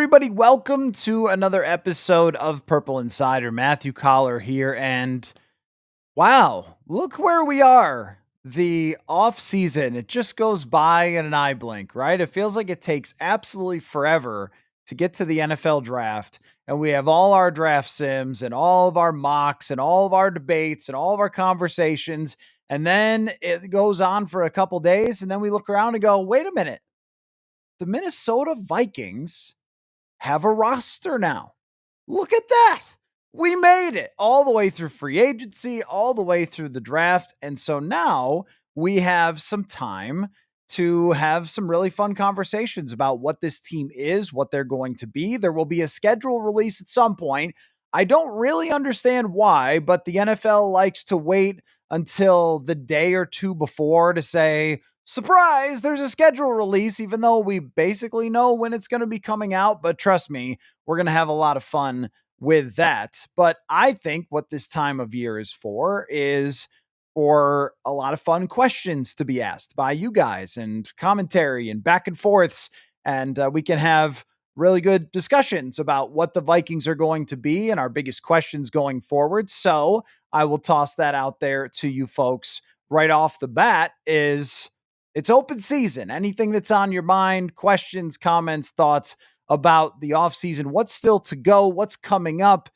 everybody? Welcome to another episode of Purple Insider. Matthew Coller here, and wow, look where we are. The off season, it just goes by in an eye blink, right? It feels like it takes absolutely forever to get to the NFL draft, and we have all our draft sims and all of our mocks and all of our debates and all of our conversations, and then it goes on for a couple days, and then we look around and go, wait a minute, the Minnesota Vikings have a roster now. Look at that. We made it all the way through free agency, all the way through the draft. And so now we have some time to have some really fun conversations about what this team is, what they're going to be. There will be a schedule release at some point. I don't really understand why, but the NFL likes to wait until the day or two before to say, surprise, there's a schedule release, even though we basically know when it's going to be coming out. But trust me, we're going to have a lot of fun with that. But I think what this time of year is for a lot of fun questions to be asked by you guys and commentary and back and forths. And we can have really good discussions about what the Vikings are going to be and our biggest questions going forward. So I will toss that out there to you folks right off the bat. It's open season. Anything that's on your mind, questions, comments, thoughts about the offseason, what's still to go, what's coming up,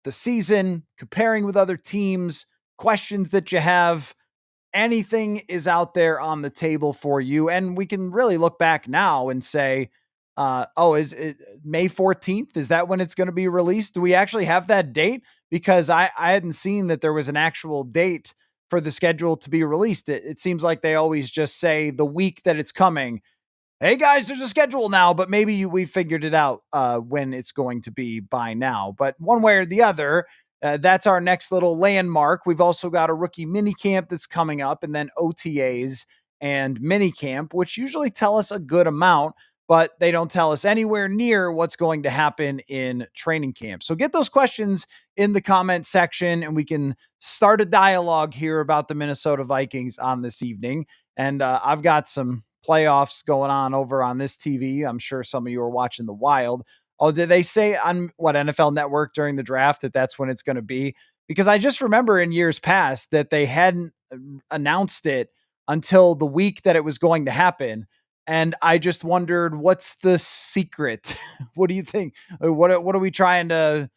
the season, comparing with other teams, questions that you have, anything is out there on the table for you. And we can really look back now and say, is it May 14th? Is that when it's going to be released? Do we actually have that date? Because I hadn't seen that there was an actual date for the schedule to be released. It seems like they always just say the week that it's coming, hey guys, there's a schedule now, but maybe we figured it out when it's going to be by now. But one way or the other, that's our next little landmark. We've also got a rookie mini camp that's coming up, and then OTAs and mini camp, which usually tell us a good amount, but they don't tell us anywhere near what's going to happen in training camp. So get those questions in the comment section, and we can start a dialogue here about the Minnesota Vikings on this evening. And I've got some playoffs going on over on this TV. I'm sure some of you are watching the Wild. Oh, did they say on what NFL Network during the draft that that's when it's going to be? Because I just remember in years past that they hadn't announced it until the week that it was going to happen. And I just wondered, what's the secret? What do you think? What are we trying to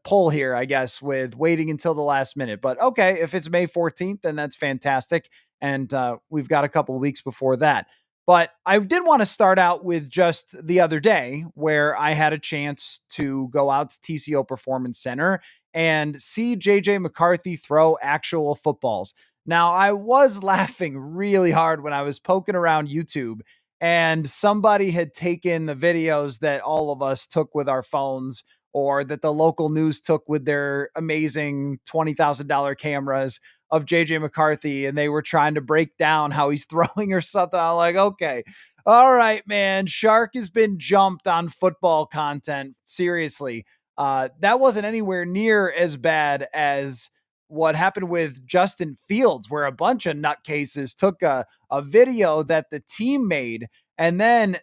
pull here, I guess, with waiting until the last minute? But okay, if it's May 14th, then that's fantastic. And we've got a couple of weeks before that. But I did want to start out with just the other day where I had a chance to go out to TCO Performance Center and see JJ McCarthy throw actual footballs. Now, I was laughing really hard when I was poking around YouTube and somebody had taken the videos that all of us took with our phones or that the local news took with their amazing $20,000 cameras of JJ McCarthy, and they were trying to break down how he's throwing or something. I'm like, okay, all right, man. Shark has been jumped on football content. Seriously. That wasn't anywhere near as bad as what happened with Justin Fields, where a bunch of nutcases took a video that the team made, and then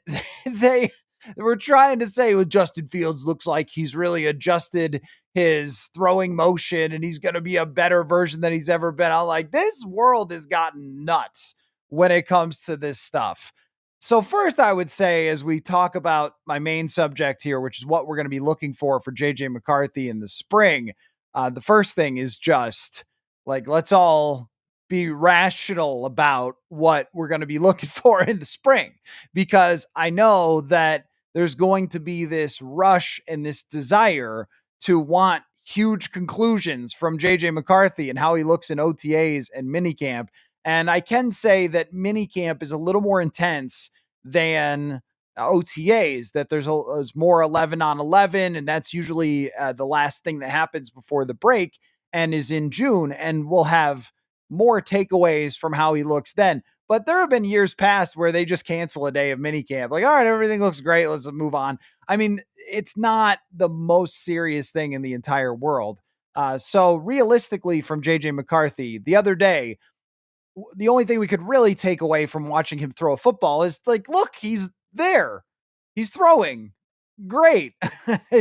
they were trying to say, well, Justin Fields looks like he's really adjusted his throwing motion and he's going to be a better version than he's ever been. I'm like, this world has gotten nuts when it comes to this stuff. So first, I would say, as we talk about my main subject here, which is what we're going to be looking for JJ McCarthy in the spring, the first thing is just like, let's all be rational about what we're going to be looking for in the spring, because I know that there's going to be this rush and this desire to want huge conclusions from JJ McCarthy and how he looks in OTAs and minicamp. And I can say that minicamp is a little more intense than OTAs, that there's more 11 on 11. And that's usually the last thing that happens before the break and is in June. And we'll have more takeaways from how he looks then. But there have been years past where they just cancel a day of minicamp. Like, all right, everything looks great. Let's move on. I mean, it's not the most serious thing in the entire world. So realistically, from JJ McCarthy, the other day, the only thing we could really take away from watching him throw a football is like, look, he's there. He's throwing. great.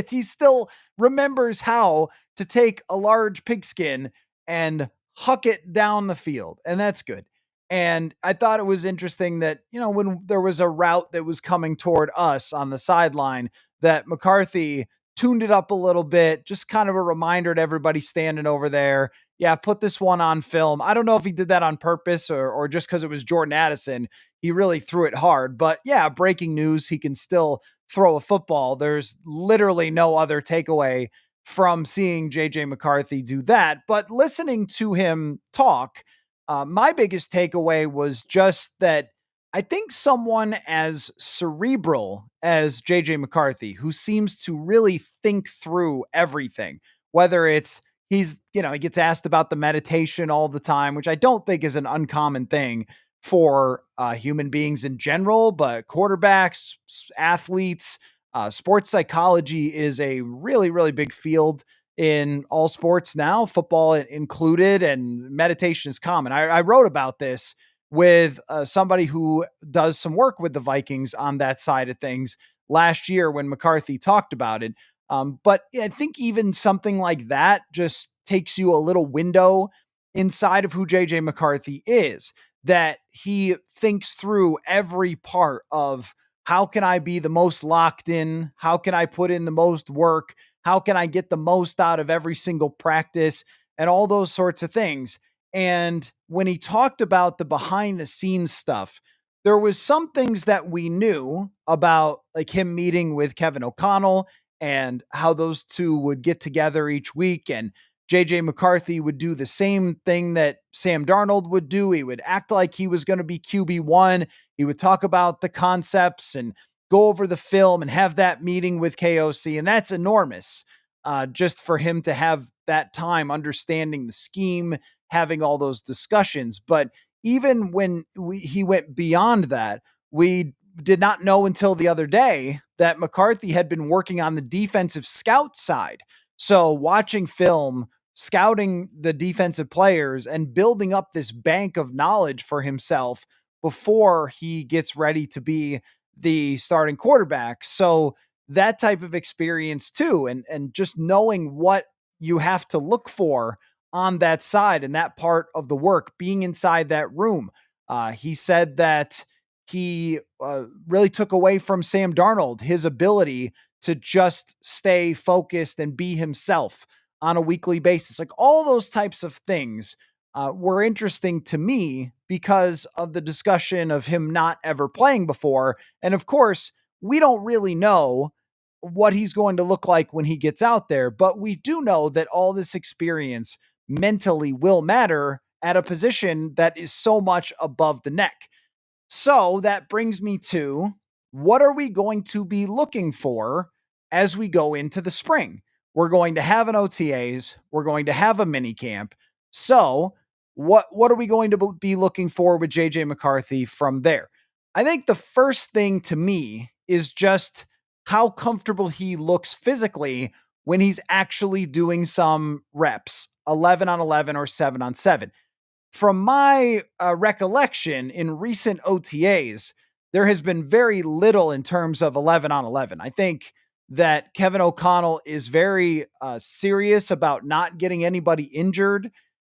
He still remembers how to take a large pigskin and huck it down the field, and that's good. And I thought it was interesting that, when there was a route that was coming toward us on the sideline, that McCarthy tuned it up a little bit, just kind of a reminder to everybody standing over there. Yeah, put this one on film. I don't know if he did that on purpose or just because it was Jordan Addison. He really threw it hard. But yeah, breaking news, he can still throw a football. There's literally no other takeaway from seeing JJ McCarthy do that. But listening to him talk, my biggest takeaway was just that I think someone as cerebral as JJ McCarthy, who seems to really think through everything, whether it's he gets asked about the meditation all the time, which I don't think is an uncommon thing for human beings in general, but quarterbacks, athletes, sports psychology is a really, really big field in all sports now, football included, and meditation is common. I wrote about this with somebody who does some work with the Vikings on that side of things last year when McCarthy talked about it. But I think even something like that just takes you a little window inside of who JJ McCarthy is, that he thinks through every part of how can I be the most locked in? How can I put in the most work? How can I get the most out of every single practice and all those sorts of things? And when he talked about the behind the scenes stuff, there was some things that we knew about, like him meeting with Kevin O'Connell and how those two would get together each week, and JJ McCarthy would do the same thing that Sam Darnold would do. He would act like he was going to be QB1. He would talk about the concepts and go over the film and have that meeting with KOC. And that's enormous, just for him to have that time understanding the scheme, having all those discussions. But even when he went beyond that, we did not know until the other day that McCarthy had been working on the defensive scout side. So watching film, scouting the defensive players, and building up this bank of knowledge for himself before he gets ready to be the starting quarterback. So that type of experience too, and just knowing what you have to look for on that side and that part of the work, being inside that room. He said that he really took away from Sam Darnold his ability to just stay focused and be himself on a weekly basis. Like all those types of things were interesting to me because of the discussion of him not ever playing before. And of course, we don't really know what he's going to look like when he gets out there, but we do know that all this experience mentally will matter at a position that is so much above the neck. So that brings me to, what are we going to be looking for as we go into the spring? We're going to have an OTAs. We're going to have a mini camp. So what are we going to be looking for with JJ McCarthy from there? I think the first thing to me is just how comfortable he looks physically when he's actually doing some reps, 11 on 11 or 7 on 7. From my recollection in recent OTAs, there has been very little in terms of 11 on 11. I think that Kevin O'Connell is very serious about not getting anybody injured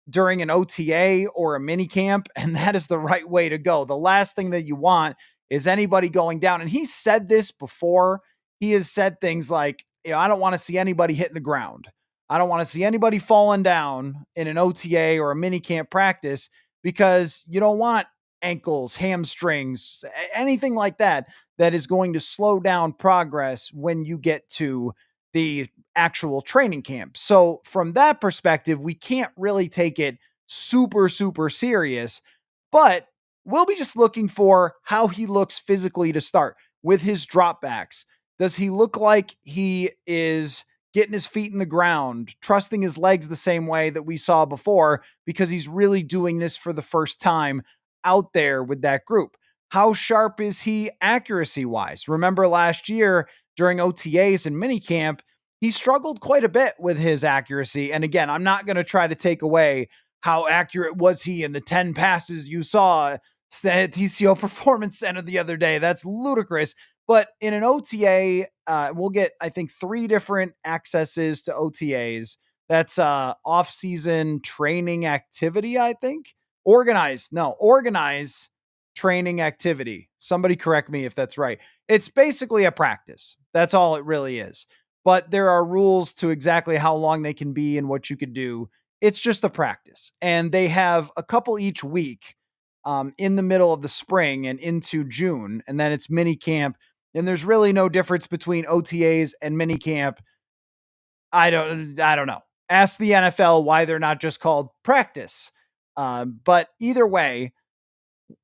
during an OTA or a mini camp, and that is the right way to go. The last thing that you want is anybody going down. And he said this before. He has said things like, I don't want to see anybody hitting the ground. I don't want to see anybody falling down in an OTA or a mini camp practice, because you don't want ankles, hamstrings, anything like that that is going to slow down progress when you get to the actual training camp. So from that perspective, we can't really take it super, super serious, but we'll be just looking for how he looks physically to start with his dropbacks. Does he look like he is getting his feet in the ground, trusting his legs the same way that we saw before, because he's really doing this for the first time out there with that group? How sharp is he accuracy wise? Remember last year during OTAs and minicamp, he struggled quite a bit with his accuracy. And again, I'm not going to try to take away how accurate was he in the 10 passes you saw at TCO Performance Center the other day. That's ludicrous. But in an OTA, we'll get, I think, three different accesses to OTAs. That's off-season training activity, I think. Organize training activity. Somebody correct me if that's right. It's basically a practice. That's all it really is. But there are rules to exactly how long they can be and what you could do. It's just a practice. And they have a couple each week in the middle of the spring and into June. And then it's mini camp. And there's really no difference between OTAs and mini camp. I don't know. Ask the NFL why they're not just called practice. But either way,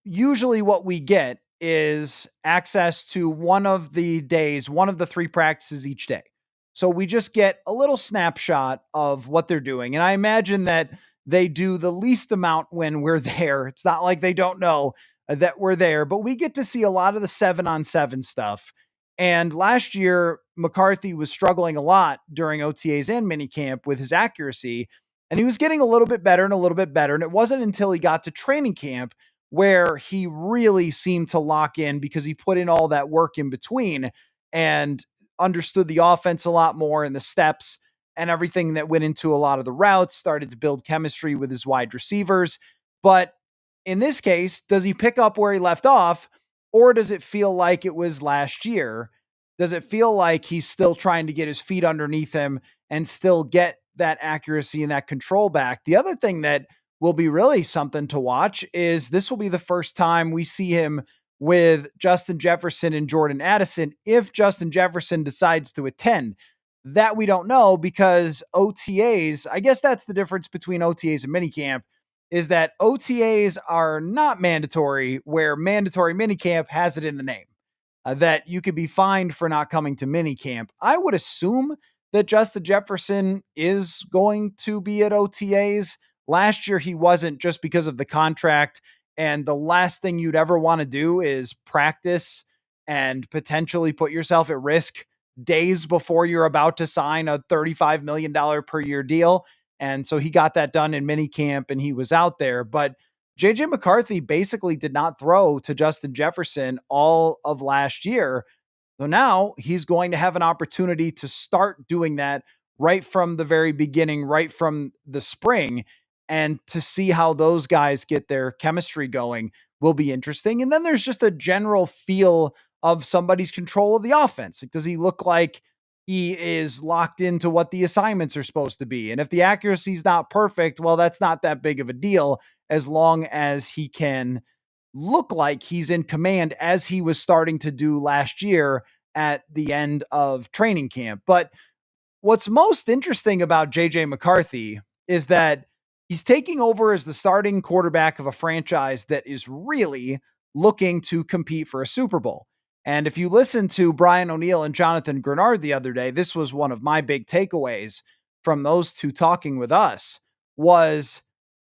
usually what we get is access to one of the days, one of the three practices each day. So we just get a little snapshot of what they're doing. And I imagine that they do the least amount when we're there. It's not like they don't know that we're there, but we get to see a lot of the 7-on-7 stuff. And last year, McCarthy was struggling a lot during OTAs and minicamp with his accuracy. And he was getting a little bit better and a little bit better. And it wasn't until he got to training camp where he really seemed to lock in because he put in all that work in between and understood the offense a lot more and the steps and everything that went into a lot of the routes, started to build chemistry with his wide receivers. But in this case, does he pick up where he left off, or does it feel like it was last year? Does it feel like he's still trying to get his feet underneath him and still get that accuracy and that control back? The other thing that will be really something to watch is this will be the first time we see him with Justin Jefferson and Jordan Addison if Justin Jefferson decides to attend. That we don't know because OTAs, I guess that's the difference between OTAs and minicamp, is that OTAs are not mandatory, where mandatory minicamp has it in the name. That you could be fined for not coming to minicamp. I would assume that Justin Jefferson is going to be at OTAs. Last year, he wasn't, just because of the contract. And the last thing you'd ever want to do is practice and potentially put yourself at risk days before you're about to sign a $35 million per year deal. And so he got that done in minicamp and he was out there. But JJ McCarthy basically did not throw to Justin Jefferson all of last year. So now he's going to have an opportunity to start doing that right from the very beginning, right from the spring, and to see how those guys get their chemistry going will be interesting. And then there's just a general feel of somebody's control of the offense. Like, does he look like he is locked into what the assignments are supposed to be? And if the accuracy is not perfect, well, that's not that big of a deal as long as he can look like he's in command, as he was starting to do last year at the end of training camp. But what's most interesting about JJ McCarthy is that he's taking over as the starting quarterback of a franchise that is really looking to compete for a Super Bowl. And if you listen to Brian O'Neill and Jonathan Grenard the other day, this was one of my big takeaways from those two talking with us, was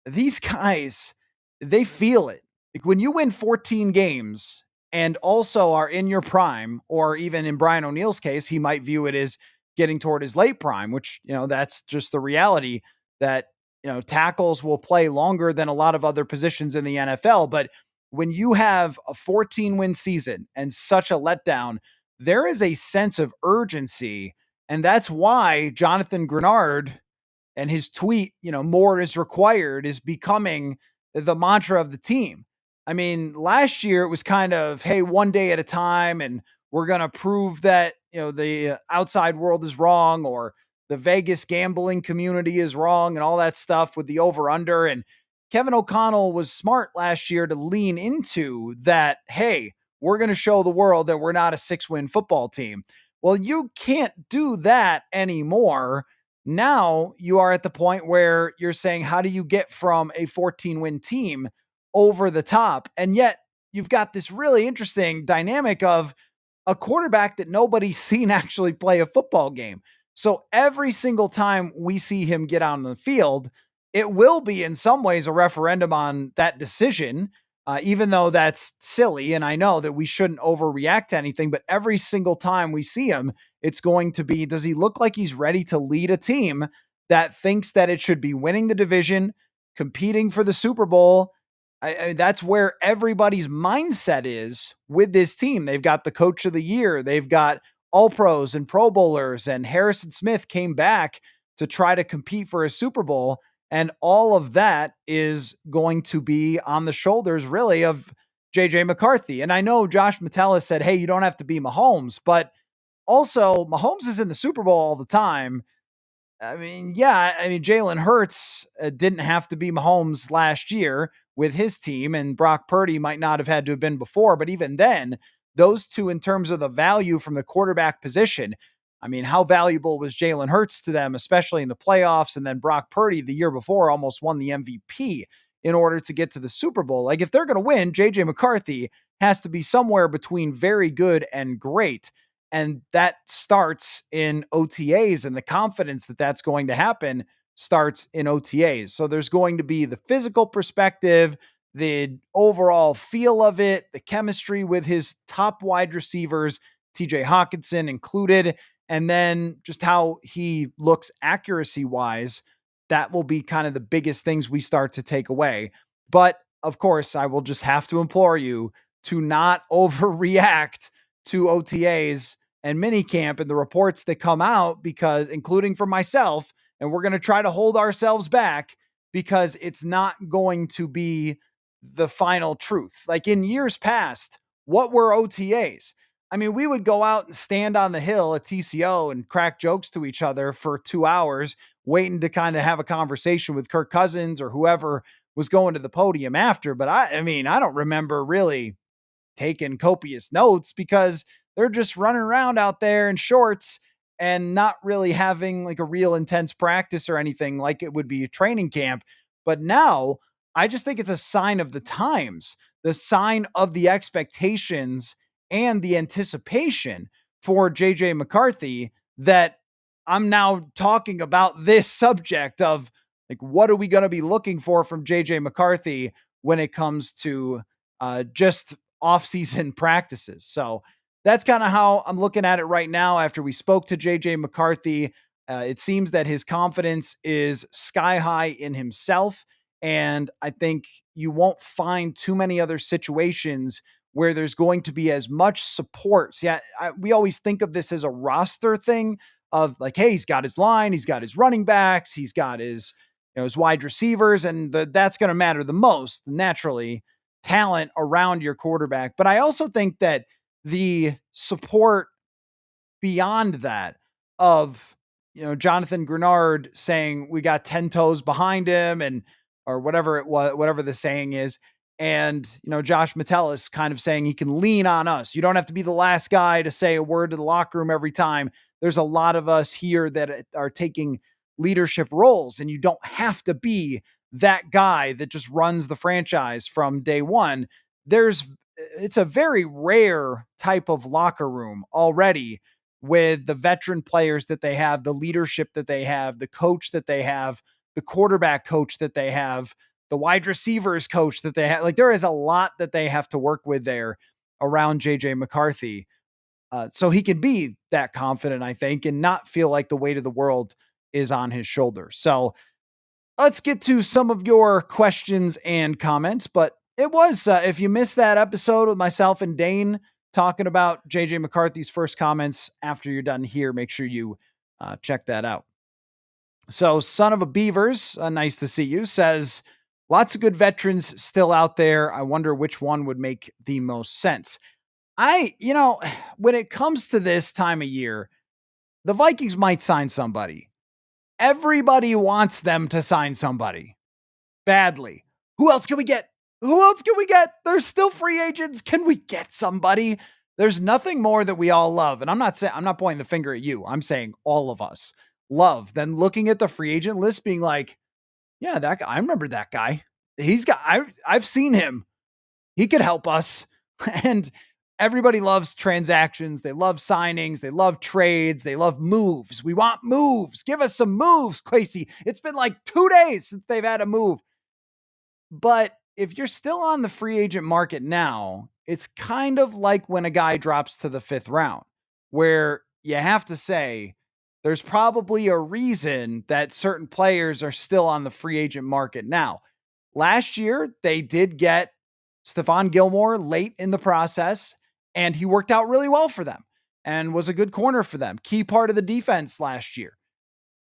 these guys, they feel it. Like when you win 14 games and also are in your prime, or even in Brian O'Neill's case, he might view it as getting toward his late prime, which, that's just the reality that, tackles will play longer than a lot of other positions in the NFL. But when you have a 14-win season and such a letdown, there is a sense of urgency. And that's why Jonathan Grenard and his tweet, more is required, is becoming the mantra of the team. I mean, last year it was kind of, hey, one day at a time, and we're going to prove that, the outside world is wrong, or the Vegas gambling community is wrong, and all that stuff with the over under. And Kevin O'Connell was smart last year to lean into that. Hey, we're going to show the world that we're not a 6-win football team. Well, you can't do that anymore. Now you are at the point where you're saying, how do you get from a 14-win team over the top? And yet you've got this really interesting dynamic of a quarterback that nobody's seen actually play a football game. So every single time we see him get on the field, it will be in some ways a referendum on that decision, even though that's silly. And I know that we shouldn't overreact to anything, but every single time we see him, it's going to be, does he look like he's ready to lead a team that thinks that it should be winning the division, competing for the Super Bowl, That's where everybody's mindset is with this team. They've got the coach of the year. They've got all pros and pro bowlers, and Harrison Smith came back to try to compete for a Super Bowl. And all of that is going to be on the shoulders really of JJ McCarthy. And I know Josh Metellus said, hey, you don't have to be Mahomes, but also Mahomes is in the Super Bowl all the time. Jalen Hurts didn't have to be Mahomes last year with his team, and Brock Purdy might not have had to have been before. But even then, those two, in terms of the value from the quarterback position, I mean, how valuable was Jalen Hurts to them, especially in the playoffs? And then Brock Purdy the year before almost won the MVP in order to get to the Super Bowl. Like, if they're going to win, JJ McCarthy has to be somewhere between very good and great. And that starts in OTAs, and the confidence that that's going to happen starts in OTAs. So there's going to be the physical perspective, the overall feel of it, the chemistry with his top wide receivers, TJ Hawkinson included, and then just how he looks accuracy wise. That will be kind of the biggest things we start to take away. But of course, I will just have to implore you to not overreact to OTAs and minicamp and the reports that come out, because including from myself, and we're going to try to hold ourselves back because it's not going to be the final truth. Like in years past, what were OTAs? I mean, we would go out and stand on the hill at TCO and crack jokes to each other for 2 hours, waiting to kind of have a conversation with Kirk Cousins or whoever was going to the podium after. But I don't remember really taking copious notes because they're just running around out there in shorts and not really having like a real intense practice or anything like it would be a training camp. But now I just think it's a sign of the times, the sign of the expectations and the anticipation for JJ McCarthy, that I'm now talking about this subject of like, what are we going to be looking for from JJ McCarthy when it comes to just offseason practices. So that's kind of how I'm looking at it right now after we spoke to JJ McCarthy. It seems that his confidence is sky high in himself. And I think you won't find too many other situations where there's going to be as much support. See, we always think of this as a roster thing of like, hey, he's got his line, he's got his running backs, he's got his, his wide receivers, and that's going to matter the most, naturally, talent around your quarterback. But I also think that the support beyond that of, Jonathan Grenard saying we got 10 toes behind him, and or whatever it was, whatever the saying is. And, Josh Metellus kind of saying he can lean on us. You don't have to be the last guy to say a word to the locker room every time. There's a lot of us here that are taking leadership roles, and you don't have to be that guy that just runs the franchise from day one. It's a very rare type of locker room already with the veteran players that they have, the leadership that they have, the coach that they have, the quarterback coach that they have, the wide receivers coach that they have. Like, there is a lot that they have to work with there around JJ McCarthy. So he can be that confident, I think, and not feel like the weight of the world is on his shoulders. So let's get to some of your questions and comments. But it was, if you missed that episode with myself and Dane talking about JJ McCarthy's first comments after you're done here, make sure you check that out. So Son of a Beavers, nice to see you, says, lots of good veterans still out there. I wonder which one would make the most sense. When it comes to this time of year, the Vikings might sign somebody. Everybody wants them to sign somebody badly. Who else can we get? Who else can we get? There's still free agents. Can we get somebody? There's nothing more that we all love. And I'm not pointing the finger at you. I'm saying all of us love than looking at the free agent list being like, yeah, that guy, I remember that guy. I've seen him. He could help us. And everybody loves transactions. They love signings. They love trades. They love moves. We want moves. Give us some moves, Kwesi. It's been like 2 days since they've had a move. But if you're still on the free agent market now, it's kind of like when a guy drops to the 5th round, where you have to say there's probably a reason that certain players are still on the free agent market now. Last year, they did get Stephon Gilmore late in the process, and he worked out really well for them and was a good corner for them. Key part of the defense last year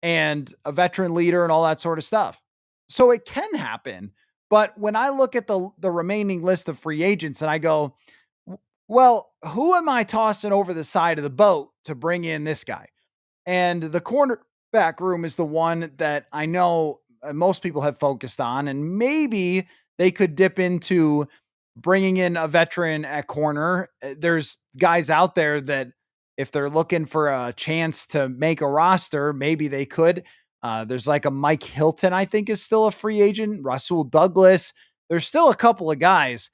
and a veteran leader and all that sort of stuff. So it can happen. But when I look at the remaining list of free agents and I go, well, who am I tossing over the side of the boat to bring in this guy? And the cornerback room is the one that I know most people have focused on. And maybe they could dip into bringing in a veteran at corner. There's guys out there that if they're looking for a chance to make a roster, maybe they could. There's like a Mike Hilton, I think, is still a free agent. Rasul Douglas. There's still a couple of guys,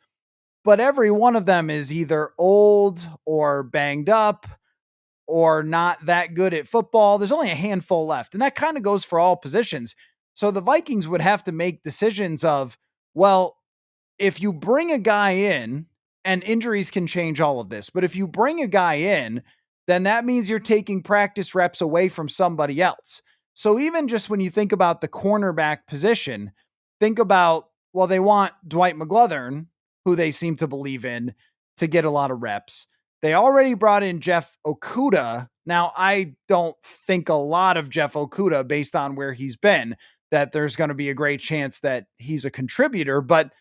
but every one of them is either old or banged up or not that good at football. There's only a handful left. And that kind of goes for all positions. So the Vikings would have to make decisions of, well, if you bring a guy in, and injuries can change all of this, but if you bring a guy in, then that means you're taking practice reps away from somebody else. So even just when you think about the cornerback position, think about, well, they want Dwight McGlothern, who they seem to believe in, to get a lot of reps. They already brought in Jeff Okudah. Now, I don't think a lot of Jeff Okudah based on where he's been, that there's going to be a great chance that he's a contributor. But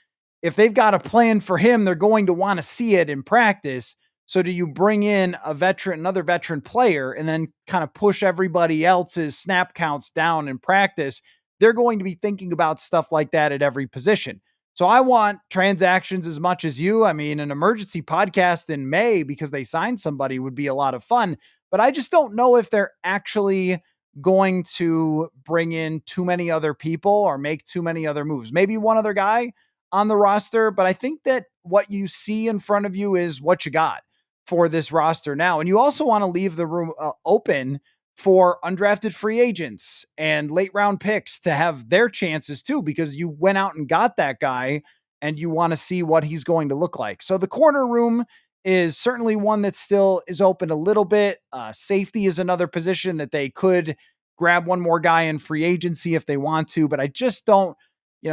if they've got a plan for him, they're going to want to see it in practice. So do you bring in another veteran player, and then kind of push everybody else's snap counts down in practice? They're going to be thinking about stuff like that at every position. So I want transactions as much as you. I mean, an emergency podcast in May because they signed somebody would be a lot of fun, but I just don't know if they're actually going to bring in too many other people or make too many other moves. Maybe one other guy on the roster, but I think that what you see in front of you is what you got for this roster now. And you also want to leave the room open for undrafted free agents and late round picks to have their chances too, because you went out and got that guy and you want to see what he's going to look like. So the corner room is certainly one that still is open a little bit. Safety is another position that they could grab one more guy in free agency if they want to, but I just don't,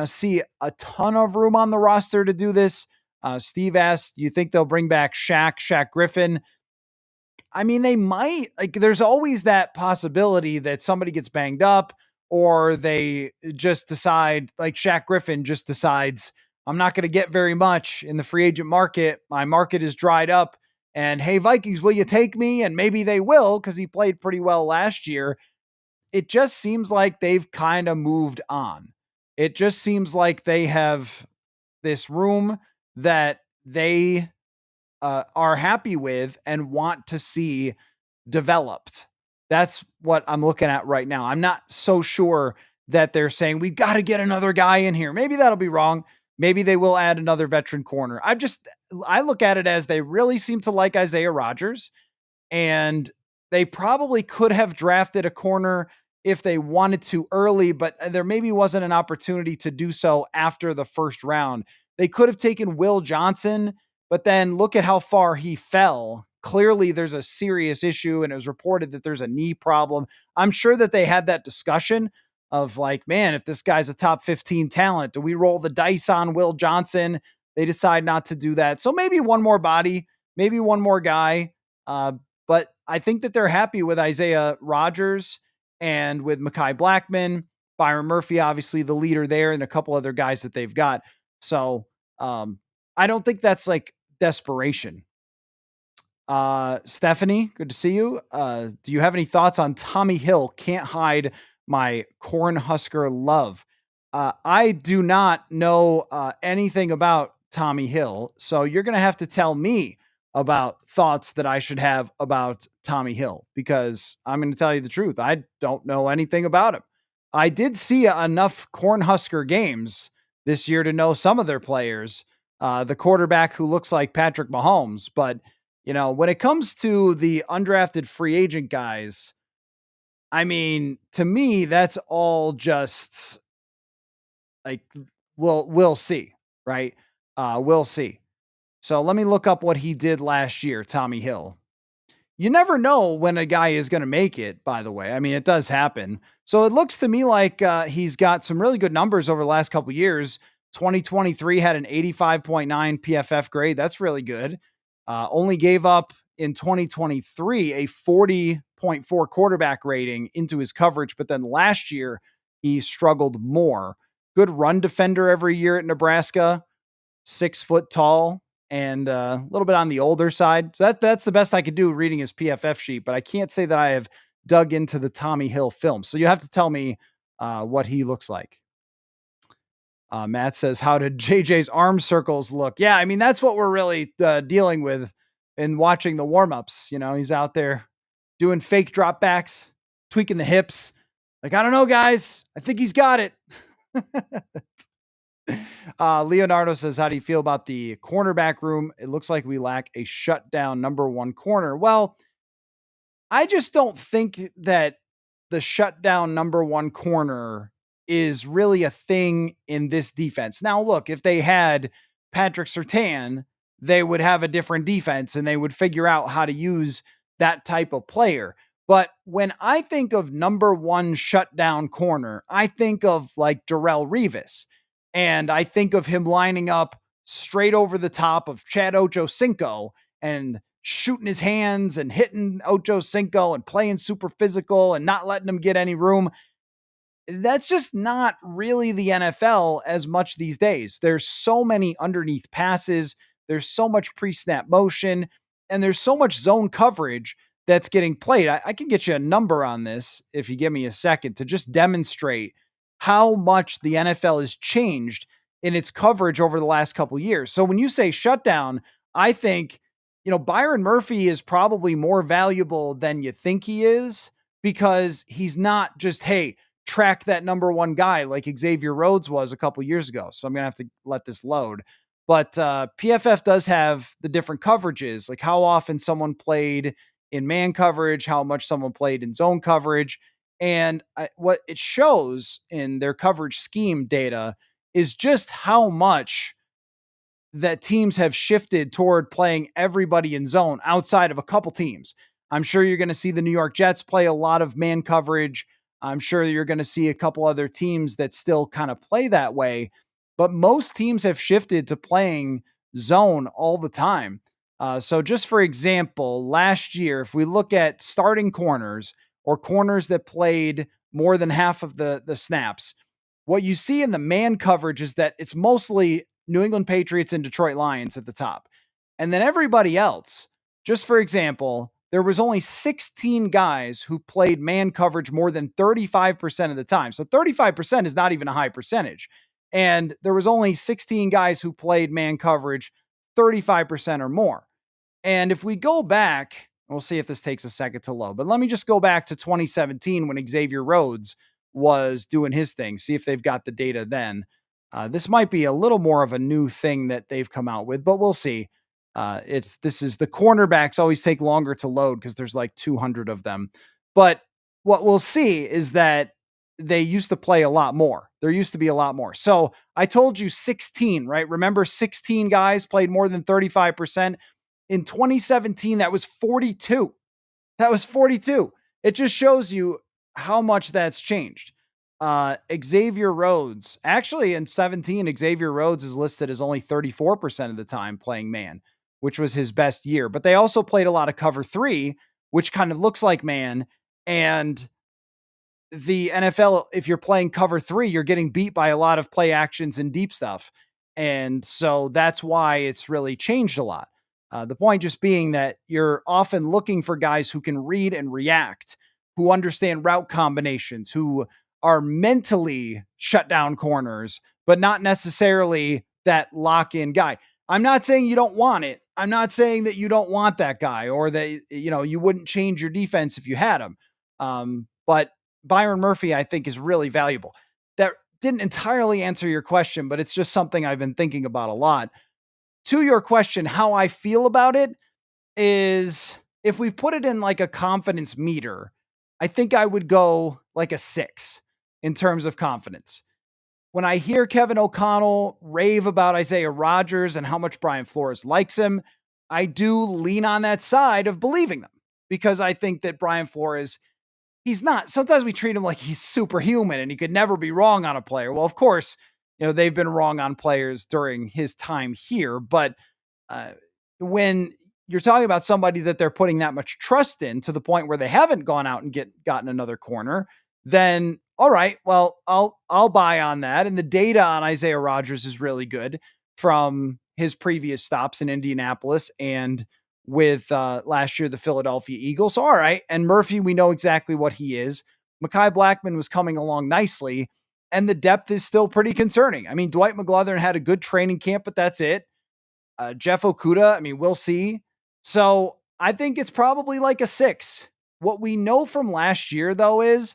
see a ton of room on the roster to do this. Steve asked, do you think they'll bring back Shaq Griffin? I mean, they might. Like, there's always that possibility that somebody gets banged up or they just decide, like Shaq Griffin just decides, I'm not going to get very much in the free agent market. My market is dried up. And hey, Vikings, will you take me? And maybe they will because he played pretty well last year. It just seems like they've kind of moved on. It just seems like they have this room that they are happy with and want to see developed. That's what I'm looking at right now. I'm not so sure that they're saying we've got to get another guy in here. Maybe that'll be wrong. Maybe they will add another veteran corner. I look at it as they really seem to like Isaiah Rodgers, and they probably could have drafted a corner if they wanted to early, but there maybe wasn't an opportunity to do so after the first round. They could have taken Will Johnson, but then look at how far he fell. Clearly there's a serious issue, and it was reported that there's a knee problem. I'm sure that they had that discussion of like, man, if this guy's a top 15 talent, do we roll the dice on Will Johnson? They decide not to do that. So maybe one more body, maybe one more guy. But I think that they're happy with Isaiah Rodgers and with Mekhi Blackman, Byron Murphy, obviously the leader there, and a couple other guys that they've got. So I don't think that's like desperation. Stephanie, good to see you. Do you have any thoughts on Tommy Hill? Can't hide my Cornhusker love. I do not know anything about Tommy Hill, so you're going to have to tell me about thoughts that I should have about Tommy Hill, because I'm going to tell you the truth. I don't know anything about him. I did see enough Cornhusker games this year to know some of their players, the quarterback who looks like Patrick Mahomes. But, when it comes to the undrafted free agent guys, I mean, to me, that's all just like, we'll see, right? We'll see. So let me look up what he did last year, Tommy Hill. You never know when a guy is going to make it, by the way. I mean, it does happen. So it looks to me like he's got some really good numbers over the last couple of years. 2023 had an 85.9 PFF grade. That's really good. Only gave up in 2023 a 40.4 quarterback rating into his coverage, but then last year he struggled more. Good run defender every year at Nebraska, 6 foot tall and a little bit on the older side. So that's the best I could do reading his PFF sheet, but I can't say that I have dug into the Tommy Hill film. So you have to tell me what he looks like. Matt says, how did JJ's arm circles look? Yeah, I mean, that's what we're really dealing with in watching the warmups. You know, he's out there doing fake drop backs, tweaking the hips. Like, I don't know, guys. I think he's got it. Leonardo says, how do you feel about the cornerback room? It looks like we lack a shutdown number one corner. Well, I just don't think that the shutdown number one corner is really a thing in this defense. Now, look, if they had Patrick Surtain, they would have a different defense and they would figure out how to use that type of player. But when I think of number one shutdown corner, I think of like Darrelle Revis. And I think of him lining up straight over the top of Chad Ochocinco and shooting his hands and hitting Ochocinco and playing super physical and not letting him get any room. That's just not really the NFL as much these days. There's so many underneath passes. There's so much pre-snap motion, and there's so much zone coverage that's getting played. I can get you a number on this if you give me a second to just demonstrate how much the NFL has changed in its coverage over the last couple of years. So when you say shutdown, I think, Byron Murphy is probably more valuable than you think he is because he's not just, hey, track that number one guy like Xavier Rhodes was a couple years ago. So I'm going to have to let this load. But PFF does have the different coverages, like how often someone played in man coverage, how much someone played in zone coverage. And what it shows in their coverage scheme data is just how much that teams have shifted toward playing everybody in zone outside of a couple teams. I'm sure you're going to see the New York Jets play a lot of man coverage. I'm sure you're going to see a couple other teams that still kind of play that way, but most teams have shifted to playing zone all the time. So just for example, last year, if we look at starting corners or corners that played more than half of the snaps, what you see in the man coverage is that it's mostly New England Patriots and Detroit Lions at the top. And then everybody else, just for example, there was only 16 guys who played man coverage more than 35% of the time. So 35% is not even a high percentage. And there was only 16 guys who played man coverage 35% or more. And if we go back, we'll see if this takes a second to load, but let me just go back to 2017 when Xavier Rhodes was doing his thing. See if they've got the data then. This might be a little more of a new thing that they've come out with, but we'll see. This is the cornerbacks always take longer to load because there's like 200 of them. But what we'll see is that they used to play a lot more. There used to be a lot more. So I told you 16, right? Remember 16 guys played more than 35%. In 2017, that was 42. That was 42. It just shows you how much that's changed. Xavier Rhodes, actually in 17, Xavier Rhodes is listed as only 34% of the time playing man, which was his best year. But they also played a lot of cover three, which kind of looks like man. And the NFL, if you're playing cover three, you're getting beat by a lot of play actions and deep stuff. And so that's why it's really changed a lot. The point just being that you're often looking for guys who can read and react, who understand route combinations, who are mentally shutdown corners, but not necessarily that lock-in guy. I'm not saying you don't want it. I'm not saying that you don't want that guy or that, you wouldn't change your defense if you had him. But Byron Murphy, I think, is really valuable. That didn't entirely answer your question, but it's just something I've been thinking about a lot. To your question, how I feel about it is if we put it in like a confidence meter, I think I would go like a 6 in terms of confidence. When I hear Kevin O'Connell rave about Isaiah Rodgers and how much Brian Flores likes him, I do lean on that side of believing them because I think that Brian Flores, he's not. Sometimes we treat him like he's superhuman and he could never be wrong on a player. Well, of course, they've been wrong on players during his time here. But uh, when you're talking about somebody that they're putting that much trust in to the point where they haven't gone out and gotten another corner, then all right, well, I'll buy on that. And the data on Isaiah Rodgers is really good from his previous stops in Indianapolis and with last year the Philadelphia Eagles. So, all right, and Murphy, we know exactly what he is. Mekhi Blackman was coming along nicely, and the depth is still pretty concerning. I mean, Dwight McGlothern had a good training camp, but that's it. Jeff Okudah, I mean, we'll see. So I think it's probably like a 6. What we know from last year, though, is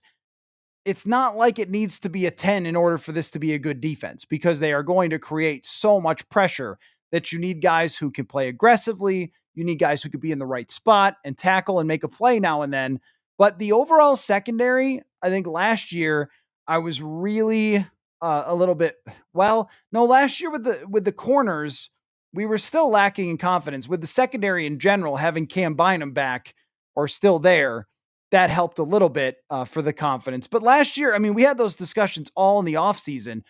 it's not like it needs to be a 10 in order for this to be a good defense, because they are going to create so much pressure that you need guys who can play aggressively. You need guys who could be in the right spot and tackle and make a play now and then. But the overall secondary, I think last year I was really a little bit, well, no, last year with the corners, we were still lacking in confidence. With the secondary in general, having Cam Bynum back or still there, that helped a little bit for the confidence. But last year, I mean, we had those discussions all in the offseason.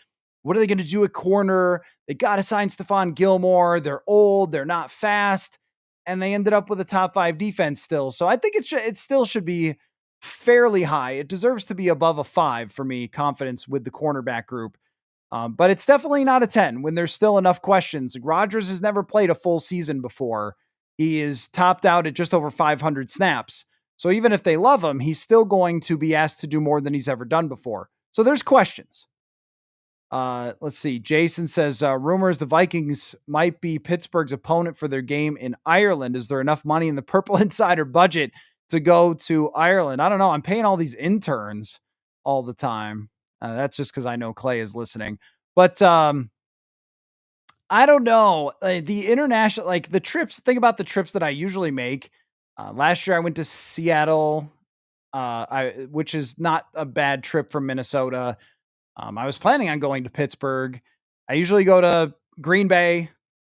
What are they going to do at corner? They got to sign Stephon Gilmore. They're old. They're not fast. And they ended up with a top 5 defense still. So I think it still should be fairly high. It deserves to be above a 5 for me, confidence with the cornerback group. But it's definitely not a 10 when there's still enough questions. Like, Rodgers has never played a full season before. He is topped out at just over 500 snaps. So even if they love him, he's still going to be asked to do more than he's ever done before. So there's questions. Let's see. Jason says, rumors the Vikings might be Pittsburgh's opponent for their game in Ireland. Is there enough money in the Purple Insider budget to go to Ireland? I don't know. I'm paying all these interns all the time. That's just because I know Clay is listening. But I don't know. The international, like the trips, think about the trips that I usually make. Last year I went to Seattle, which is not a bad trip from Minnesota. I was planning on going to Pittsburgh. I usually go to Green Bay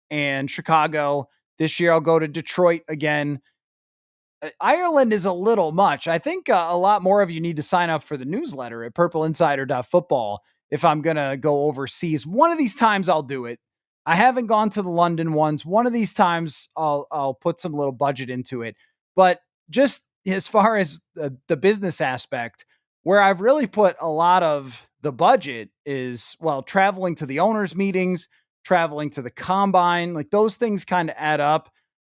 and Chicago. This year I'll go to Detroit again. Ireland is a little much. I think a lot more of you need to sign up for the newsletter at purpleinsider.football if I'm going to go overseas. One of these times I'll do it. I haven't gone to the London ones. One of these times I'll put some little budget into it. But just as far as the business aspect, where I've really put a lot of the budget is, well, traveling to the owners' meetings, traveling to the combine, like those things kind of add up.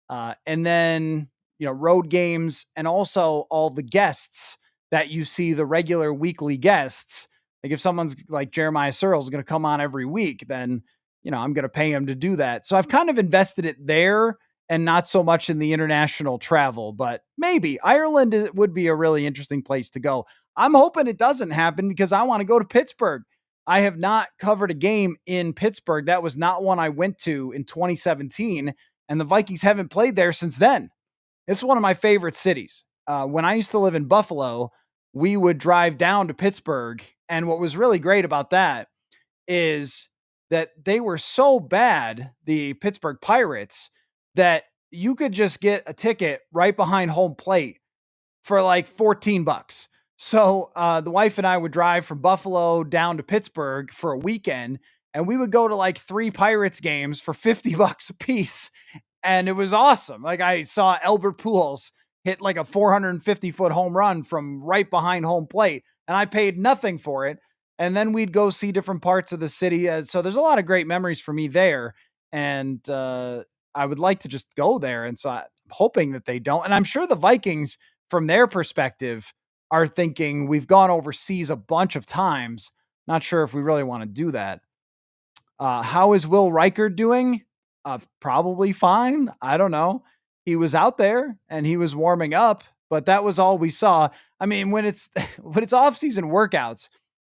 And then, road games, and also all the guests that you see, the regular weekly guests. Like if someone's like Jeremiah Searles is going to come on every week, then, I'm going to pay him to do that. So I've kind of invested it there and not so much in the international travel, but maybe Ireland would be a really interesting place to go. I'm hoping it doesn't happen because I want to go to Pittsburgh. I have not covered a game in Pittsburgh. That was not one I went to in 2017, and the Vikings haven't played there since then. It's one of my favorite cities. When I used to live in Buffalo, we would drive down to Pittsburgh. And what was really great about that is that they were so bad, the Pittsburgh Pirates, that you could just get a ticket right behind home plate for like $14. So the wife and I would drive from Buffalo down to Pittsburgh for a weekend, and we would go to like 3 Pirates games for $50 a piece. And it was awesome. Like I saw Albert Pujols hit like a 450-foot home run from right behind home plate, and I paid nothing for it. And then we'd go see different parts of the city. So there's a lot of great memories for me there. And I would like to just go there. And so I'm hoping that they don't. And I'm sure the Vikings, from their perspective, are thinking we've gone overseas a bunch of times. Not sure if we really want to do that. How is Will Riker doing? Probably fine. I don't know. He was out there and he was warming up, but that was all we saw. I mean, when it's off-season workouts,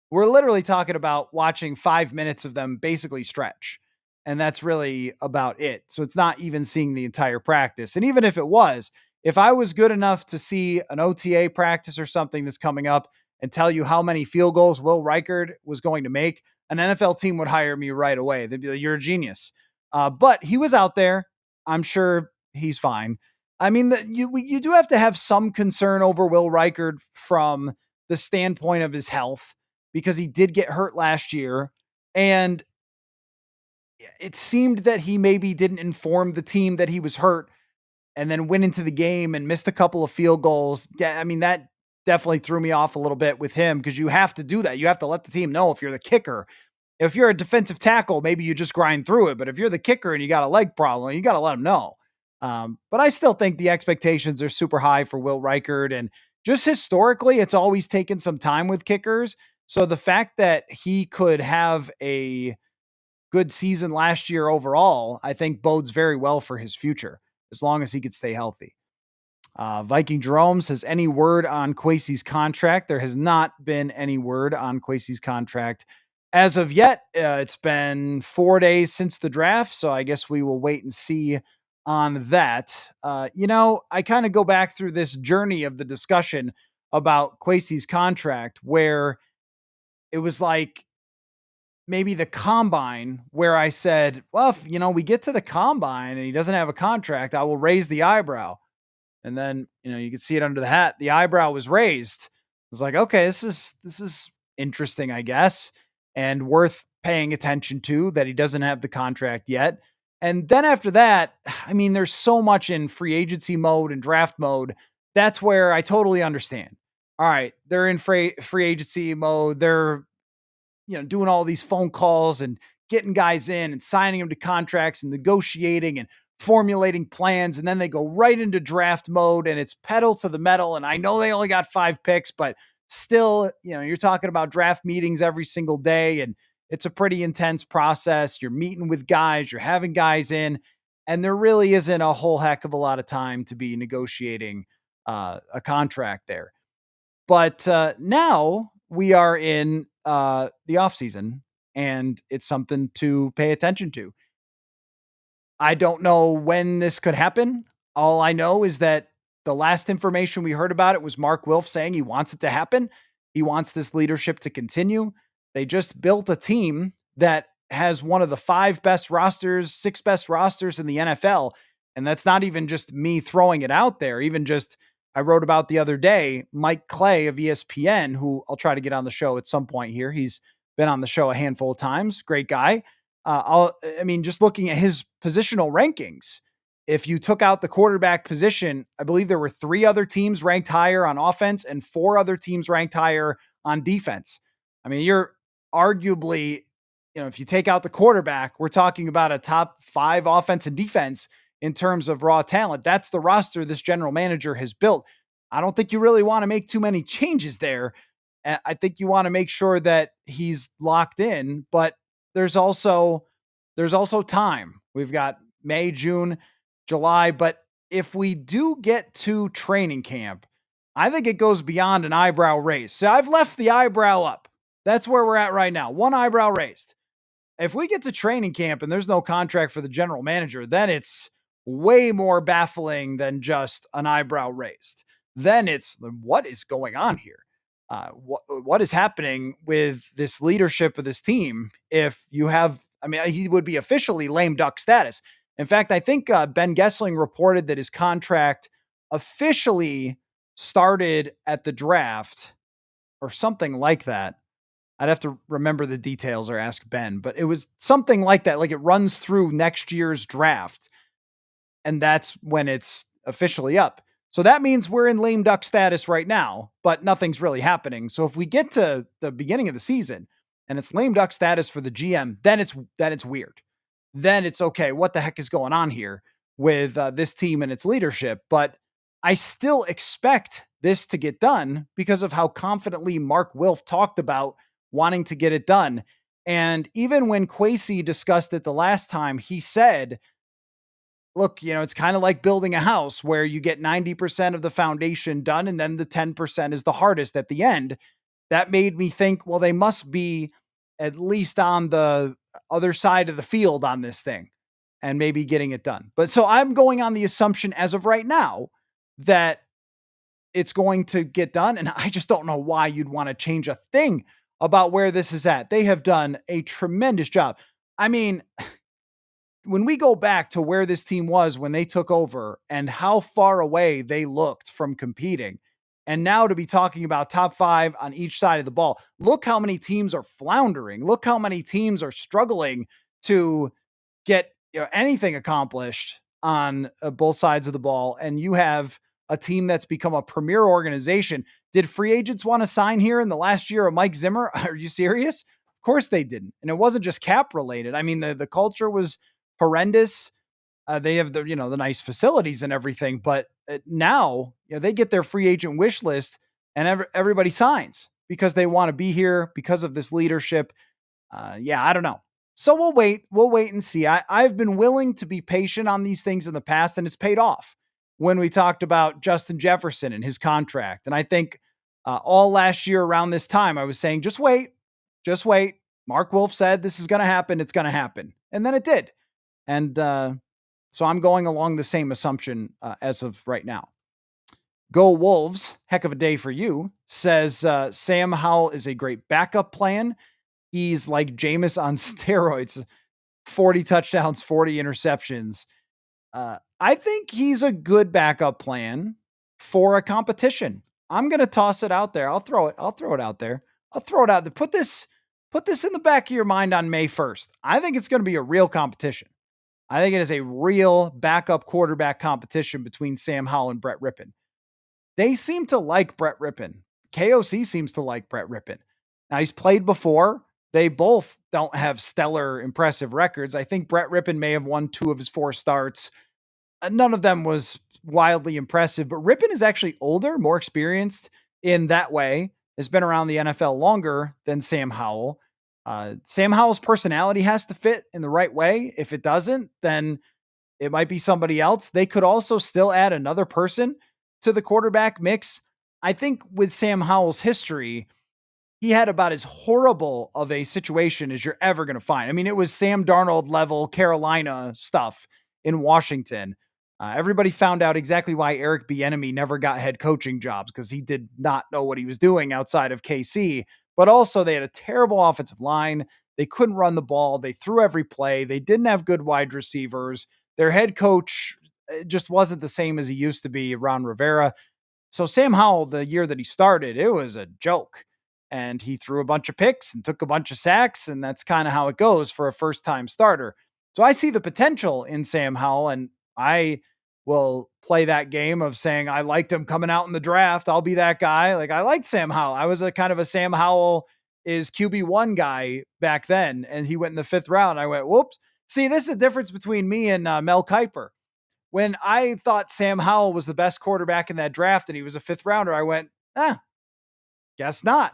we're literally talking about watching 5 minutes of them basically stretch. And that's really about it. So it's not even seeing the entire practice. And even if it was, if I was good enough to see an OTA practice or something that's coming up and tell you how many field goals Will Reichard was going to make, an NFL team would hire me right away. They'd be like, you're a genius. But he was out there. I'm sure he's fine. I mean, you do have to have some concern over Will Reichard from the standpoint of his health, because he did get hurt last year. And it seemed that he maybe didn't inform the team that he was hurt and then went into the game and missed a couple of field goals. Yeah, I mean, that definitely threw me off a little bit with him because you have to do that. You have to let the team know if you're the kicker. If you're a defensive tackle, maybe you just grind through it. But if you're the kicker and you got a leg problem, you got to let them know. But I still think the expectations are super high for Will Reichard. And just historically, it's always taken some time with kickers. So the fact that he could have a good season last year overall, I think bodes very well for his future, as long as he could stay healthy. Viking Jerome says, any word on Kwesi's contract? There has not been any word on Kwesi's contract as of yet. It's been 4 days since the draft, so I guess we will wait and see on that. I kind of go back through this journey of the discussion about Kwesi's contract where it was like maybe the combine where I said, well, if, we get to the combine and he doesn't have a contract, I will raise the eyebrow. And then, you could see it under the hat. The eyebrow was raised. I was like, okay, this is interesting, I guess, and worth paying attention to that he doesn't have the contract yet. And then after that, I mean, there's so much in free agency mode and draft mode. That's where I totally understand. All right, they're in free agency mode. They're doing all these phone calls and getting guys in and signing them to contracts and negotiating and formulating plans. And then they go right into draft mode and it's pedal to the metal. And I know they only got 5 picks, but still, you're talking about draft meetings every single day. And it's a pretty intense process. You're meeting with guys, you're having guys in, and there really isn't a whole heck of a lot of time to be negotiating a contract there. But now we are in the offseason, and it's something to pay attention to. I don't know when this could happen. All I know is that the last information we heard about it was Mark Wilf saying he wants it to happen. He wants this leadership to continue. They just built a team that has one of the 5 best rosters, 6 best rosters in the NFL. And that's not even just me throwing it out there. Even just, I wrote about the other day, Mike Clay of ESPN, who I'll try to get on the show at some point here. He's been on the show a handful of times. Great guy. Just looking at his positional rankings, if you took out the quarterback position, I believe there were 3 other teams ranked higher on offense and 4 other teams ranked higher on defense. I mean, you're arguably, if you take out the quarterback, we're talking about a top 5 offense and defense in terms of raw talent. That's the roster this general manager has built. I don't think you really want to make too many changes there. I think you want to make sure that he's locked in, but there's also time. We've got May, June, July, but if we do get to training camp, I think it goes beyond an eyebrow raise. So I've left the eyebrow up. That's where we're at right now. One eyebrow raised. If we get to training camp and there's no contract for the general manager, then it's way more baffling than just an eyebrow raised. Then it's, what is going on here? What is happening with this leadership of this team? If you have, he would be officially lame duck status. In fact, I think Ben Gessling reported that his contract officially started at the draft or something like that. I'd have to remember the details or ask Ben, but it was something like that. Like it runs through next year's draft, and that's when it's officially up. So that means we're in lame duck status right now, but nothing's really happening. So if we get to the beginning of the season and it's lame duck status for the GM, then it's weird. Then it's okay. What the heck is going on here with this team and its leadership? But I still expect this to get done because of how confidently Mark Wilf talked about wanting to get it done. And even when Kwesi discussed it the last time, he said, look, it's kind of like building a house where you get 90% of the foundation done and then the 10% is the hardest at the end. That made me think, well, they must be at least on the other side of the field on this thing and maybe getting it done. But so I'm going on the assumption as of right now that it's going to get done. And I just don't know why you'd want to change a thing about where this is at. They have done a tremendous job. I mean, when we go back to where this team was when they took over and how far away they looked from competing, And now to be talking about top 5 on each side of the ball. Look how many teams are floundering. Look how many teams are struggling to get anything accomplished on both sides of the ball. And you have a team that's become a premier organization. Did free agents want to sign here in the last year of Mike Zimmer? Are you serious? Of course they didn't. And it wasn't just cap related. I mean, the culture was horrendous. They have the nice facilities and everything, but now they get their free agent wish list and everybody signs because they want to be here because of this leadership. I don't know. So we'll wait and see. I've been willing to be patient on these things in the past, and it's paid off when we talked about Justin Jefferson and his contract. And I think all last year around this time, I was saying, just wait. Mark Wolf said this is going to happen. It's going to happen. And then it did. And so I'm going along the same assumption as of right now. Go Wolves, heck of a day for you, says Sam Howell is a great backup plan. He's like Jameis on steroids, 40 touchdowns, 40 interceptions. I think he's a good backup plan for a competition. I'm going to toss it out there. I'll throw it out there. Put this in the back of your mind on May 1st. I think it's going to be a real competition. I think it is a real backup quarterback competition between Sam Howell and Brett Rippon. They seem to like Brett Rippon. KOC seems to like Brett Rippon. Now, he's played before. They both don't have stellar, impressive records. I think Brett Rippon may have won 2 of his 4 starts. None of them was wildly impressive, but Rippon is actually older, more experienced in that way, has been around the NFL longer than Sam Howell. Sam Howell's personality has to fit in the right way. If it doesn't, then it might be somebody else. They could also still add another person to the quarterback mix. I think with Sam Howell's history, he had about as horrible of a situation as you're ever going to find. I mean, it was Sam Darnold level Carolina stuff in Washington. Everybody found out exactly why Eric Bieniemy never got head coaching jobs, because he did not know what he was doing outside of KC. But also they had a terrible offensive line. They couldn't run the ball. They threw every play. They didn't have good wide receivers. Their head coach just wasn't the same as he used to be, Ron Rivera. So Sam Howell, the year that he started, it was a joke. And he threw a bunch of picks and took a bunch of sacks. And that's kind of how it goes for a first-time starter. So I see the potential in Sam Howell, and I will play that game of saying I liked him coming out in the draft. I'll be that guy. Like, I liked Sam Howell. I was a kind of a Sam Howell is QB1 guy back then, and he went in the 5th round. I went, whoops. See, this is the difference between me and Mel Kiper. When I thought Sam Howell was the best quarterback in that draft and he was a 5th rounder, I went, guess not.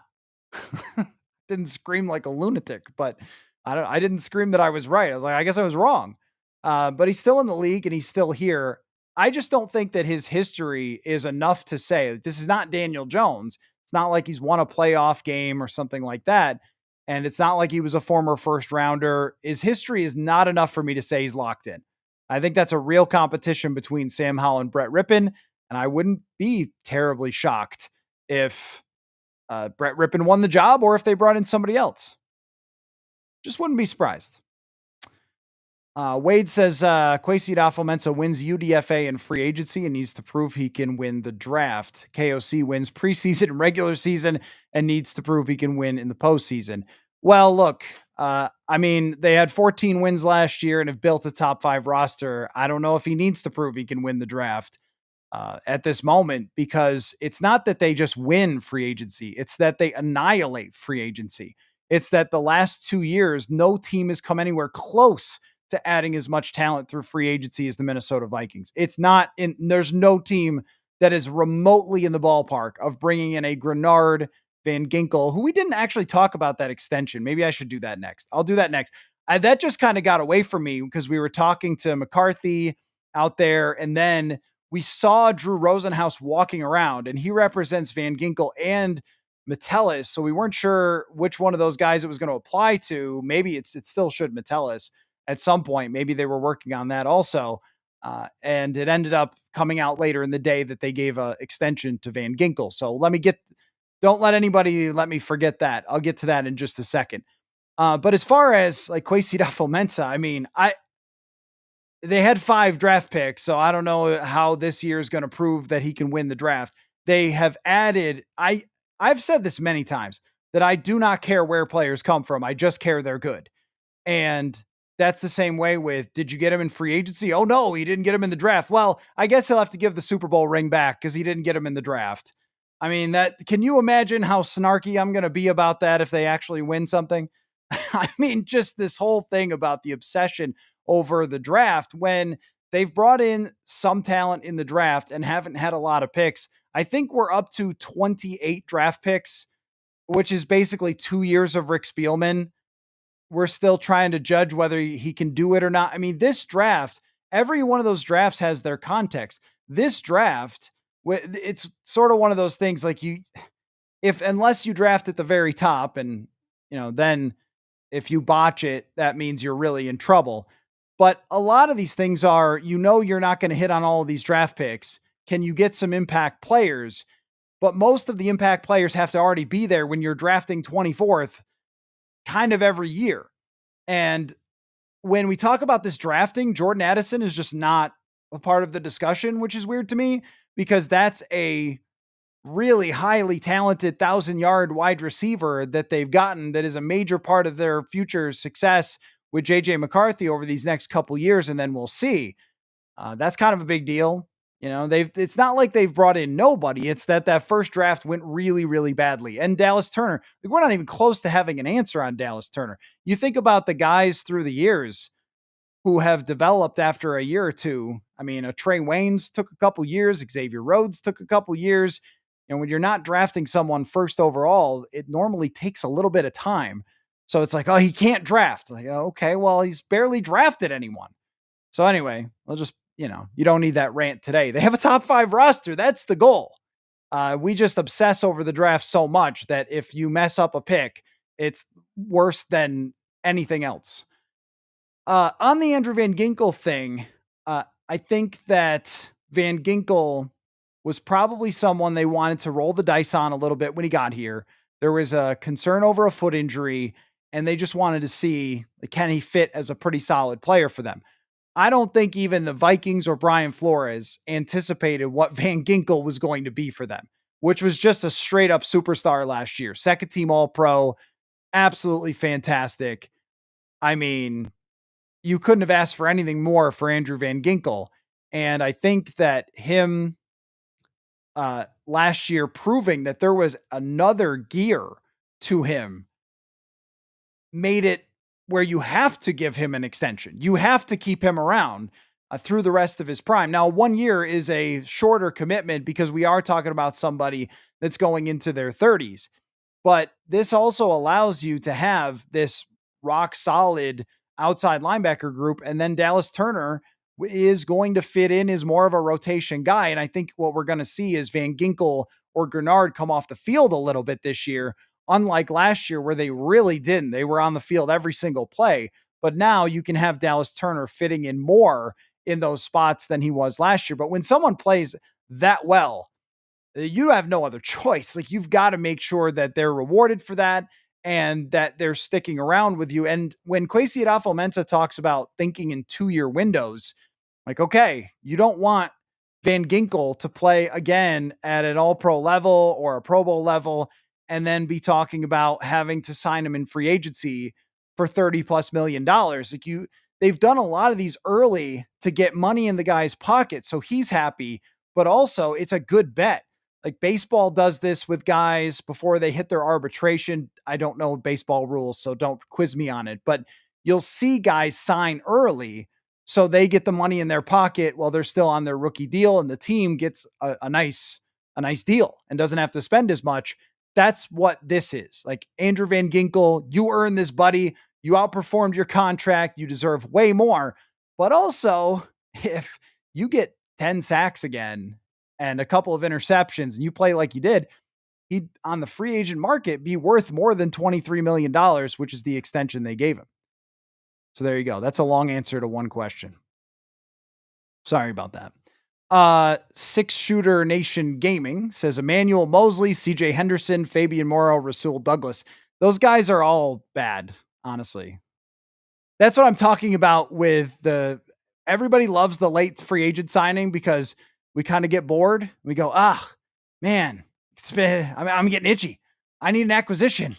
Didn't scream like a lunatic, but I didn't scream that I was right. I was like, I guess I was wrong. But he's still in the league and he's still here. I just don't think that his history is enough to say this is not Daniel Jones. It's not like he's won a playoff game or something like that. And it's not like he was a former 1st rounder. His history is not enough for me to say he's locked in. I think that's a real competition between Sam Howell and Brett Rippon. And I wouldn't be terribly shocked if Brett Rippon won the job or if they brought in somebody else. Just wouldn't be surprised. Wade says Kwesi adofo-mensah wins UDFA in free agency and needs to prove he can win the draft. KOC wins preseason and regular season and needs to prove he can win in the postseason. Well, look, I mean, they had 14 wins last year and have built a top 5 roster. I don't know if he needs to prove he can win the draft at this moment, because it's not that they just win free agency. It's that they annihilate free agency. It's that the last 2 years, no team has come anywhere close to adding as much talent through free agency as the Minnesota Vikings. There's no team that is remotely in the ballpark of bringing in a Grenard, Van Ginkel, who we didn't actually talk about that extension. Maybe I should do that next. I'll do that next. That just kind of got away from me because we were talking to McCarthy out there, and then we saw Drew Rosenhaus walking around, and he represents Van Ginkel and Metellus. So we weren't sure which one of those guys it was going to apply to. Maybe it still should Metellus at some point. Maybe they were working on that also. And it ended up coming out later in the day that they gave an extension to Van Ginkel. So don't let anybody let me forget that. I'll get to that in just a second. But as far as like Kwesi adofo-mensah, I mean, they had 5 draft picks, so I don't know how this year is going to prove that he can win the draft. they have added, I've said this many times that I do not care where players come from. I just care they're good. And that's the same way with, did you get him in free agency? Oh no, he didn't get him in the draft. Well, I guess he'll have to give the Super Bowl ring back because he didn't get him in the draft. I mean, that, can you imagine how snarky I'm going to be about that if they actually win something? I mean, just this whole thing about the obsession over the draft when they've brought in some talent in the draft and haven't had a lot of picks. I think we're up to 28 draft picks, which is basically 2 years of Rick Spielman. We're still trying to judge whether he can do it or not. I mean, this draft, every one of those drafts has their context. This draft, it's sort of one of those things like unless you draft at the very top and, then if you botch it, that means you're really in trouble. But a lot of these things are, you're not going to hit on all of these draft picks. Can you get some impact players? But most of the impact players have to already be there when you're drafting 24th kind of every year. And when we talk about this drafting, Jordan Addison is just not a part of the discussion, which is weird to me because that's a really highly talented 1,000-yard wide receiver that they've gotten that is a major part of their future success with JJ McCarthy over these next couple years. And then we'll see. That's kind of a big deal. It's not like they've brought in nobody. It's that first draft went really, really badly. And Dallas Turner, we're not even close to having an answer on Dallas Turner. You think about the guys through the years who have developed after a year or two. I mean, Trey Waynes took a couple years. Xavier Rhodes took a couple years. And when you're not drafting someone first overall, it normally takes a little bit of time. So it's like, oh, he can't draft. Like, oh, okay, well, he's barely drafted anyone. So anyway, I'll just, you don't need that rant today. They have a top 5 roster. That's the goal. We just obsess over the draft so much that if you mess up a pick, it's worse than anything else. On the Andrew Van Ginkel thing, I think that Van Ginkel was probably someone they wanted to roll the dice on a little bit when he got here. There was a concern over a foot injury, and they just wanted to see, can he fit as a pretty solid player for them. I don't think even the Vikings or Brian Flores anticipated what Van Ginkel was going to be for them, which was just a straight up superstar last year. Second team All-Pro, absolutely fantastic. I mean, you couldn't have asked for anything more for Andrew Van Ginkel. And I think that him last year proving that there was another gear to him made it where you have to give him an extension. You have to keep him around through the rest of his prime. Now, 1 year is a shorter commitment because we are talking about somebody that's going into their 30s. But this also allows you to have this rock solid outside linebacker group. And then Dallas Turner is going to fit in as more of a rotation guy. And I think what we're going to see is Van Ginkel or Grenard come off the field a little bit this year, unlike last year where they really didn't. They were on the field every single play. But now you can have Dallas Turner fitting in more in those spots than he was last year. But when someone plays that well, you have no other choice. Like, you've got to make sure that they're rewarded for that and that they're sticking around with you. And when Kwesi adofo-mensah talks about thinking in 2-year windows, like, okay, you don't want Van Ginkel to play again at an all-pro level or a Pro Bowl level and then be talking about having to sign him in free agency for $30+ million. Like, they've done a lot of these early to get money in the guy's pocket. So he's happy, but also it's a good bet. Like, baseball does this with guys before they hit their arbitration. I don't know baseball rules, so don't quiz me on it, but you'll see guys sign early so they get the money in their pocket while they're still on their rookie deal, and the team gets a nice deal and doesn't have to spend as much. That's what this is. Like, Andrew Van Ginkel, you earned this, buddy. You outperformed your contract. You deserve way more. But also, if you get 10 sacks again and a couple of interceptions and you play like you did, he'd, on the free agent market, be worth more than $23 million, which is the extension they gave him. So there you go. That's a long answer to one question. Sorry about that. 6-Shooter Nation Gaming says Emmanuel Mosley, CJ Henderson, Fabian Morrow, Rasul Douglas. Those guys are all bad, honestly. That's what I'm talking about with everybody loves the late free agent signing because we kind of get bored. We go, Man, I'm getting itchy. I need an acquisition.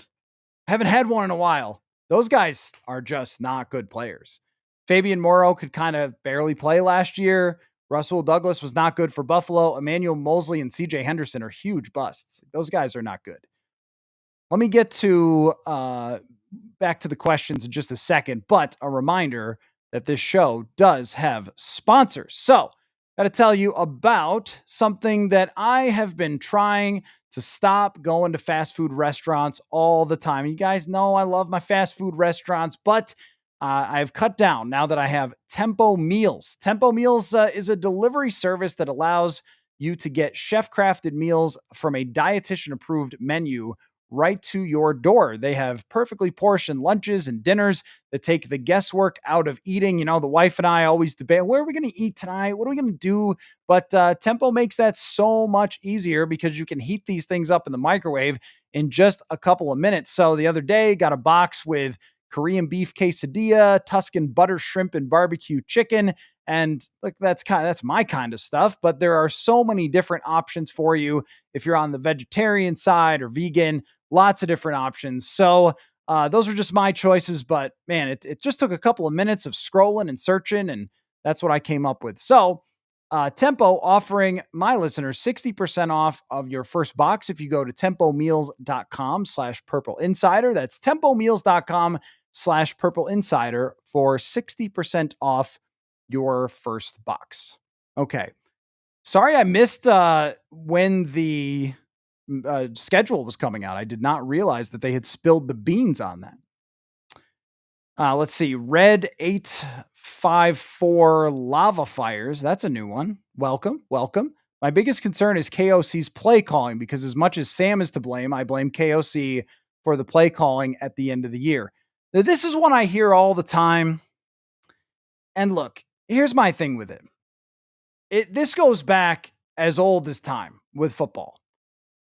Haven't had one in a while. Those guys are just not good players. Fabian Morrow could kind of barely play last year. Russell Douglas was not good for Buffalo. Emmanuel Mosley and CJ Henderson are huge busts. Those guys are not good. Let me get to back to the questions in just a second, but a reminder that this show does have sponsors. So, got to tell you about something that I have been trying to stop going to fast food restaurants all the time. You guys know I love my fast food restaurants, but I've cut down now that I have Tempo Meals. Tempo Meals is a delivery service that allows you to get chef crafted meals from a dietitian approved menu right to your door. They have perfectly portioned lunches and dinners that take the guesswork out of eating. You know, the wife and I always debate, where are we going to eat tonight? What are we going to do? But Tempo makes that so much easier because you can heat these things up in the microwave in just a couple of minutes. So the other day, got a box with Korean beef quesadilla, Tuscan butter shrimp and barbecue chicken. And like that's my kind of stuff, but there are so many different options for you if you're on the vegetarian side or vegan, lots of different options. So those are just my choices, but man, it just took a couple of minutes of scrolling and searching, and that's what I came up with. So Tempo offering my listeners 60% off of your first box if you go to tempomeals.com/purple insider. That's tempomeals.com/purple insider for 60% off your first box. Okay. Sorry I missed when the schedule was coming out. I did not realize that they had spilled the beans on that. Let's see. Red 854 Lava Fires. That's a new one. Welcome. Welcome. My biggest concern is KOC's play calling because as much as Sam is to blame, I blame KOC for the play calling at the end of the year. Now, this is one I hear all the time. And look, here's my thing with it. This goes back as old as time with football.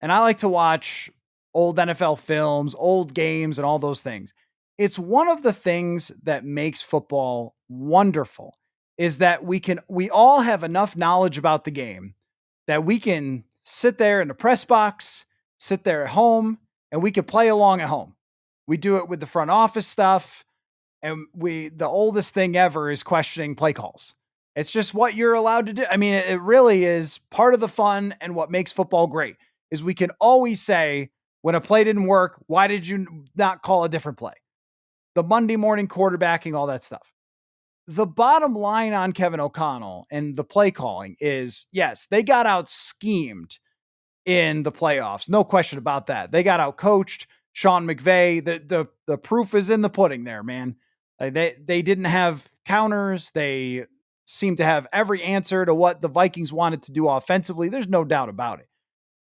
And I like to watch old NFL films, old games, and all those things. It's one of the things that makes football wonderful is that we all have enough knowledge about the game that we can sit there in the press box, sit there at home, and we can play along at home. We do it with the front office stuff. And the oldest thing ever is questioning play calls. It's just what you're allowed to do. I mean, it really is part of the fun and what makes football great is we can always say when a play didn't work, why did you not call a different play? The Monday morning quarterbacking, all that stuff. The bottom line on Kevin O'Connell and the play calling is, yes, they got out schemed in the playoffs. No question about that. They got out coached. Sean McVay, the proof is in the pudding there, man. They didn't have counters. They seemed to have every answer to what the Vikings wanted to do offensively. There's no doubt about it.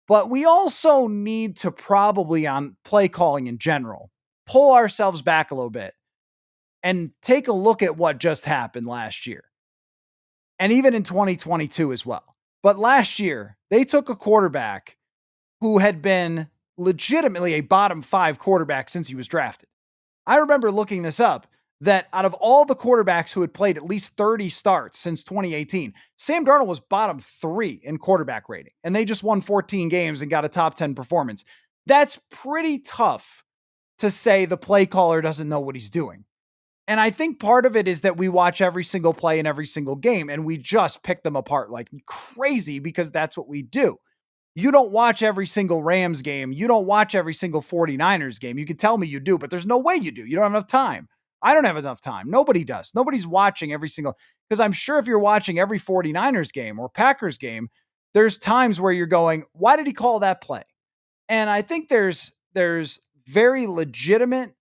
But we also need to probably, on play calling in general, pull ourselves back a little bit and take a look at what just happened last year. And even in 2022 as well. But last year, they took a quarterback who had been legitimately a bottom 5 quarterback since he was drafted. I remember looking this up, that out of all the quarterbacks who had played at least 30 starts since 2018, Sam Darnold was bottom 3 in quarterback rating, and they just won 14 games and got a top 10 performance. That's pretty tough to say the play caller doesn't know what he's doing. And I think part of it is that we watch every single play in every single game, and we just pick them apart like crazy because that's what we do. You don't watch every single Rams game. You don't watch every single 49ers game. You can tell me you do, but there's no way you do. You don't have enough time. I don't have enough time. Nobody does. Nobody's watching every single, because I'm sure if you're watching every 49ers game or Packers game, there's times where you're going, why did he call that play? And I think there's very legitimate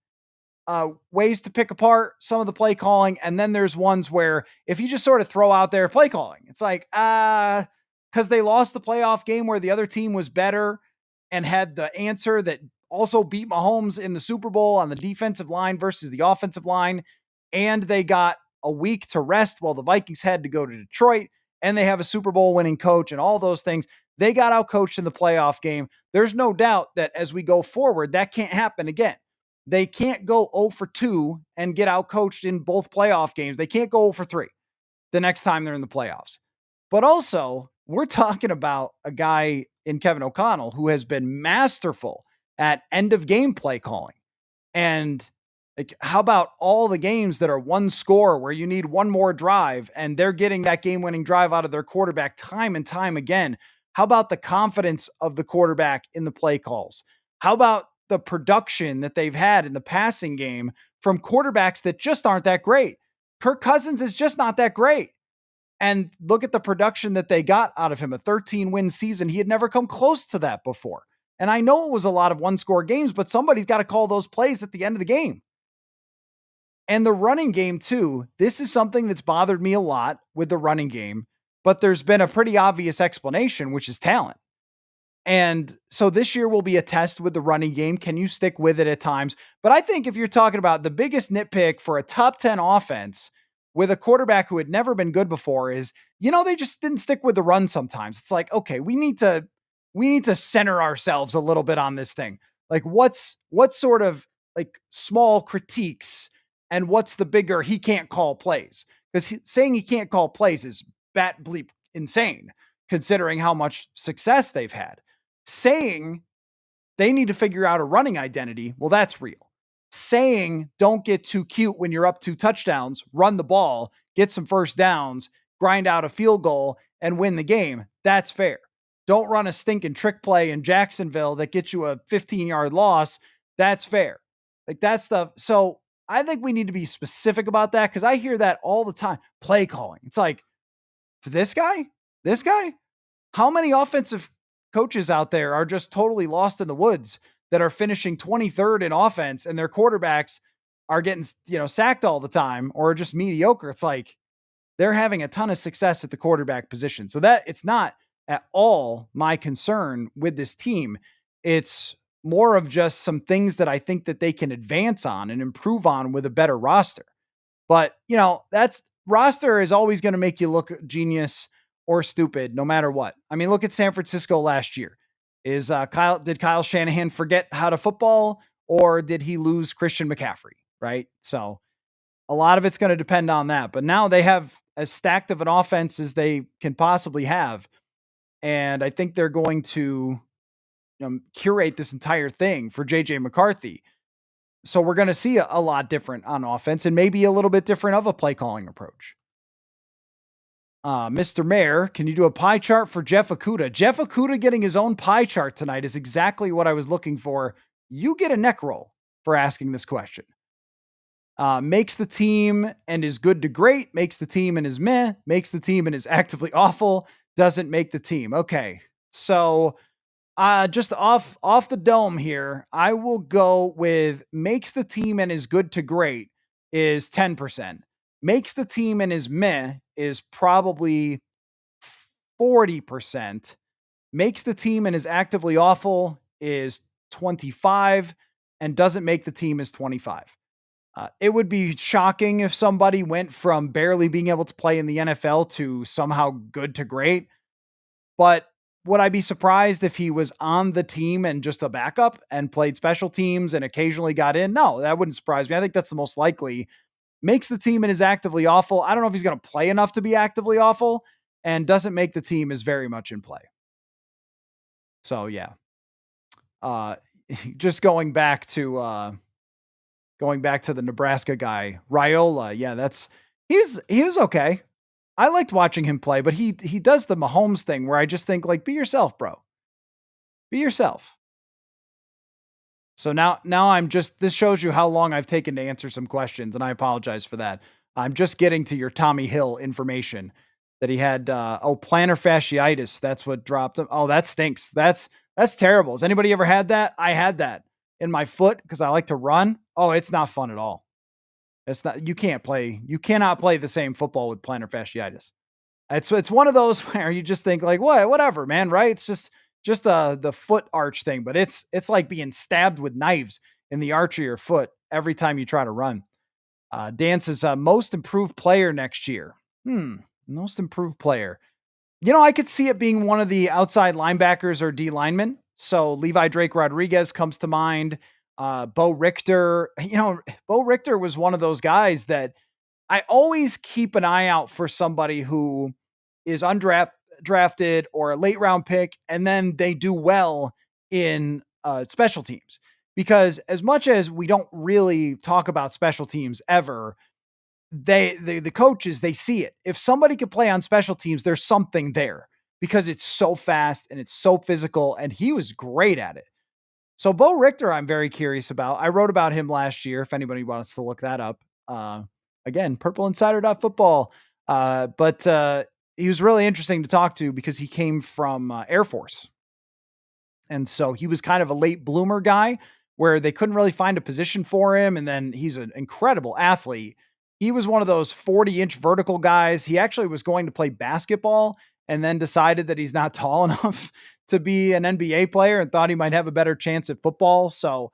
ways to pick apart some of the play calling. And then there's ones where if you just sort of throw out there play calling, it's like, because they lost the playoff game where the other team was better and had the answer that also beat Mahomes in the Super Bowl on the defensive line versus the offensive line. And they got a week to rest while the Vikings had to go to Detroit, and they have a Super Bowl winning coach and all those things. They got out coached in the playoff game. There's no doubt that as we go forward, that can't happen again. They can't go 0 for 2 and get out coached in both playoff games. They can't go 0 for 3 the next time they're in the playoffs. But also, we're talking about a guy in Kevin O'Connell, who has been masterful at end of game play calling. And like, how about all the games that are one score where you need one more drive and they're getting that game winning drive out of their quarterback time and time again? How about the confidence of the quarterback in the play calls? How about the production that they've had in the passing game from quarterbacks that just aren't that great? Kirk Cousins is just not that great. And look at the production that they got out of him, a 13-win season. He had never come close to that before. And I know it was a lot of one-score games, but somebody's got to call those plays at the end of the game. And the running game, too. This is something that's bothered me a lot with the running game, but there's been a pretty obvious explanation, which is talent. And so this year will be a test with the running game. Can you stick with it at times? But I think if you're talking about the biggest nitpick for a top 10 offense with a quarterback who had never been good before is, they just didn't stick with the run sometimes. It's like, okay, we need to center ourselves a little bit on this thing. Like what sort of like small critiques and what's the bigger he can't call plays? Because saying he can't call plays is bat bleep insane considering how much success they've had. Saying they need to figure out a running identity, well, that's real. Saying don't get too cute when you're up 2 touchdowns, run the ball, get some first downs, grind out a field goal, and win the game, that's fair. Don't run a stinking trick play in Jacksonville that gets you a 15-yard loss, that's fair. Like that stuff. So I think we need to be specific about that because I hear that all the time. Play calling. It's like, for this guy, how many offensive coaches out there are just totally lost in the woods that are finishing 23rd in offense and their quarterbacks are getting, sacked all the time or just mediocre? It's like they're having a ton of success at the quarterback position. So that it's not at all my concern with this team. It's more of just some things that I think that they can advance on and improve on with a better roster. But, that's roster is always going to make you look genius or stupid no matter what. I mean, look at San Francisco last year. Did Kyle Shanahan forget how to football or did he lose Christian McCaffrey? Right. So a lot of it's going to depend on that, but now they have as stacked of an offense as they can possibly have. And I think they're going to curate this entire thing for JJ McCarthy. So we're going to see a lot different on offense and maybe a little bit different of a play calling approach. Mr. Mayor, can you do a pie chart for Jeff Okudah? Jeff Okudah getting his own pie chart tonight is exactly what I was looking for. You get a neck roll for asking this question. Makes the team and is good to great, makes the team and is meh, makes the team and is actively awful, doesn't make the team. Okay. So just off the dome here, I will go with makes the team and is good to great is 10%. Makes the team and is meh is probably 40%. Makes the team and is actively awful is 25, and doesn't make the team is 25. It would be shocking if somebody went from barely being able to play in the NFL to somehow good to great. But would I be surprised if he was on the team and just a backup and played special teams and occasionally got in? No, that wouldn't surprise me. I think that's the most likely. Makes the team and is actively awful. I don't know if he's going to play enough to be actively awful, and doesn't make the team is very much in play. So yeah. Just going back to the Nebraska guy, Raiola. Yeah, he was okay. I liked watching him play, but he does the Mahomes thing where I just think like, be yourself, bro. Be yourself. So now this shows you how long I've taken to answer some questions, and I apologize for that. I'm just getting to your Tommy Hill information that he had, plantar fasciitis. That's what dropped him. Oh, that stinks. That's terrible. Has anybody ever had that? I had that in my foot because I like to run. Oh, it's not fun at all. You cannot play the same football with plantar fasciitis. It's one of those where you just think like, whatever, man, right? It's just the foot arch thing, but it's like being stabbed with knives in the arch of your foot every time you try to run. Dan says, most improved player next year. Most improved player. I could see it being one of the outside linebackers or D linemen. So Levi Drake Rodriguez comes to mind. Bo Richter. Bo Richter was one of those guys that I always keep an eye out for somebody who is undrafted. drafted or a late round pick, and then they do well in special teams. Because as much as we don't really talk about special teams ever, the coaches, they see it. If somebody could play on special teams, there's something there because it's so fast and it's so physical, and he was great at it. So Bo Richter, I'm very curious about. I wrote about him last year. If anybody wants to look that up, again, purpleinsider.football. But he was really interesting to talk to because he came from Air Force. And so he was kind of a late bloomer guy where they couldn't really find a position for him. And then he's an incredible athlete. He was one of those 40-inch vertical guys. He actually was going to play basketball and then decided that he's not tall enough to be an NBA player and thought he might have a better chance at football. So,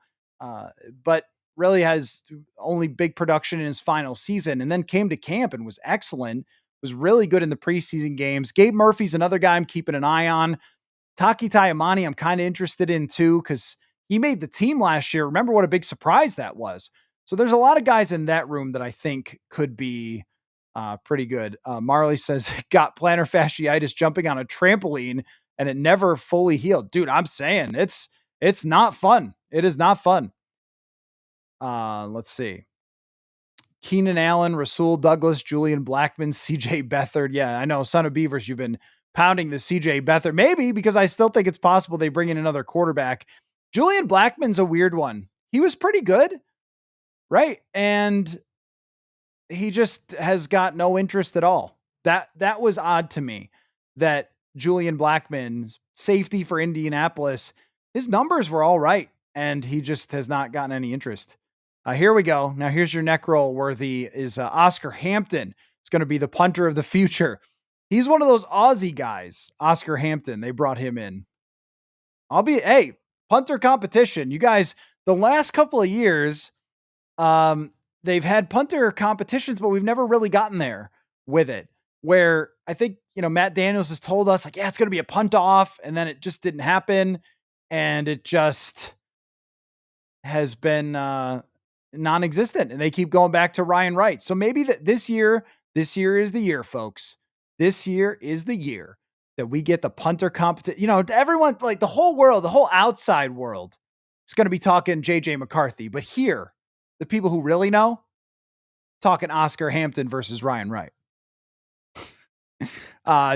but really has only big production in his final season, and then came to camp and was excellent, was really good in the preseason games. Gabe Murphy's another guy I'm keeping an eye on. Taki Taimani, I'm kind of interested in too, because he made the team last year. Remember what a big surprise that was. So there's a lot of guys in that room that I think could be pretty good. Marley says, got plantar fasciitis jumping on a trampoline and it never fully healed. Dude, I'm saying it's not fun. It is not fun. Let's see. Keenan Allen, Rasul Douglas, Julian Blackmon, CJ Beathard. Yeah, I know, son of Beavers, you've been pounding the CJ Beathard. Maybe because I still think it's possible they bring in another quarterback. Julian Blackmon's a weird one. He was pretty good, right? And he just has got no interest at all. That was odd to me that Julian Blackmon, safety for Indianapolis, his numbers were all right, and he just has not gotten any interest. Here we go. Now here's your neck roll worthy is Oscar Hampton. It's going to be the punter of the future. He's one of those Aussie guys, Oscar Hampton. They brought him in. Hey, punter competition. You guys, the last couple of years, they've had punter competitions, but we've never really gotten there with it. Where I think, Matt Daniels has told us like, yeah, it's going to be a punt off. And then it just didn't happen. And it just has been non-existent. And they keep going back to Ryan Wright. So maybe this year is the year, folks. This year is the year that we get the punter competition. Everyone, like the whole world, the whole outside world is going to be talking JJ McCarthy. But here, the people who really know, talking Oscar Hampton versus Ryan Wright.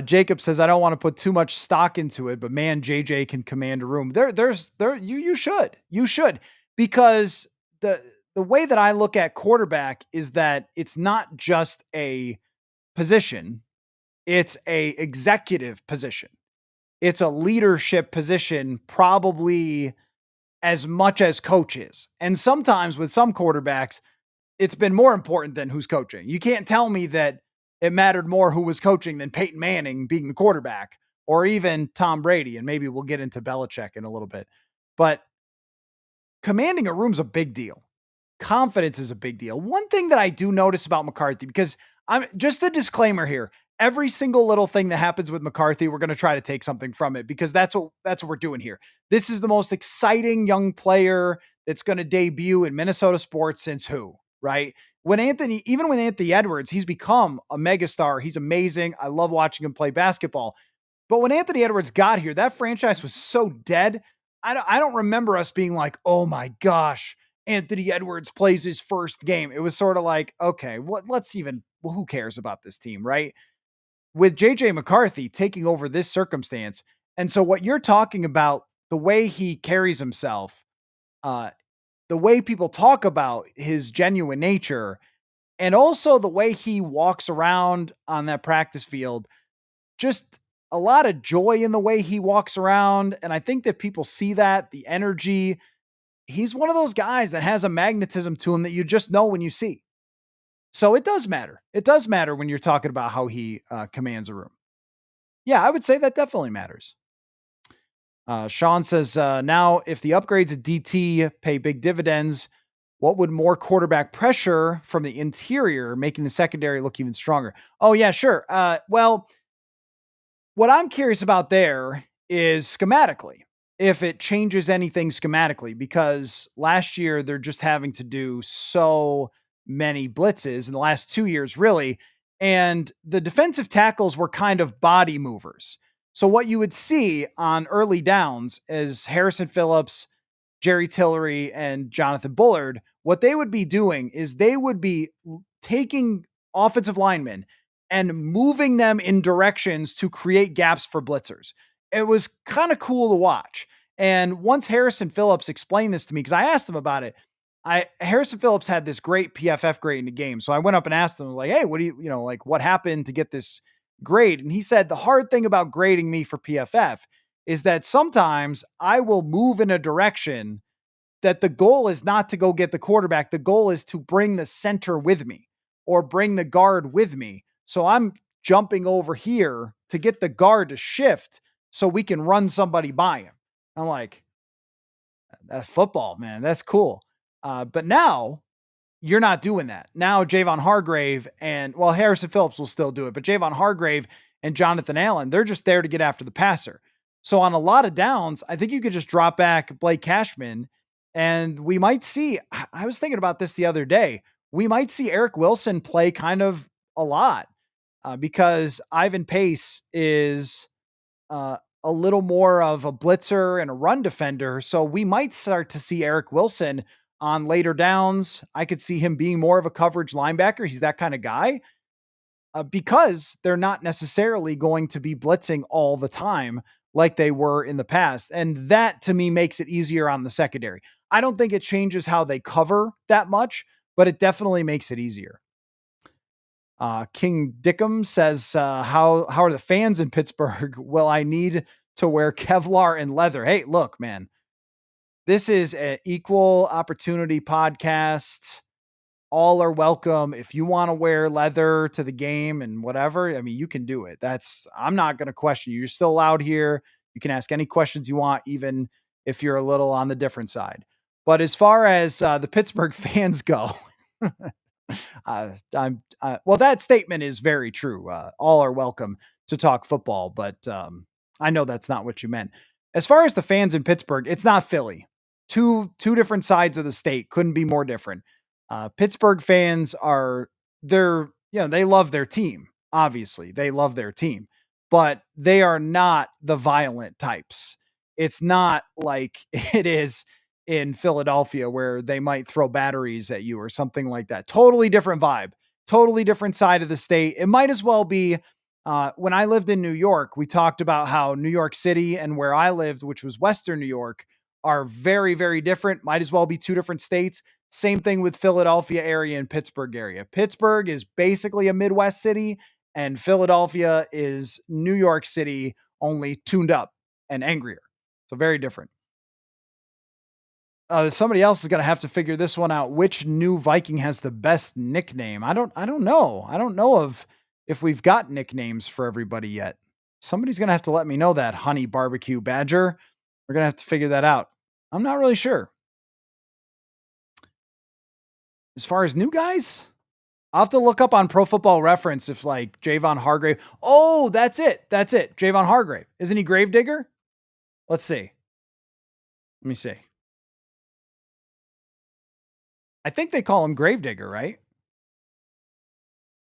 Jacob says, I don't want to put too much stock into it, but man, JJ can command a room. You should, because the way that I look at quarterback is that it's not just a position. It's a executive position. It's a leadership position, probably as much as coach is. And sometimes with some quarterbacks, it's been more important than who's coaching. You can't tell me that it mattered more who was coaching than Peyton Manning being the quarterback, or even Tom Brady. And maybe we'll get into Belichick in a little bit. But commanding a room's a big deal. Confidence is a big deal. One thing that I do notice about McCarthy, because I'm just a disclaimer here, every single little thing that happens with McCarthy, we're going to try to take something from it, because that's what we're doing here. This is the most exciting young player that's going to debut in Minnesota sports since who, right? Even when Anthony Edwards, he's become a megastar. He's amazing. I love watching him play basketball. But when Anthony Edwards got here, that franchise was so dead. I don't remember us being like, oh my gosh, Anthony Edwards plays his first game. It was sort of like, okay, who cares about this team, right? With JJ McCarthy taking over this circumstance. And so what you're talking about, the way he carries himself, the way people talk about his genuine nature, and also the way he walks around on that practice field, just a lot of joy in the way he walks around. And I think that people see that, the energy. He's one of those guys that has a magnetism to him that you just know when you see. So it does matter. It does matter when you're talking about how he commands a room. Yeah, I would say that definitely matters. Sean says, now if the upgrades at DT pay big dividends, what would more quarterback pressure from the interior, making the secondary look even stronger? Oh yeah, sure. Well, what I'm curious about there is schematically, if it changes anything schematically, because last year they're just having to do so many blitzes in the last 2 years, really. And the defensive tackles were kind of body movers. So what you would see on early downs is Harrison Phillips, Jerry Tillery, and Jonathan Bullard, what they would be doing is they would be taking offensive linemen and moving them in directions to create gaps for blitzers. It was kind of cool to watch. And once Harrison Phillips explained this to me, because I asked him about it, Harrison Phillips had this great PFF grade in the game. So I went up and asked him, like, hey, what do you know, like what happened to get this grade? And he said the hard thing about grading me for PFF is that sometimes I will move in a direction that the goal is not to go get the quarterback. The goal is to bring the center with me or bring the guard with me. So I'm jumping over here to get the guard to shift so we can run somebody by him. I'm like, that's football, man. That's cool. But now you're not doing that. Now Javon Hargrave and, well, Harrison Phillips will still do it, but Javon Hargrave and Jonathan Allen, they're just there to get after the passer. So on a lot of downs, I think you could just drop back Blake Cashman and we might see, I was thinking about this the other day. We might see Eric Wilson play kind of a lot because Ivan Pace is a little more of a blitzer and a run defender. So we might start to see Eric Wilson on later downs. I could see him being more of a coverage linebacker. He's that kind of guy because they're not necessarily going to be blitzing all the time like they were in the past. And that to me makes it easier on the secondary. I don't think it changes how they cover that much, but it definitely makes it easier. King Dickum says, how are the fans in Pittsburgh? Well, I need to wear Kevlar and leather. Hey, look, man, this is an equal opportunity podcast. All are welcome. If you want to wear leather to the game and whatever, I mean, you can do it. I'm not going to question you. You're still allowed here. You can ask any questions you want, even if you're a little on the different side. But as far as the Pittsburgh fans go, well, that statement is very true. All are welcome to talk football, but I know that's not what you meant. As far as the fans in Pittsburgh, it's not Philly. Two different sides of the state couldn't be more different. Pittsburgh fans they love their team. Obviously, they love their team, but they are not the violent types. It's not like it is in Philadelphia where they might throw batteries at you or something like that. Totally different vibe, totally different side of the state. It might as well be when I lived in New York, we talked about how New York City and where I lived, which was Western New York, are very, very different. Might as well be two different states. Same thing with Philadelphia area and Pittsburgh area. Pittsburgh is basically a Midwest city and Philadelphia is New York City, only tuned up and angrier. So very different. Somebody else is going to have to figure this one out. Which new Viking has the best nickname? I don't know. I don't know if we've got nicknames for everybody yet. Somebody's going to have to let me know that. Honey Barbecue Badger. We're going to have to figure that out. I'm not really sure. As far as new guys, I'll have to look up on Pro Football Reference if like Javon Hargrave. Oh, that's it. That's it. Javon Hargrave. Isn't he Gravedigger? Let's see. Let me see. I think they call him Gravedigger, right?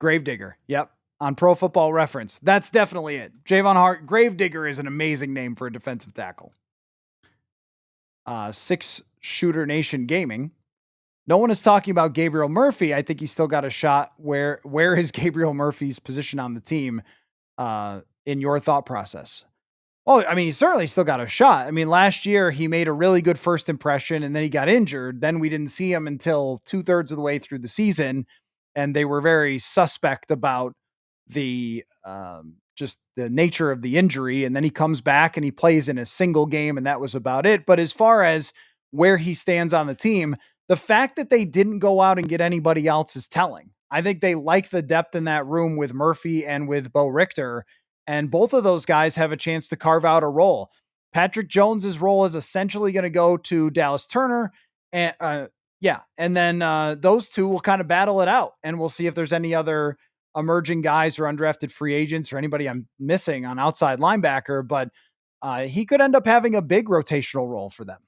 Gravedigger. Yep. On Pro Football Reference. That's definitely it. Gravedigger is an amazing name for a defensive tackle. Six Shooter Nation Gaming. No one is talking about Gabriel Murphy. I think he's still got a shot. Where is Gabriel Murphy's position on the team in your thought process? Oh, I mean, he certainly still got a shot. I mean, last year he made a really good first impression and then he got injured. Then we didn't see him until 2/3 of the way through the season. And they were very suspect about the just the nature of the injury. And then he comes back and he plays in a single game and that was about it. But as far as where he stands on the team, the fact that they didn't go out and get anybody else is telling. I think they like the depth in that room with Murphy and with Bo Richter. And both of those guys have a chance to carve out a role. Patrick Jones's role is essentially going to go to Dallas Turner. And and then those two will kind of battle it out. And we'll see if there's any other emerging guys or undrafted free agents or anybody I'm missing on outside linebacker. But he could end up having a big rotational role for them.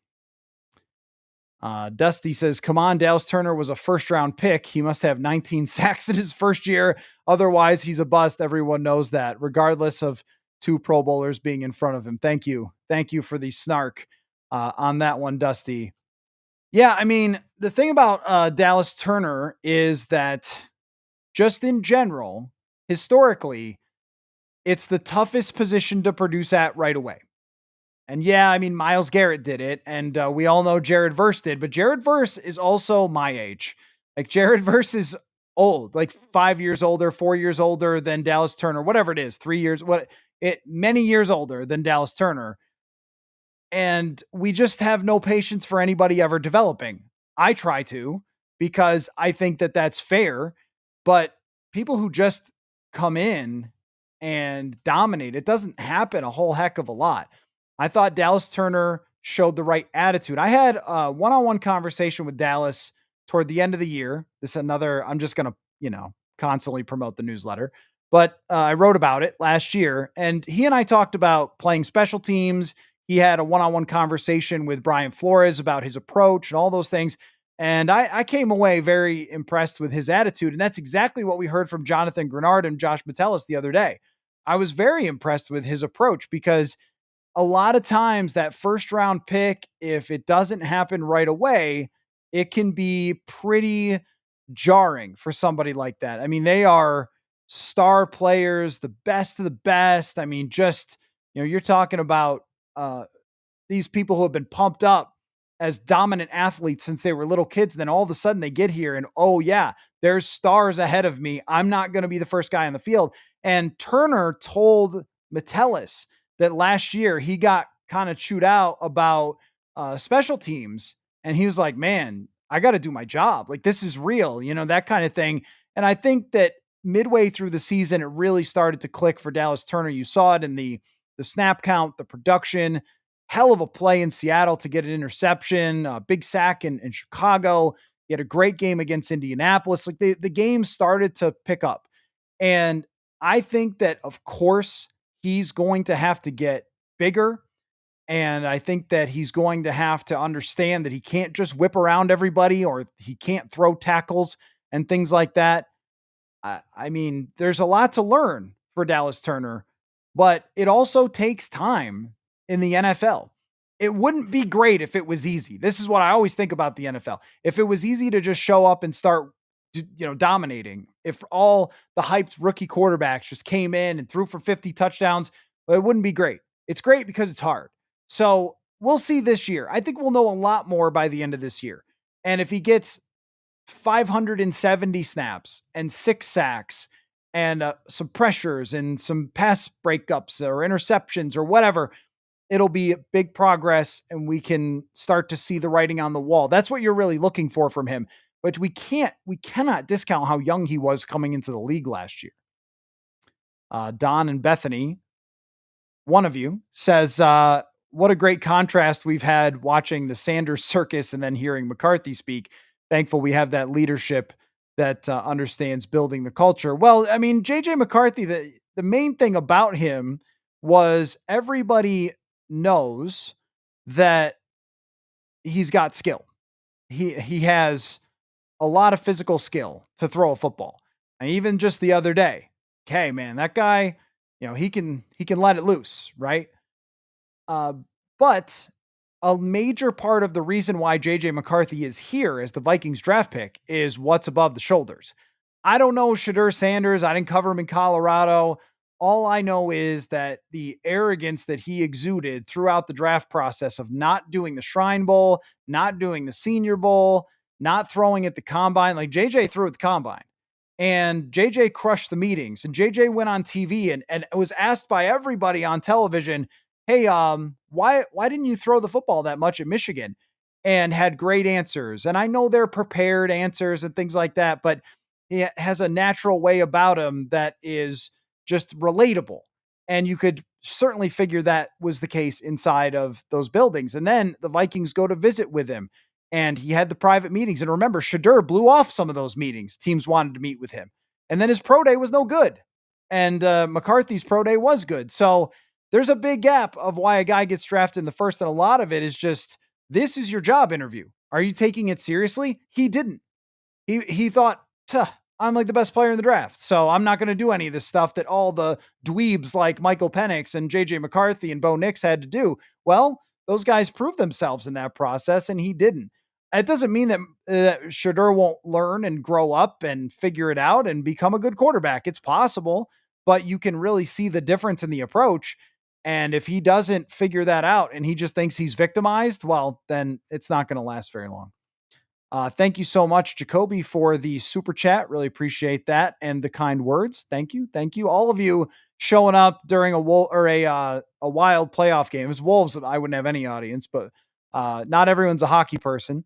Dusty says, come on, Dallas Turner was a first round pick. He must have 19 sacks in his first year. Otherwise, he's a bust. Everyone knows that, regardless of two Pro Bowlers being in front of him. Thank you. Thank you for the snark on that one, Dusty. Yeah, I mean, the thing about Dallas Turner is that just in general, historically, it's the toughest position to produce at right away. And yeah, I mean, Myles Garrett did it, and we all know Jared Verse did, but Jared Verse is also my age. Like, Jared Verse is old, like 5 years older, 4 years older than Dallas Turner, whatever it is, 3 years, many years older than Dallas Turner. And we just have no patience for anybody ever developing. I try to, because I think that that's fair, but people who just come in and dominate, it doesn't happen a whole heck of a lot. I thought Dallas Turner showed the right attitude. I had a one-on-one conversation with Dallas toward the end of the year. I'm just going to, constantly promote the newsletter, but I wrote about it last year, and he and I talked about playing special teams. He had a one-on-one conversation with Brian Flores about his approach and all those things. And I came away very impressed with his attitude. And that's exactly what we heard from Jonathan Grenard and Josh Metellus the other day. I was very impressed with his approach, because a lot of times that first round pick, if it doesn't happen right away, it can be pretty jarring for somebody like that. I mean, they are star players, the best of the best. I mean, just, you're talking about these people who have been pumped up as dominant athletes since they were little kids. And then all of a sudden they get here and, oh yeah, there's stars ahead of me. I'm not going to be the first guy on the field. And Turner told Metellus that last year he got kind of chewed out about special teams. And he was like, man, I got to do my job. Like, this is real, that kind of thing. And I think that midway through the season, it really started to click for Dallas Turner. You saw it in the snap count, the production. Hell of a play in Seattle to get an interception, a big sack in Chicago. He had a great game against Indianapolis. Like, the game started to pick up. And I think that, of course, he's going to have to get bigger. And I think that he's going to have to understand that he can't just whip around everybody, or he can't throw tackles and things like that. I mean, there's a lot to learn for Dallas Turner, but it also takes time in the NFL. It wouldn't be great if it was easy. This is what I always think about the NFL. If it was easy to just show up and start, dominating, if all the hyped rookie quarterbacks just came in and threw for 50 touchdowns, well, it wouldn't be great. It's great because it's hard. So we'll see this year. I think we'll know a lot more by the end of this year. And if he gets 570 snaps and 6 sacks and some pressures and some pass breakups or interceptions or whatever, it'll be big progress, and we can start to see the writing on the wall. That's what you're really looking for from him. But we cannot discount how young he was coming into the league last year. Don and Bethany, one of you, says, what a great contrast we've had watching the Sanders circus and then hearing McCarthy speak. Thankful we have that leadership that understands building the culture. Well, I mean, JJ McCarthy, the main thing about him was everybody knows that he's got skill. He has a lot of physical skill to throw a football. And even just the other day, okay, man, that guy, he can let it loose, right? But a major part of the reason why JJ McCarthy is here as the Vikings draft pick is what's above the shoulders. I don't know Shadur Sanders. I didn't cover him in Colorado. All I know is that the arrogance that he exuded throughout the draft process of not doing the Shrine Bowl, not doing the Senior Bowl, not throwing at the combine. Like, JJ threw at the combine, and JJ crushed the meetings, and JJ went on TV and was asked by everybody on television, hey, why didn't you throw the football that much at Michigan? And had great answers. And I know they're prepared answers and things like that, but he has a natural way about him that is just relatable. And you could certainly figure that was the case inside of those buildings. And then the Vikings go to visit with him, and he had the private meetings. And remember, Shadur blew off some of those meetings. Teams wanted to meet with him. And then his pro day was no good. And McCarthy's pro day was good. So there's a big gap of why a guy gets drafted in the first. And a lot of it is just, this is your job interview. Are you taking it seriously? He didn't. He thought, I'm like the best player in the draft, so I'm not going to do any of this stuff that all the dweebs like Michael Penix and JJ McCarthy and Bo Nix had to do. Well, those guys proved themselves in that process, and he didn't. It doesn't mean that Shedeur won't learn and grow up and figure it out and become a good quarterback. It's possible, but you can really see the difference in the approach. And if he doesn't figure that out and he just thinks he's victimized, well, then it's not going to last very long. Thank you so much, Jacoby, for the super chat. Really appreciate that and the kind words. Thank you, thank you, all of you showing up during a wild playoff game. It was Wolves. I wouldn't have any audience, but not everyone's a hockey person.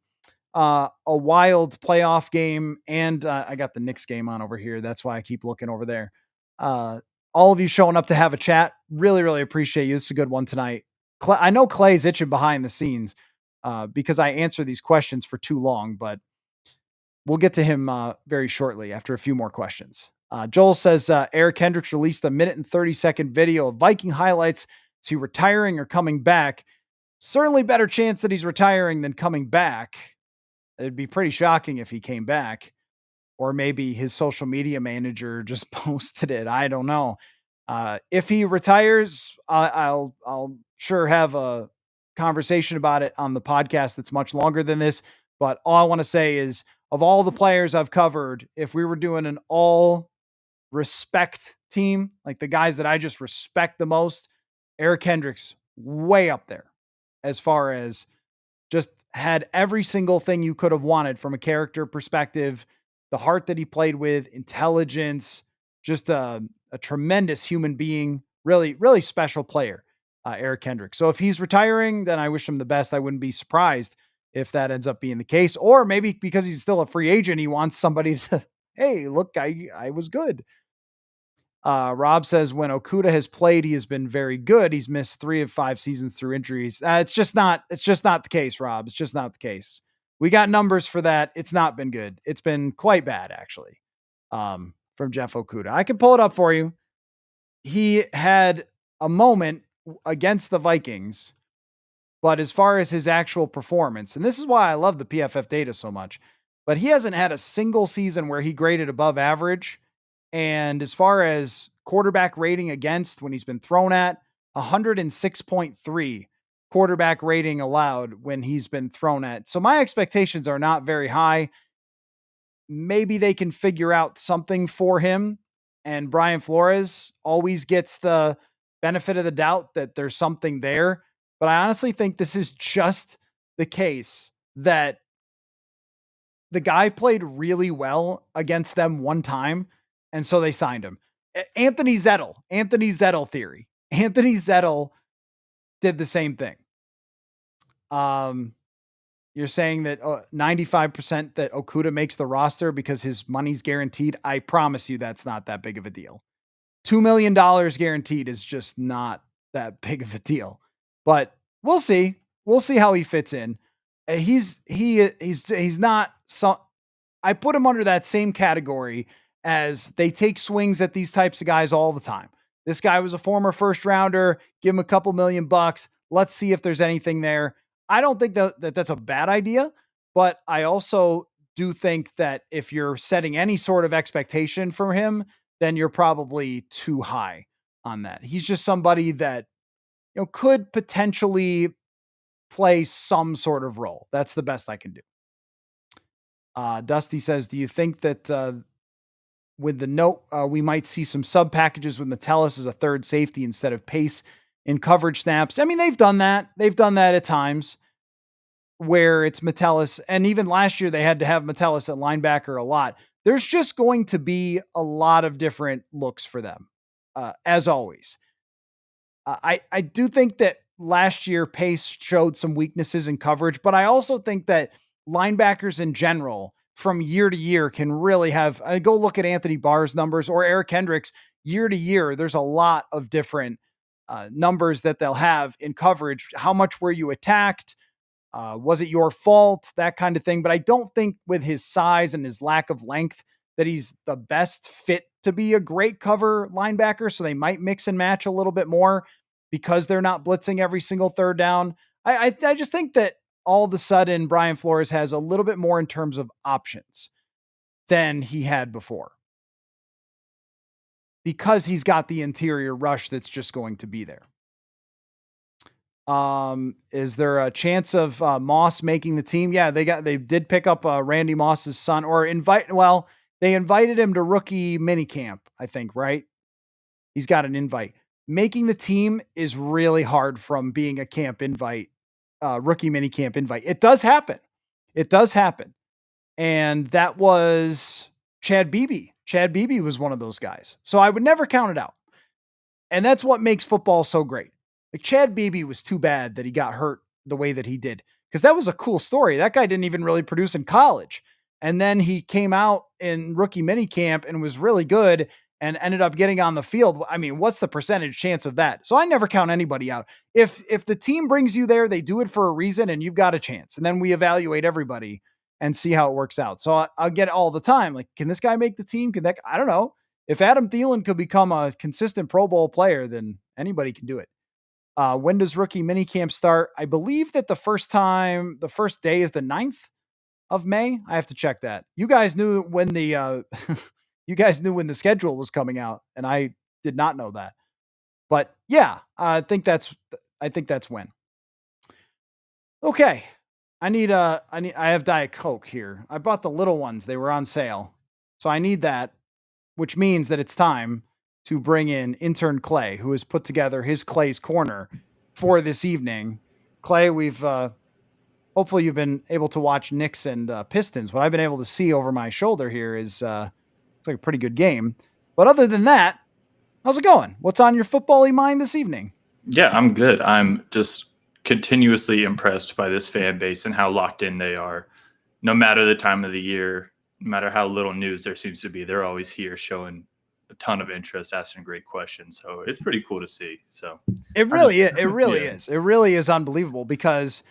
A wild playoff game, and I got the Knicks game on over here. That's why I keep looking over there. All of you showing up to have a chat. Really, really appreciate you. This is a good one tonight. I know Clay's itching behind the scenes because I answer these questions for too long, but we'll get to him very shortly after a few more questions. Joel says Eric Hendricks released a 1:30 video of Viking highlights. Is he retiring or coming back? Certainly better chance that he's retiring than coming back. It'd be pretty shocking if he came back, or maybe his social media manager just posted it. I don't know. If he retires, I'll sure have a conversation about it on the podcast that's much longer than this. But all I want to say is, of all the players I've covered, if we were doing an all respect team, like the guys that I just respect the most, Eric Hendricks way up there as far as just had every single thing you could have wanted from a character perspective, the heart that he played with, intelligence, just a tremendous human being, really, really special player, Eric Hendricks. So if he's retiring, then I wish him the best. I wouldn't be surprised if that ends up being the case, or maybe because he's still a free agent, he wants somebody to, hey, look, I was good. Rob says when Okudah has played, he has been very good. He's missed 3 of 5 seasons through injuries. It's just not the case, Rob. It's just not the case. We got numbers for that. It's not been good. It's been quite bad, actually. From Jeff Okudah. I can pull it up for you. He had a moment against the Vikings, but as far as his actual performance, and this is why I love the PFF data so much, but he hasn't had a single season where he graded above average. And as far as quarterback rating against, when he's been thrown at, 106.3 quarterback rating allowed when he's been thrown at. So my expectations are not very high. Maybe they can figure out something for him. And Brian Flores always gets the benefit of the doubt that there's something there. But I honestly think this is just the case that the guy played really well against them one time, and so they signed him. Anthony Zettel theory. Anthony Zettel did the same thing. You're saying that 95% that Okudah makes the roster because his money's guaranteed. I promise you that's not that big of a deal. $2 million guaranteed is just not that big of a deal. But we'll see. We'll see how he fits in. He's not so. I put him under that same category as they take swings at these types of guys all the time. This guy was a former first rounder. Give him a couple $1 million. Let's see if there's anything there. I don't think that's a bad idea, but I also do think that if you're setting any sort of expectation for him, then you're probably too high on that. He's just somebody that, could potentially play some sort of role. That's the best I can do. Dusty says, do you think that with the note, we might see some sub packages with Metellus as a third safety instead of Pace in coverage snaps? I mean, they've done that. They've done that at times where it's Metellus. And even last year, they had to have Metellus at linebacker a lot. There's just going to be a lot of different looks for them, as always. I do think that last year Pace showed some weaknesses in coverage, but I also think that linebackers in general from year to year can really have, go look at Anthony Barr's numbers or Eric Hendricks year to year. There's a lot of different numbers that they'll have in coverage. How much were you attacked? Was it your fault? That kind of thing. But I don't think with his size and his lack of length that he's the best fit to be a great cover linebacker. So they might mix and match a little bit more because they're not blitzing every single third down. I just think that all of a sudden Brian Flores has a little bit more in terms of options than he had before, because he's got the interior rush that's just going to be there. Is there a chance of Moss making the team? Yeah, they did pick up Randy Moss's son, or they invited him to rookie minicamp, I think, right? He's got an invite. Making the team is really hard from being a camp invite, rookie minicamp invite. It does happen. It does happen. And that was Chad Beebe. Chad Beebe was one of those guys. So I would never count it out. And that's what makes football so great. Like, Chad Beebe was too bad that he got hurt the way that he did, because that was a cool story. That guy didn't even really produce in college. And then he came out in rookie minicamp and was really good and ended up getting on the field. I mean, what's the percentage chance of that? So I never count anybody out. If the team brings you there, they do it for a reason, and you've got a chance. And then we evaluate everybody and see how it works out. So I'll get it all the time. Like, can this guy make the team? I don't know. If Adam Thielen could become a consistent Pro Bowl player, then anybody can do it. When does rookie minicamp start? I believe that the first day is the 9th of May. I have to check that. You guys knew when the you guys knew when the schedule was coming out, and I did not know that. But yeah, I think that's when. Okay. I have Diet Coke here. I bought the little ones. They were on sale. So I need that, which means that it's time to bring in intern Clay, who has put together his Clay's Corner for this evening. Clay, we've hopefully you've been able to watch Knicks and Pistons. What I've been able to see over my shoulder here is it's like a pretty good game. But other than that, how's it going? What's on your football-y mind this evening? Yeah, I'm good. I'm just continuously impressed by this fan base and how locked in they are. No matter the time of the year, no matter how little news there seems to be, they're always here showing a ton of interest, asking great questions. So it's pretty cool to see. So it really is. It really is unbelievable, because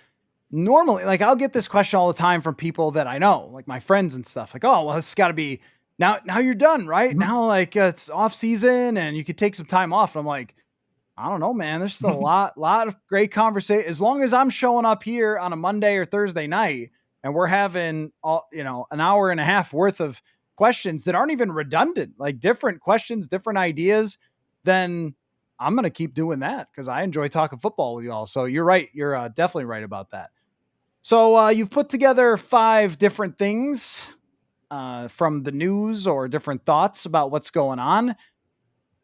normally, like, I'll get this question all the time from people that I know, like my friends and stuff, like, oh, well, it's got to be now you're done, right? Mm-hmm. Now, like, it's off season and you could take some time off. And I'm like, I don't know, man. There's still a lot of great conversation. As long as I'm showing up here on a Monday or Thursday night and we're having an hour and a half worth of questions that aren't even redundant, like different questions, different ideas, then I'm going to keep doing that, because I enjoy talking football with you all. So you're right. You're definitely right about that. So you've put together 5 different things from the news, or different thoughts about what's going on.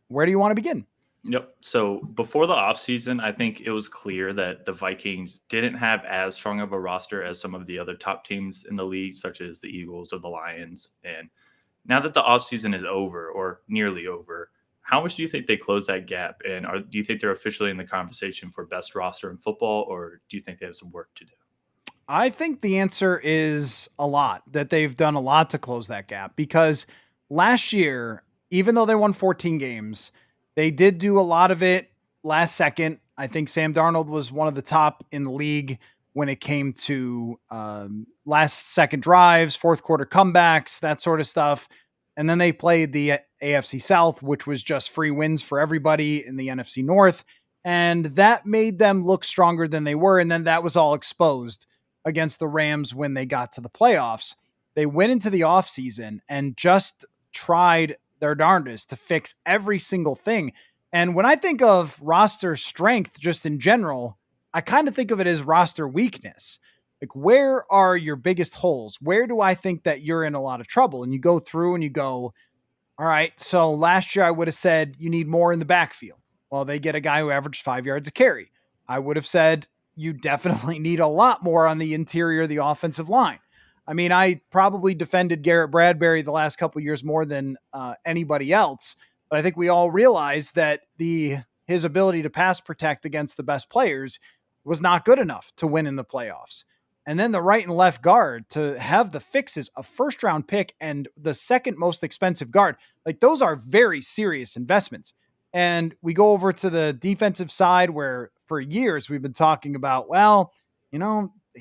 Where do you want to begin? Yep. So before the offseason, I think it was clear that the Vikings didn't have as strong of a roster as some of the other top teams in the league, such as the Eagles or the Lions. And now that the offseason is over, or nearly over, how much do you think they close that gap? And do you think they're officially in the conversation for best roster in football, or do you think they have some work to do? I think the answer is a lot, that they've done a lot to close that gap, because last year, even though they won 14 games, they did do a lot of it last second. I think Sam Darnold was one of the top in the league when it came to last second drives, fourth quarter comebacks, that sort of stuff. And then they played the AFC South, which was just free wins for everybody in the NFC North. And that made them look stronger than they were. And then that was all exposed against the Rams when they got to the playoffs. They went into the offseason and just tried their darndest to fix every single thing. And when I think of roster strength just in general, I kind of think of it as roster weakness. Like, where are your biggest holes? Where do I think that you're in a lot of trouble? And you go through and you go, all right, so last year I would have said you need more in the backfield. Well, they get a guy who averaged 5 yards a carry. I would have said you definitely need a lot more on the interior of the offensive line. I mean, I probably defended Garrett Bradbury the last couple of years more than anybody else, but I think we all realized that his ability to pass protect against the best players was not good enough to win in the playoffs. And then the right and left guard, to have the fixes, a first round pick and the second most expensive guard, like, those are very serious investments. And we go over to the defensive side, where for years we've been talking about, well, they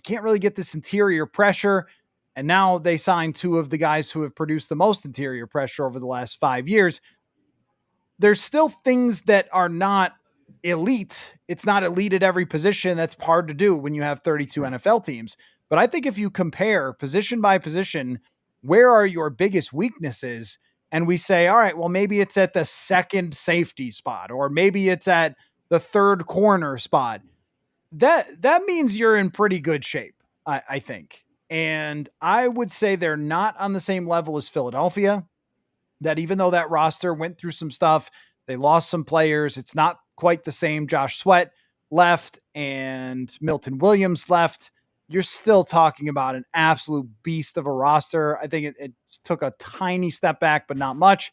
can't really get this interior pressure. And now they signed 2 of the guys who have produced the most interior pressure over the last 5 years. There's still things that are not elite. It's not elite at every position. That's hard to do when you have 32 NFL teams. But I think if you compare position by position, where are your biggest weaknesses? And we say, all right, well, maybe it's at the second safety spot, or maybe it's at the third corner spot. That means you're in pretty good shape, I think. And I would say they're not on the same level as Philadelphia. That even though that roster went through some stuff, they lost some players. It's not quite the same. Josh Sweat left and Milton Williams left. You're still talking about an absolute beast of a roster. I think it took a tiny step back, but not much.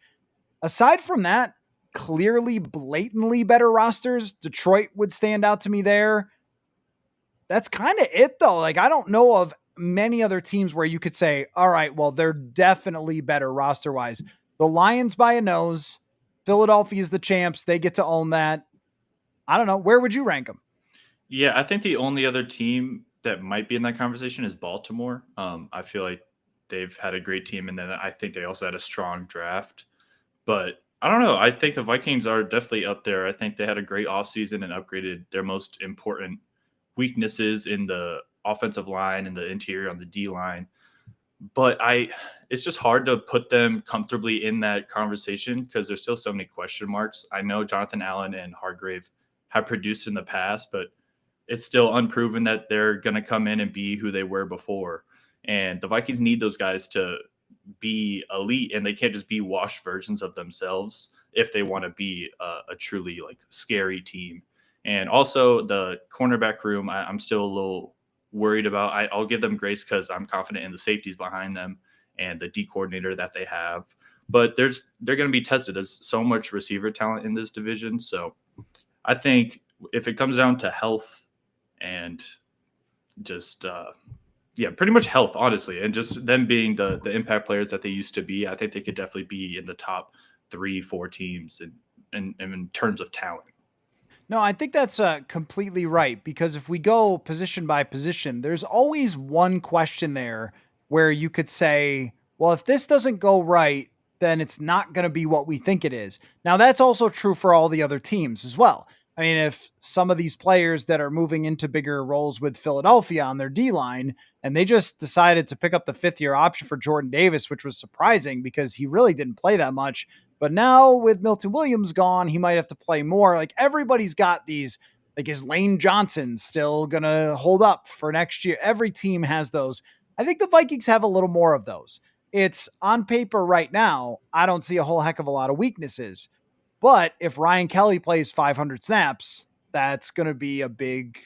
Aside from that, clearly, blatantly better rosters. Detroit would stand out to me there. That's kind of it, though. Like, I don't know of many other teams where you could say, all right, well, they're definitely better roster wise. The Lions by a nose. Philadelphia is the champs. They get to own that. I don't know. Where would you rank them? Yeah, I think the only other team that might be in that conversation is Baltimore. I feel like they've had a great team, and then I think they also had a strong draft. But I don't know. I think the Vikings are definitely up there. I think they had a great offseason and upgraded their most important weaknesses in the offensive line and the interior on the D line. But it's just hard to put them comfortably in that conversation because there's still so many question marks. I know Jonathan Allen and Hargrave have produced in the past, but it's still unproven that they're going to come in and be who they were before. And the Vikings need those guys to be elite, and they can't just be washed versions of themselves if they want to be a truly like scary team. And also the cornerback room, I'm still a little worried about. I'll give them grace because I'm confident in the safeties behind them and the D coordinator that they have. But they're going to be tested. There's so much receiver talent in this division. So I think if it comes down to health and just pretty much health, honestly, and just them being the impact players that they used to be, I think they could definitely be in the top 3-4 teams in terms of talent. No, I think that's completely right, because if we go position by position, there's always one question there where you could say, well, if this doesn't go right, then it's not going to be what we think it is. Now, that's also true for all the other teams as well. I mean, if some of these players that are moving into bigger roles with Philadelphia on their D line, and they just decided to pick up the 5th-year option for Jordan Davis, which was surprising because he really didn't play that much. But now with Milton Williams gone, he might have to play more. Like, everybody's got these, like, is Lane Johnson still going to hold up for next year? Every team has those. I think the Vikings have a little more of those. It's on paper right now. I don't see a whole heck of a lot of weaknesses. But if Ryan Kelly plays 500 snaps, that's going to be a big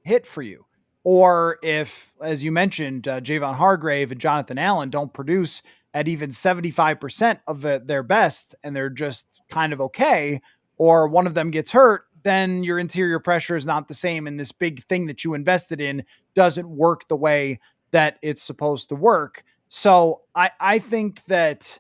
hit for you. Or if, as you mentioned, Javon Hargrave and Jonathan Allen don't produce at even 75% of their best, and they're just kind of okay, or one of them gets hurt, then your interior pressure is not the same. And this big thing that you invested in doesn't work the way that it's supposed to work. So I think that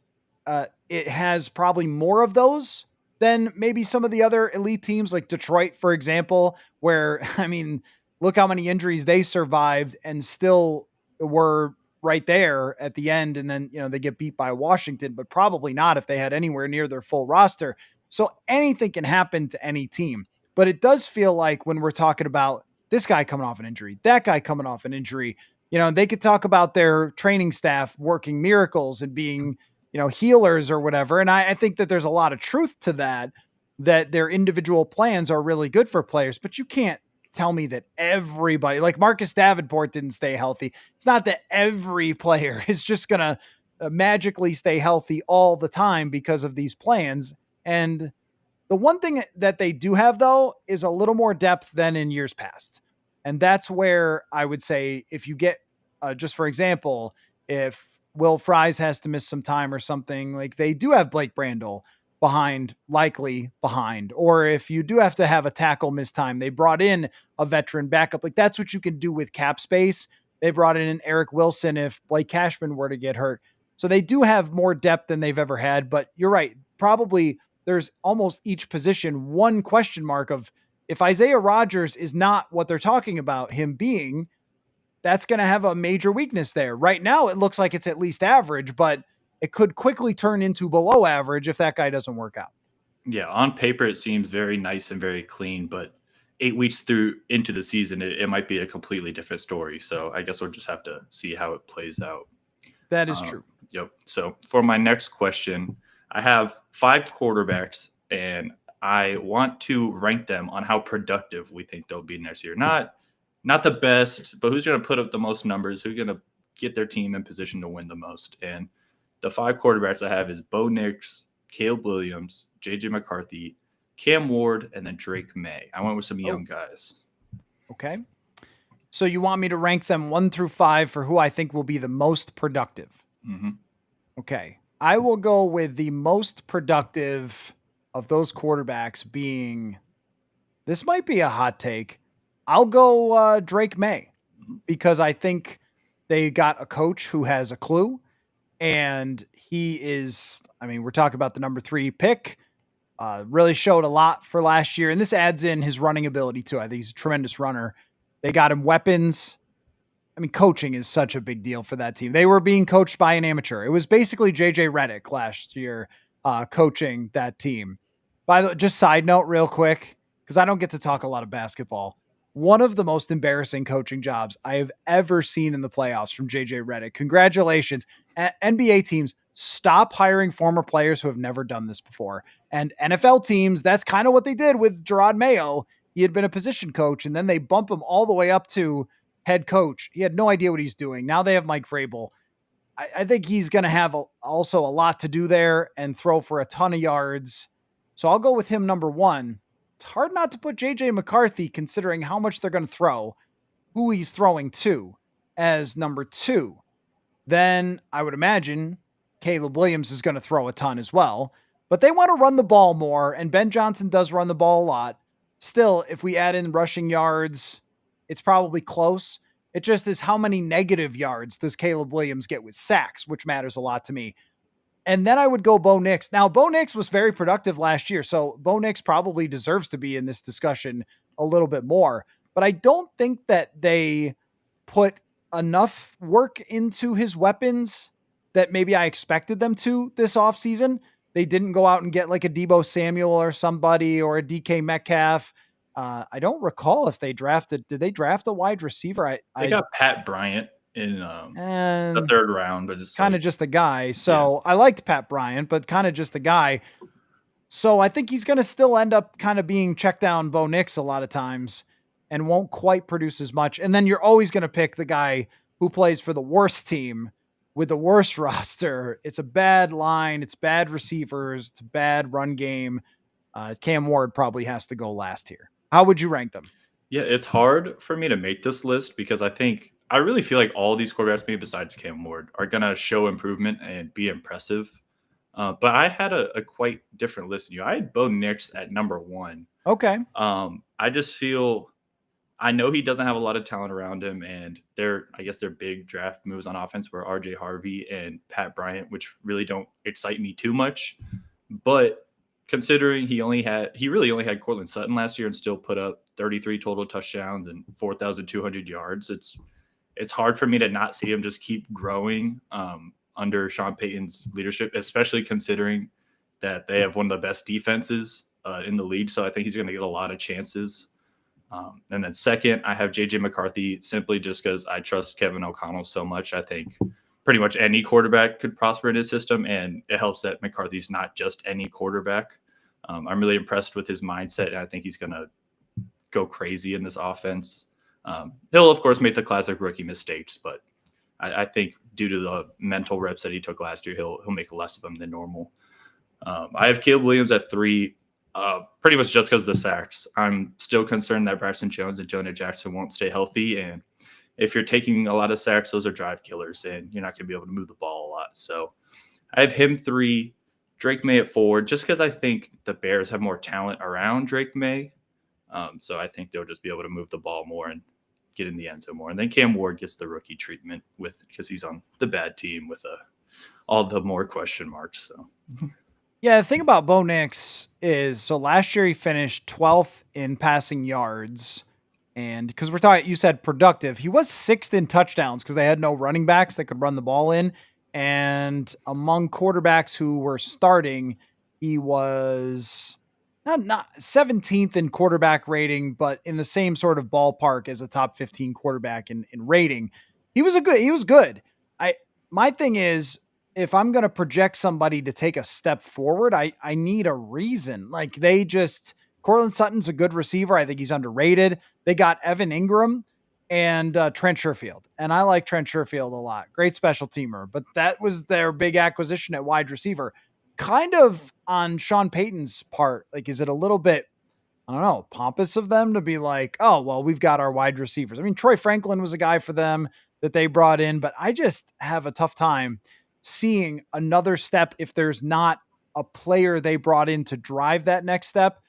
it has probably more of those than maybe some of the other elite teams like Detroit, for example, where, I mean, look how many injuries they survived and still were right there at the end. And then, they get beat by Washington, but probably not if they had anywhere near their full roster. So anything can happen to any team. But it does feel like when we're talking about this guy coming off an injury, that guy coming off an injury, they could talk about their training staff working miracles and being, healers or whatever. And I think that there's a lot of truth to that their individual plans are really good for players, but you can't tell me that everybody, like Marcus Davenport, didn't stay healthy. It's not that every player is just going to magically stay healthy all the time because of these plans. And the one thing that they do have, though, is a little more depth than in years past. And that's where I would say if you get, just for example, if Will Fries has to miss some time or something, like they do have Blake Brandel likely behind. Or if you do have to have a tackle miss time, they brought in a veteran backup. Like, that's what you can do with cap space. They brought in an Eric Wilson if Blake Cashman were to get hurt. So they do have more depth than they've ever had. But you're right. Probably there's almost each position one question mark of, if Isaiah Rodgers is not what they're talking about him being, that's going to have a major weakness there. Right now, it looks like it's at least average, but it could quickly turn into below average if that guy doesn't work out. Yeah, on paper it seems very nice and very clean, but 8 weeks into the season, it might be a completely different story. So I guess we'll just have to see how it plays out. That is Um, true. yep. So for my next question, I have 5 quarterbacks, and I want to rank them on how productive we think they'll be next year. Not the best, but who's going to put up the most numbers? Who's going to get their team in position to win the most? And the 5 quarterbacks I have is Bo Nix, Caleb Williams, JJ McCarthy, Cam Ward, and then Drake May. I went with some Oh, young guys. okay. So you want me to rank them 1 through 5 for who I think will be the most productive? Mm-hmm. Okay. I will go with the most productive of those quarterbacks being, this might be a hot take. I'll go Drake May, because I think they got a coach who has a clue, and he is, I mean, we're talking about the number 3 pick. Really showed a lot for last year. And this adds in his running ability too. I think he's a tremendous runner. They got him weapons. I mean, coaching is such a big deal for that team. They were being coached by an amateur. It was basically JJ Redick last year coaching that team. By the way, just side note, real quick, because I don't get to talk a lot of basketball. One of the most embarrassing coaching jobs I have ever seen in the playoffs from JJ Redick. Congratulations. NBA teams, stop hiring former players who have never done this before. And NFL teams, that's kind of what they did with Gerard Mayo. He had been a position coach, and then they bump him all the way up to head coach. He had no idea what he's doing. Now they have Mike Vrabel. I think he's going to have also a lot to do there and throw for a ton of yards. So I'll go with him number 1. It's hard not to put JJ McCarthy, considering how much they're going to throw, who he's throwing to, as number 2. Then I would imagine Caleb Williams is going to throw a ton as well. But they want to run the ball more, and Ben Johnson does run the ball a lot. Still, if we add in rushing yards, it's probably close. It just is how many negative yards does Caleb Williams get with sacks, which matters a lot to me. And then I would go Bo Nix. Now, Bo Nix was very productive last year, so Bo Nix probably deserves to be in this discussion a little bit more. But I don't think that they put enough work into his weapons that maybe I expected them to this offseason. They didn't go out and get like a Deebo Samuel or somebody, or a DK Metcalf. I don't recall if they did they draft a wide receiver? They got Pat Bryant in the And 3rd round, but it's kind like, of just the guy. yeah. So I liked Pat Bryant, but kind of just the guy. So I think he's going to still end up kind of being checked down Bo Nix a lot of times and won't quite produce as much. And then you're always going to pick the guy who plays for the worst team with the worst roster. It's a bad line. It's bad receivers. It's a bad run game. Cam Ward probably has to go last here. How would you rank them? Yeah, it's hard for me to make this list because I really feel like all these quarterbacks, maybe besides Cam Ward, are going to show improvement and be impressive. But I had a quite different list than you. I had Bo Nix at number 1. Okay. I just feel, I know he doesn't have a lot of talent around him, and I guess their big draft moves on offense were RJ Harvey and Pat Bryant, which really don't excite me too much. But considering he really only had Cortland Sutton last year and still put up 33 total touchdowns and 4,200 yards, it's hard for me to not see him just keep growing under Sean Payton's leadership, especially considering that they have one of the best defenses in the league. So I think he's going to get a lot of chances. And then second, I have JJ McCarthy, simply just because I trust Kevin O'Connell so much. I think pretty much any quarterback could prosper in his system, and it helps that McCarthy's not just any quarterback. I'm really impressed with his mindset, and I think he's going to go crazy in this offense. He'll, of course, make the classic rookie mistakes, but I think due to the mental reps that he took last year, he'll make less of them than normal. I have Caleb Williams at 3, pretty much just because of the sacks. I'm still concerned that Braxton Jones and Jonah Jackson won't stay healthy, and if you're taking a lot of sacks, those are drive killers, and you're not going to be able to move the ball a lot. So I have him 3, Drake May at 4, just because I think the Bears have more talent around Drake May. So I think they'll just be able to move the ball more and get in the end zone more. And then Cam Ward gets the rookie treatment because he's on the bad team with all the more question marks. So yeah, the thing about Bo Nix is, so last year he finished 12th in passing yards. And because we're talking, you said productive, he was 6th in touchdowns because they had no running backs that could run the ball in. And among quarterbacks who were starting, He was not 17th in quarterback rating, but in the same sort of ballpark as a top 15 quarterback in rating. He was good. I My thing is, if I'm going to project somebody to take a step forward, I need a reason. Like Cortland Sutton's a good receiver. I think he's underrated. They got Evan Ingram and Trent Sherfield. And I like Trent Sherfield a lot. Great special teamer. But that was their big acquisition at wide receiver. Kind of on Sean Payton's part. Like, is it a little bit, I don't know, pompous of them to be like, oh, well, we've got our wide receivers. I mean, Troy Franklin was a guy for them that they brought in, but I just have a tough time seeing another step if there's not a player they brought in to drive that next step.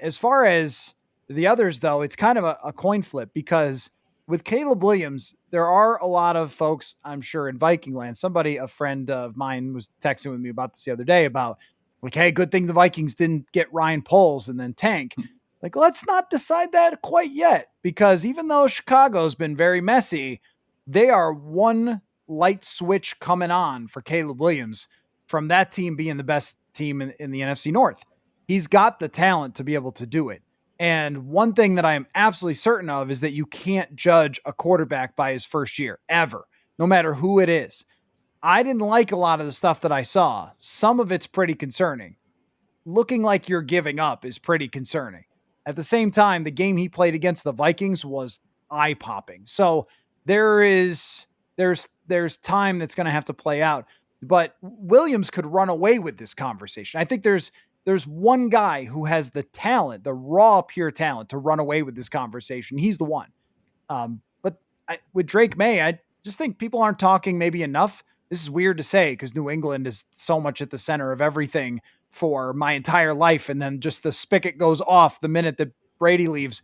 As far as the others, though, it's kind of a coin flip because with Caleb Williams, there are a lot of folks, I'm sure, in Viking land. A friend of mine was texting with me about this the other day about, like, hey, good thing the Vikings didn't get Ryan Poles and then tank. Like, let's not decide that quite yet, because even though Chicago's been very messy, they are one light switch coming on for Caleb Williams from that team being the best team in the NFC North. He's got the talent to be able to do it. And one thing that I am absolutely certain of is that you can't judge a quarterback by his first year, ever, no matter who it is. I didn't like a lot of the stuff that I saw. Some of it's pretty concerning. Looking like you're giving up is pretty concerning. At the same time, the game he played against the Vikings was eye-popping. So there's time that's going to have to play out. But Williams could run away with this conversation. I think there's one guy who has the talent, the raw, pure talent to run away with this conversation. He's the one. With Drake May, I just think people aren't talking maybe enough. This is weird to say because New England is so much at the center of everything for my entire life. And then just the spigot goes off the minute that Brady leaves.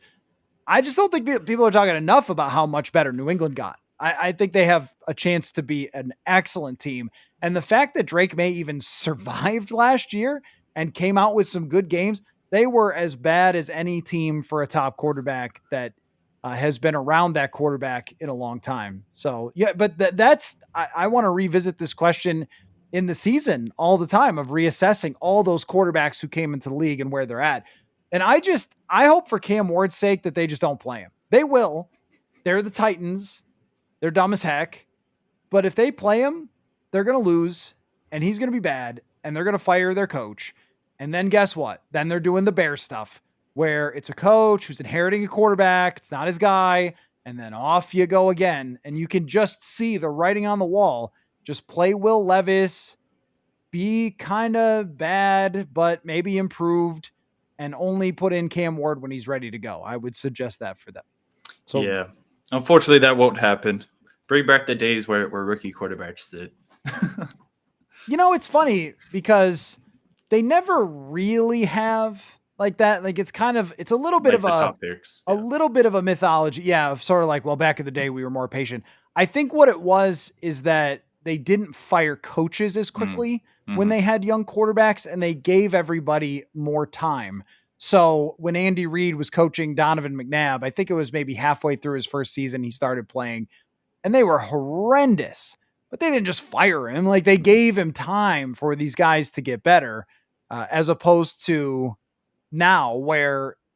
I just don't think people are talking enough about how much better New England got. I think they have a chance to be an excellent team. And the fact that Drake May even survived last year and came out with some good games, they were as bad as any team for a top quarterback that has been around that quarterback in a long time. So, yeah, but I want to revisit this question in the season all the time of reassessing all those quarterbacks who came into the league and where they're at. And I hope for Cam Ward's sake that they just don't play him. They will. They're the Titans. They're dumb as heck. But if they play him, they're going to lose and he's going to be bad and they're going to fire their coach. And then guess what? Then they're doing the Bears stuff where it's a coach who's inheriting a quarterback. It's not his guy. And then off you go again. And you can just see the writing on the wall. Just play Will Levis, be kind of bad, but maybe improved, and only put in Cam Ward when he's ready to go. I would suggest that for them. So yeah, unfortunately that won't happen. Bring back the days where rookie quarterbacks sit. It's funny because they never really have like that. Like it's a little bit like of a little bit of a mythology. Yeah. Of sort of like, well, back in the day we were more patient. I think what it was is that they didn't fire coaches as quickly when they had young quarterbacks and they gave everybody more time. So when Andy Reid was coaching Donovan McNabb, I think it was maybe halfway through his first season, he started playing and they were horrendous, but they didn't just fire him. Like they gave him time for these guys to get better, as opposed to now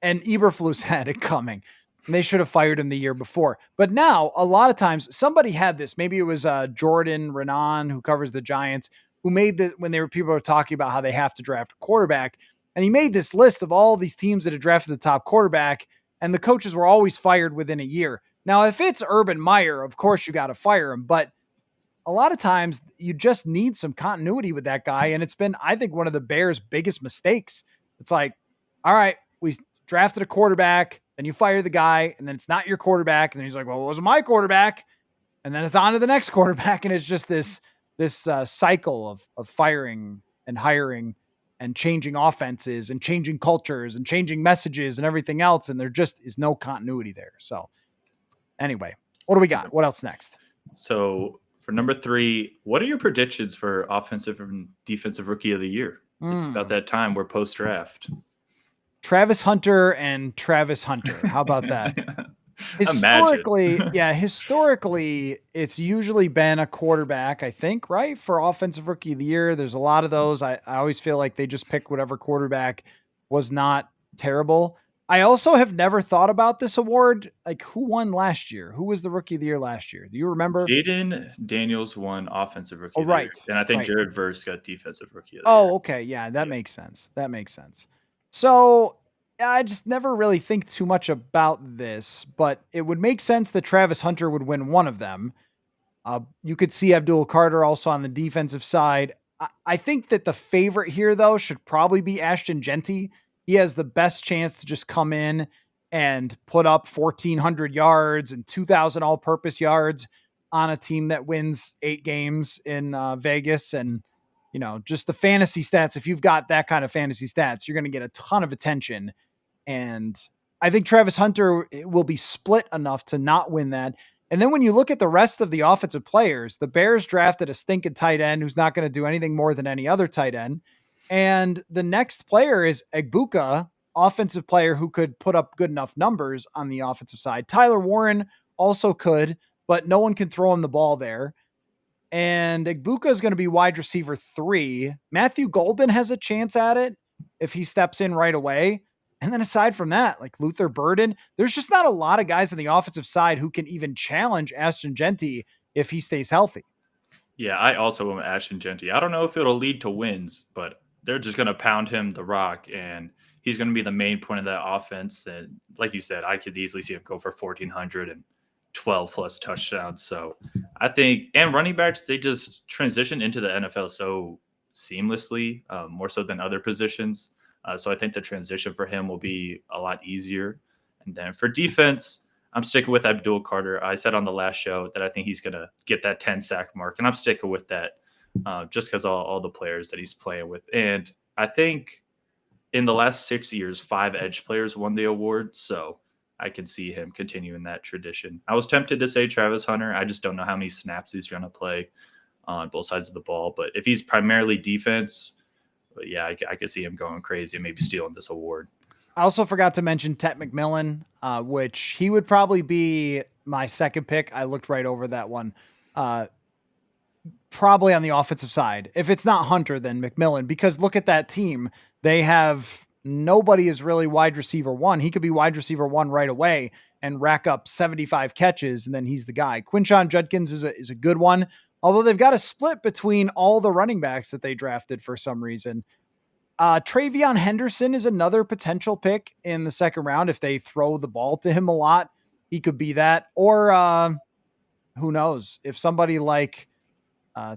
and Eberflus had it coming. And they should have fired him the year before. But now, a lot of times, somebody had this. Maybe it was Jordan Renan, who covers the Giants, who made when people were talking about how they have to draft a quarterback. And he made this list of all these teams that had drafted the top quarterback, and the coaches were always fired within a year. Now, if it's Urban Meyer, of course you got to fire him. But a lot of times, you just need some continuity with that guy. And it's been, I think, one of the Bears' biggest mistakes. It's like, all right, we drafted a quarterback, and you fire the guy, and then it's not your quarterback. And then he's like, well, it wasn't my quarterback. And then it's on to the next quarterback. And it's just this cycle of firing and hiring and changing offenses and changing cultures and changing messages and everything else. And there just is no continuity there. So anyway, what do we got? What else next? So for number 3, what are your predictions for offensive and defensive rookie of the year? It's about that time. We're post-draft. Travis Hunter and Travis Hunter. How about that? Imagine. Historically, it's usually been a quarterback, I think, right? For offensive rookie of the year. There's a lot of those. I always feel like they just pick whatever quarterback was not terrible. I also have never thought about this award. Like, who won last year? Who was the rookie of the year last year? Do you remember? Jaden Daniels won Offensive Rookie Oh, of the Year, right. and I think Right. Jared Verse got Defensive Rookie of the Year. Oh, okay. Yeah, that Yeah. makes sense. That makes sense. So I just never really think too much about this, but it would make sense that Travis Hunter would win one of them. You could see Abdul Carter also on the defensive side. I think that the favorite here, though, should probably be Ashton Genty. He has the best chance to just come in and put up 1,400 yards and 2,000 all purpose yards on a team that wins 8 games in Vegas. And, just the fantasy stats. If you've got that kind of fantasy stats, you're going to get a ton of attention. And I think Travis Hunter will be split enough to not win that. And then when you look at the rest of the offensive players, the Bears drafted a stinking tight end who's not going to do anything more than any other tight end. And the next player is Egbuka, offensive player who could put up good enough numbers on the offensive side. Tyler Warren also could, but no one can throw him the ball there. And Egbuka is going to be wide receiver 3. Matthew Golden has a chance at it if he steps in right away. And then aside from that, like Luther Burden, there's just not a lot of guys on the offensive side who can even challenge Ashton Genty if he stays healthy. Yeah, I also went Ashton Genty. I don't know if it'll lead to wins, but they're just going to pound him the rock, and he's going to be the main point of that offense. And like you said, I could easily see him go for 1,400 and 12 plus touchdowns. So I think, and running backs, they just transition into the NFL so seamlessly, more so than other positions. So I think the transition for him will be a lot easier. And then for defense, I'm sticking with Abdul Carter. I said on the last show that I think he's going to get that 10 sack mark, and I'm sticking with that just because all the players that he's playing with. And I think in the last 6 years, 5 edge players won the award. So I can see him continuing that tradition. I was tempted to say Travis Hunter. I just don't know how many snaps he's going to play on both sides of the ball. But if he's primarily defense, yeah, I could see him going crazy and maybe stealing this award. I also forgot to mention Tet McMillan, which he would probably be my second pick. I looked right over that one. Probably on the offensive side. If it's not Hunter, then McMillan, because look at that team. They have nobody is really wide receiver 1. He could be wide receiver 1 right away and rack up 75 catches, and then he's the guy. Quinshon Judkins is a good one, although they've got a split between all the running backs that they drafted for some reason. Travion Henderson is another potential pick in the second round. If they throw the ball to him a lot, he could be that. Or who knows? If somebody like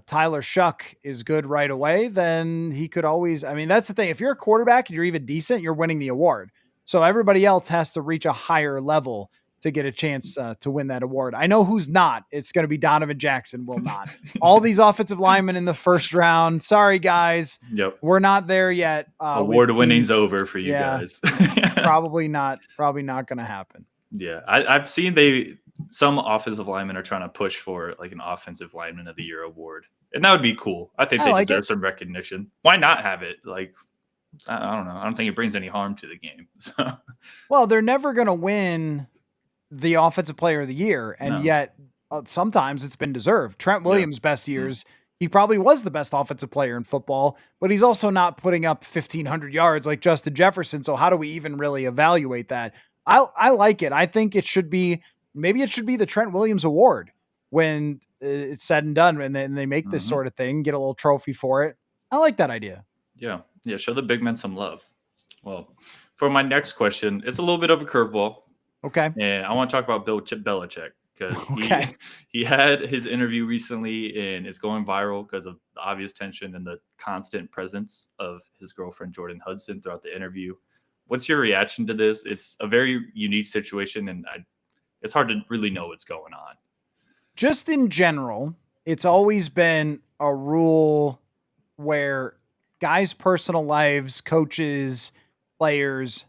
Tyler Shuck is good right away, then he could always, that's the thing. If you're a quarterback and you're even decent, you're winning the award. So everybody else has to reach a higher level to get a chance to win that award. I know who's not. It's going to be Donovan Jackson will not. All these offensive linemen in the first round. Sorry, guys. Yep. We're not there yet. Award winning's over for you guys. Probably not going to happen. Yeah. I've seen some offensive linemen are trying to push for like an offensive lineman of the year award. And that would be cool. I think they deserve some recognition. Why not have it? Like, I don't know. I don't think it brings any harm to the game. So. Well, they're never going to win the offensive player of the year. And yet sometimes it's been deserved. Trent Williams' best years, he probably was the best offensive player in football, but he's also not putting up 1,500 yards like Justin Jefferson. So how do we even really evaluate that? I like it. I think maybe it should be the Trent Williams award when it's said and done. And then they make this sort of thing, get a little trophy for it. I like that idea. Yeah. Yeah. Show the big men some love. Well, for my next question, it's a little bit of a curveball. Okay. And I want to talk about Bill Belichick because he had his interview recently and it's going viral because of the obvious tension and the constant presence of his girlfriend, Jordan Hudson, throughout the interview. What's your reaction to this? It's a very unique situation, and it's hard to really know what's going on. Just in general, it's always been a rule where guys' personal lives, coaches, players,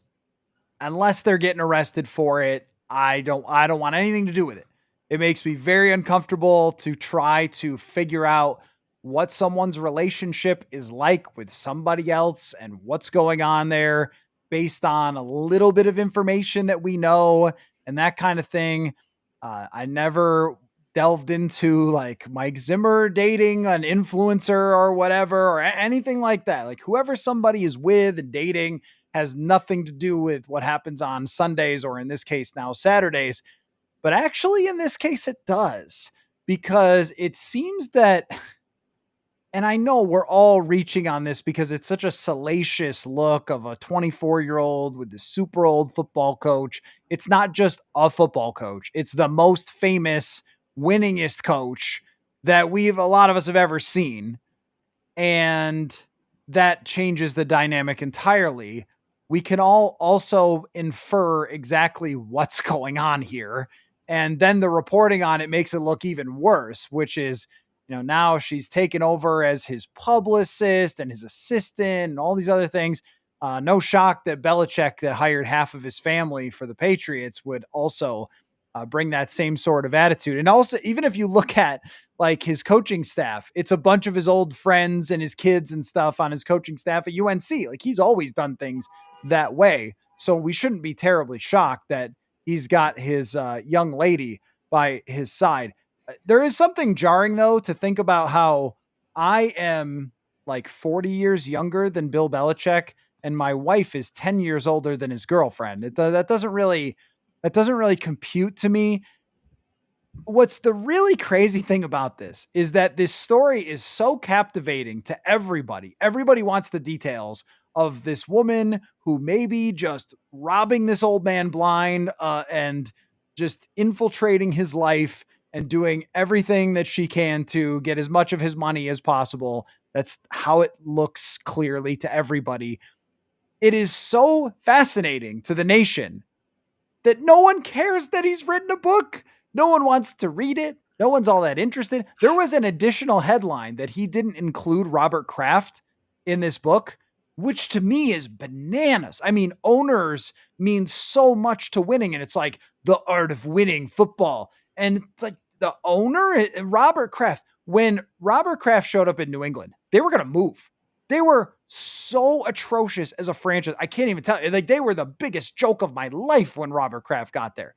unless they're getting arrested for it, I don't want anything to do with it. It makes me very uncomfortable to try to figure out what someone's relationship is like with somebody else and what's going on there based on a little bit of information that we know. and that kind of thing. I never delved into like Mike Zimmer dating an influencer or whatever or anything like that. Like whoever somebody is with and dating has nothing to do with what happens on Sundays or in this case now Saturdays. But actually in this case it does, because it seems that, and I know we're all reaching on this because it's such a salacious look of a 24-year-old with this super old football coach. It's not just a football coach, it's the most famous, winningest coach that a lot of us have ever seen. And that changes the dynamic entirely. We can all also infer exactly what's going on here. And then the reporting on it makes it look even worse, which is, now she's taken over as his publicist and his assistant and all these other things. No shock that Belichick, that hired half of his family for the Patriots, would also bring that same sort of attitude. And also, even if you look at like his coaching staff, it's a bunch of his old friends and his kids and stuff on his coaching staff at UNC. Like he's always done things that way. So we shouldn't be terribly shocked that he's got his young lady by his side. There is something jarring though to think about how I am like 40 years younger than Bill Belichick and my wife is 10 years older than his girlfriend. That doesn't really compute to me. What's the really crazy thing about this is that this story is so captivating to everybody. Everybody wants the details of this woman who may be just robbing this old man blind and just infiltrating his life and doing everything that she can to get as much of his money as possible. That's how it looks clearly to everybody. It is so fascinating to the nation that no one cares that he's written a book. No one wants to read it. No one's all that interested. There was an additional headline that he didn't include Robert Kraft in this book, which to me is bananas. I mean, owners mean so much to winning, and it's like the art of winning football. And it's like the owner, Robert Kraft, when Robert Kraft showed up in New England, they were going to move. They were so atrocious as a franchise. I can't even tell you. Like they were the biggest joke of my life when Robert Kraft got there.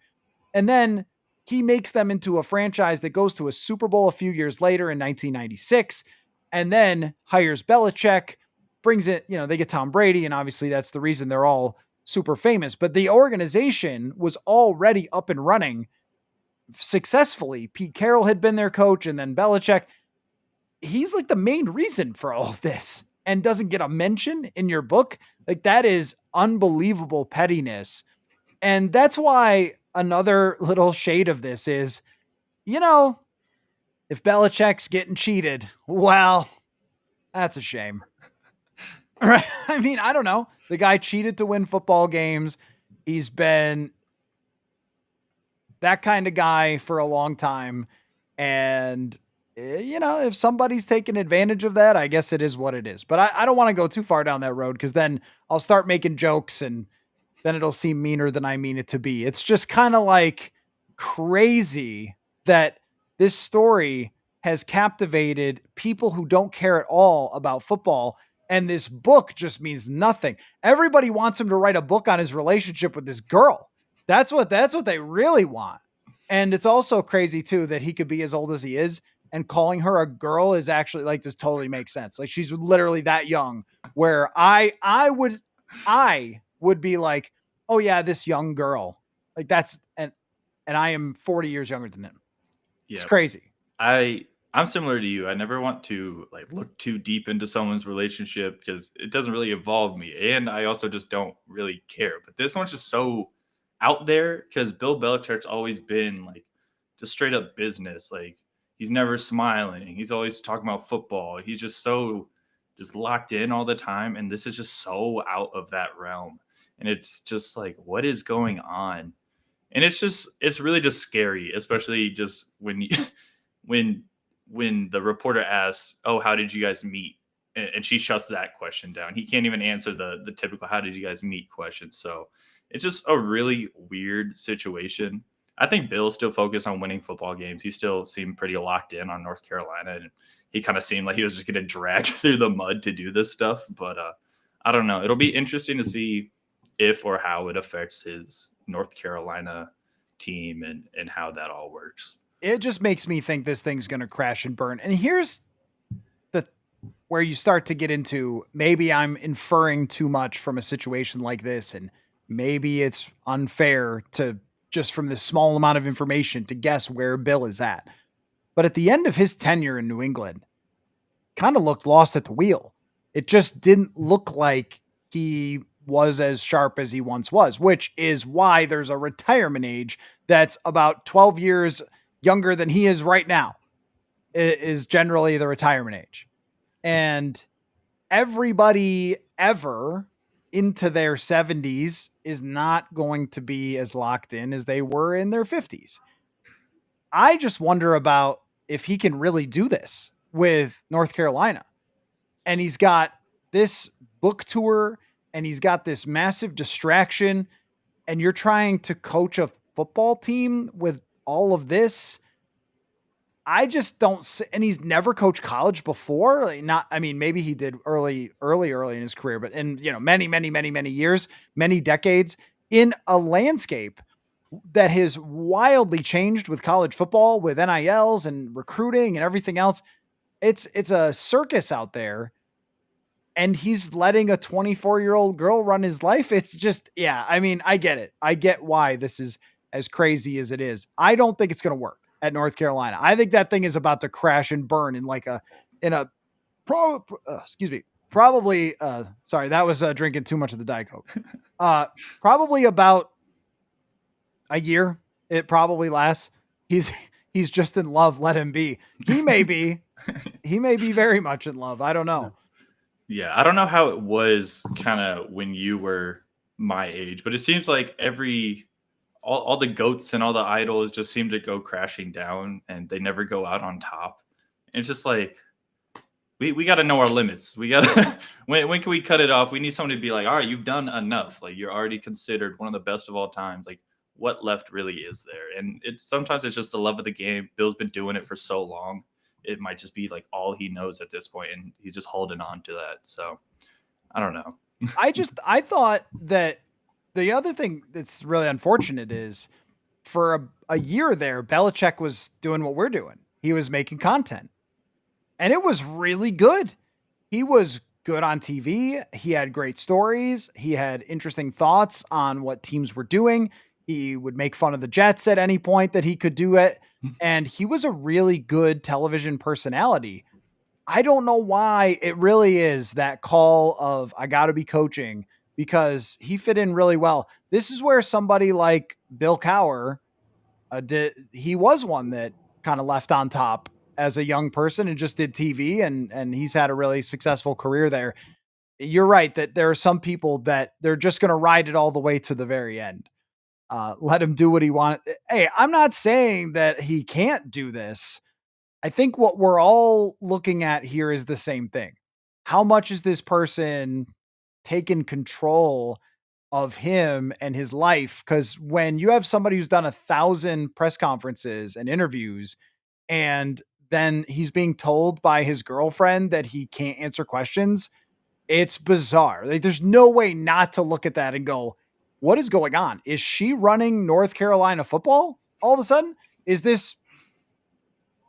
And then he makes them into a franchise that goes to a Super Bowl a few years later in 1996, and then hires Belichick, brings it, they get Tom Brady, and obviously that's the reason they're all super famous. But the organization was already up and running successfully. Pete Carroll had been their coach, and then Belichick. He's like the main reason for all of this and doesn't get a mention in your book. Like that is unbelievable pettiness. And that's why another little shade of this is, if Belichick's getting cheated, well, that's a shame. Right? I mean, I don't know. The guy cheated to win football games. He's been that kind of guy for a long time. And if somebody's taking advantage of that, I guess it is what it is. But I don't want to go too far down that road because then I'll start making jokes and then it'll seem meaner than I mean it to be. It's just kind of like crazy that this story has captivated people who don't care at all about football. And this book just means nothing. Everybody wants him to write a book on his relationship with this girl. That's what they really want. And it's also crazy too that he could be as old as he is. And calling her a girl is actually like, this totally makes sense. Like she's literally that young where I would be like, oh yeah, this young girl, like that's, and I am 40 years younger than him. It's crazy. I'm similar to you. I never want to like look too deep into someone's relationship because it doesn't really involve me. And I also just don't really care. But this one's just so out there because Bill Belichick's always been like just straight up business. Like he's never smiling. He's always talking about football. He's just so just locked in all the time. And this is just so out of that realm. And it's just like, what is going on? And it's really just scary, especially just when you, when the reporter asks, oh, how did you guys meet? And she shuts that question down. He can't even answer the typical, how did you guys meet question. So it's just a really weird situation. I think Bill's still focused on winning football games. He still seemed pretty locked in on North Carolina. And he kind of seemed like he was just getting dragged through the mud to do this stuff. But I don't know. It'll be interesting to see if or how it affects his North Carolina team and how that all works. It just makes me think this thing's going to crash and burn. And here's the where you start to get into, maybe I'm inferring too much from a situation like this, and maybe it's unfair to just from this small amount of information to guess where Bill is at. But at the end of his tenure in New England, kind of looked lost at the wheel. It just didn't look like he was as sharp as he once was, which is why there's a retirement age that's about 12 years younger than he is right now. It is generally the retirement age. And everybody ever into their 70s is not going to be as locked in as they were in their 50s. I just wonder about if he can really do this with North Carolina. And he's got this book tour and he's got this massive distraction, and you're trying to coach a football team with all of this. I just don't see, and he's never coached college before. Like not, I mean, maybe he did early in his career, but in, many years, many decades in a landscape that has wildly changed with college football, with NILs and recruiting and everything else. It's a circus out there, and he's letting a 24-year-old girl run his life. It's just, yeah, I mean, I get it. I get why this is as crazy as it is. I don't think it's going to work at North Carolina. I think that thing is about to crash and burn probably, sorry, that was drinking too much of the Diet Coke. Probably about a year. It probably lasts. He's just in love. Let him be. He may be very much in love. I don't know. Yeah, I don't know how it was kind of when you were my age, but it seems like all the goats and all the idols just seem to go crashing down, and they never go out on top. And it's just like we got to know our limits. We got to when can we cut it off? We need somebody to be like, all right, you've done enough. Like, you're already considered one of the best of all time. Like, what left really is there? And sometimes it's just the love of the game. Bill's been doing it for so long. It might just be like all he knows at this point, and he's just holding on to that. So I don't know. I thought that the other thing that's really unfortunate is for a year there, Belichick was doing what we're doing. He was making content, and it was really good. He was good on TV. He had great stories. He had interesting thoughts on what teams were doing. He would make fun of the Jets at any point that he could do it. And he was a really good television personality. I don't know why it really is that call of, I got to be coaching, because he fit in really well. This is where somebody like Bill Cowher he was one that kind of left on top as a young person and just did TV, and he's had a really successful career there. You're right that there are some people that they're just going to ride it all the way to the very end. Let him do what he wants. Hey, I'm not saying that he can't do this. I think what we're all looking at here is the same thing. How much is this person taking control of him and his life? Because when you have somebody who's done 1,000 press conferences and interviews, and then he's being told by his girlfriend that he can't answer questions, it's bizarre. Like, there's no way not to look at that and go, what is going on? Is she running North Carolina football all of a sudden? Is this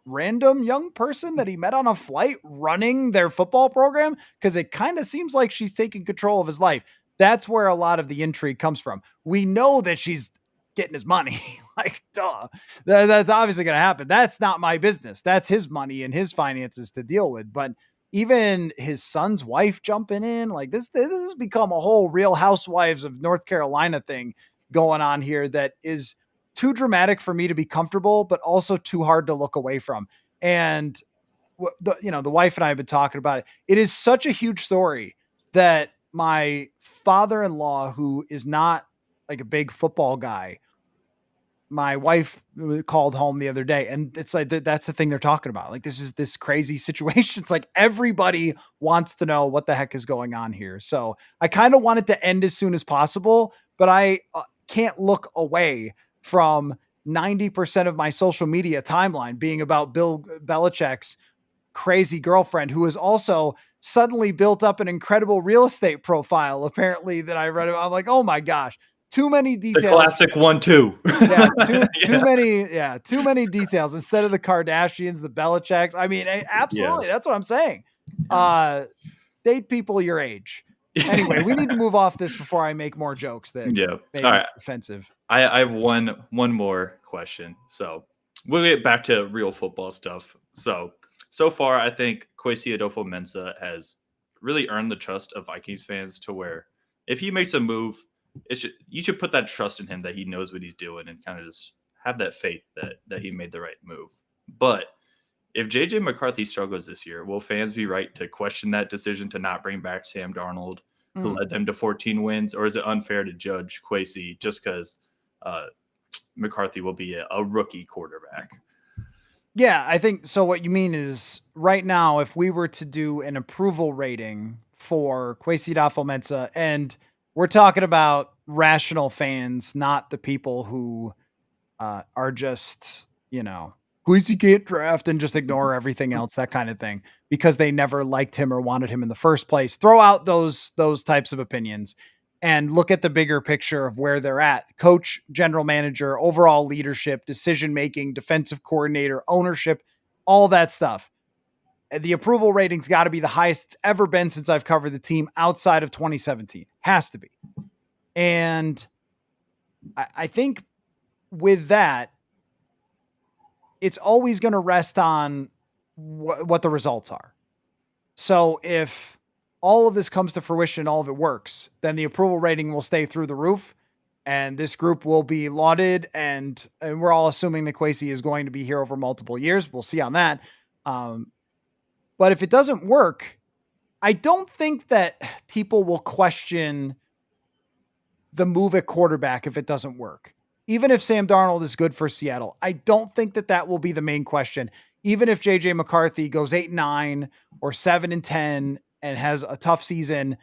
random young person that he met on a flight running their football program? Because it kind of seems like she's taking control of his life. That's where a lot of the intrigue comes from. We know that she's getting his money. Like, duh. That's obviously going to happen. That's not my business. That's his money and his finances to deal with. But even his son's wife jumping in, like this has become a whole Real Housewives of North Carolina thing going on here that is too dramatic for me to be comfortable, but also too hard to look away from. And the wife and I have been talking about it. It is such a huge story that my father-in-law, who is not like a big football guy, my wife called home the other day, and it's like, that's the thing they're talking about. Like, this is this crazy situation. It's like everybody wants to know what the heck is going on here. So I kind of want it to end as soon as possible, but I can't look away from 90% of my social media timeline being about Bill Belichick's crazy girlfriend, who has also suddenly built up an incredible real estate profile, apparently, that I read about. I'm like, oh my gosh. too many The details. classic 1-2. Yeah, too many details instead of the Kardashians, the Belichicks. I mean, absolutely, Yeah. that's what I'm saying. Yeah. Date people your age. Anyway, we need to move off this before I make more jokes that Yeah. may All be right. offensive. I have one more question. So we'll get back to real football stuff. So far, I think Kwesi Adofo-Mensah has really earned the trust of Vikings fans to where if he makes a move, you should put that trust in him that he knows what he's doing and kind of just have that faith that he made the right move. But if JJ McCarthy struggles this year, will fans be right to question that decision to not bring back Sam Darnold, who Mm. led them to 14 wins, or is it unfair to judge Kwesi just because McCarthy will be a rookie quarterback? Yeah, I think so. What you mean is right now, if we were to do an approval rating for Kwesi Mensah, and we're talking about rational fans, not the people who are just, Kwesi can't draft and just ignore everything else, that kind of thing, because they never liked him or wanted him in the first place. Throw out those types of opinions and look at the bigger picture of where they're at. Coach, general manager, overall leadership, decision making, defensive coordinator, ownership, all that stuff. And the approval rating's got to be the highest it's ever been since I've covered the team outside of 2017. Has to be. And I think with that, it's always going to rest on what the results are. So if all of this comes to fruition, all of it works, then the approval rating will stay through the roof and this group will be lauded. And we're all assuming that Kwesi is going to be here over multiple years. We'll see on that. But if it doesn't work, I don't think that people will question the move at quarterback if it doesn't work. Even if Sam Darnold is good for Seattle, I don't think that will be the main question. Even if JJ McCarthy goes 8-9 or 7-10 and has a tough season,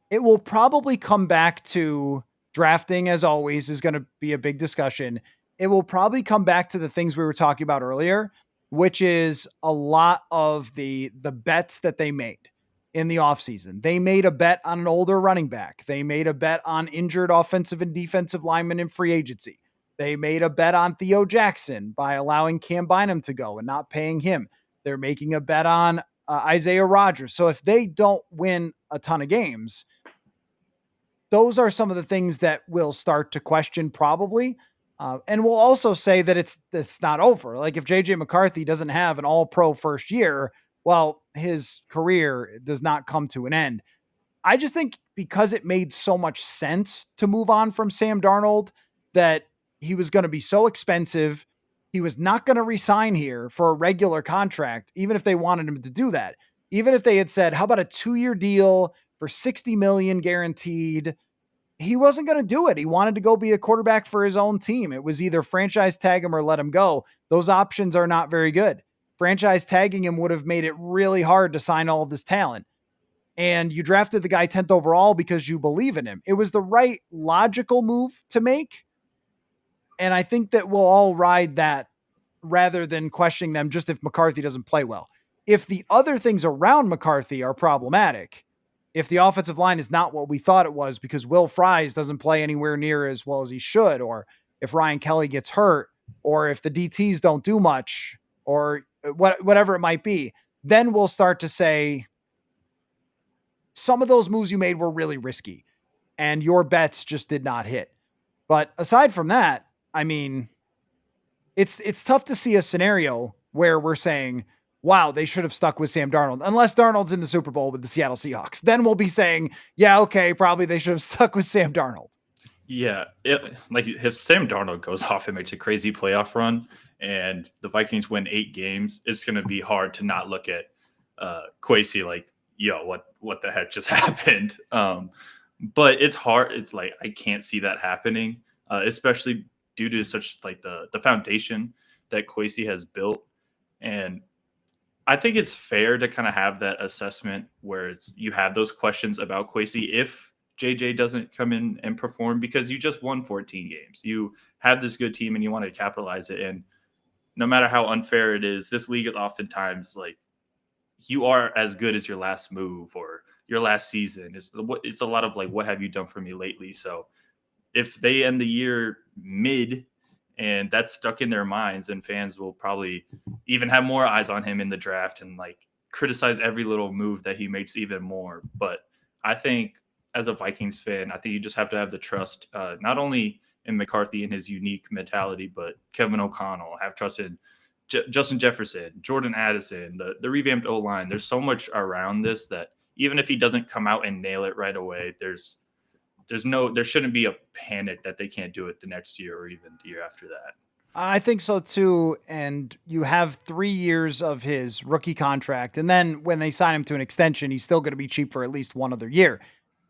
it will probably come back to drafting, as always, is going to be a big discussion. It will probably come back to the things we were talking about earlier, which is a lot of the bets that they made in the offseason. They made a bet on an older running back. They made a bet on injured offensive and defensive linemen in free agency. They made a bet on Theo Jackson by allowing Cam Bynum to go and not paying him. They're making a bet on Isaiah Rodgers. So if they don't win a ton of games, those are some of the things that we'll start to question probably. And we'll also say that it's not over. Like if JJ McCarthy doesn't have an all-pro first year, well, his career does not come to an end. I just think because it made so much sense to move on from Sam Darnold that he was going to be so expensive. He was not going to resign here for a regular contract, even if they wanted him to do that. Even if they had said, how about a 2-year deal for $60 million guaranteed? He wasn't going to do it. He wanted to go be a quarterback for his own team. It was either franchise tag him or let him go. Those options are not very good. Franchise tagging him would have made it really hard to sign all of this talent. And you drafted the guy 10th overall because you believe in him. It was the right logical move to make. And I think that we'll all ride that rather than questioning them just if McCarthy doesn't play well. If the other things around McCarthy are problematic, if the offensive line is not what we thought it was because Will Fries doesn't play anywhere near as well as he should, or if Ryan Kelly gets hurt, or if the DTs don't do much, or whatever it might be, then we'll start to say some of those moves you made were really risky and your bets just did not hit. But aside from that, I mean, it's tough to see a scenario where we're saying, wow, they should have stuck with Sam Darnold, unless Darnold's in the Super Bowl with the Seattle Seahawks. Then we'll be saying, yeah, okay, probably they should have stuck with Sam Darnold. Yeah, like if Sam Darnold goes off and makes a crazy playoff run, and the Vikings win 8 games, it's going to be hard to not look at Kwesi like, yo, what the heck just happened? But it's hard. It's like I can't see that happening, especially due to such like the foundation that Kwesi has built. And I think it's fair to kind of have that assessment where you have those questions about Kwesi if JJ doesn't come in and perform because you just won 14 games. You have this good team and you want to capitalize it. And no matter how unfair it is, this league is oftentimes like you are as good as your last move or your last season. It's a lot of like, what have you done for me lately? So if they end the year mid and that's stuck in their minds, then fans will probably even have more eyes on him in the draft and like criticize every little move that he makes even more. But I think as a Vikings fan, I think you just have to have the trust, not only in McCarthy and his unique mentality, but Kevin O'Connell, have trust in Justin Jefferson, Jordan Addison, the revamped O line. There's so much around this that even if he doesn't come out and nail it right away, there shouldn't be a panic that they can't do it the next year or even the year after that. I think so too. And you have 3 years of his rookie contract. And then when they sign him to an extension, he's still going to be cheap for at least one other year.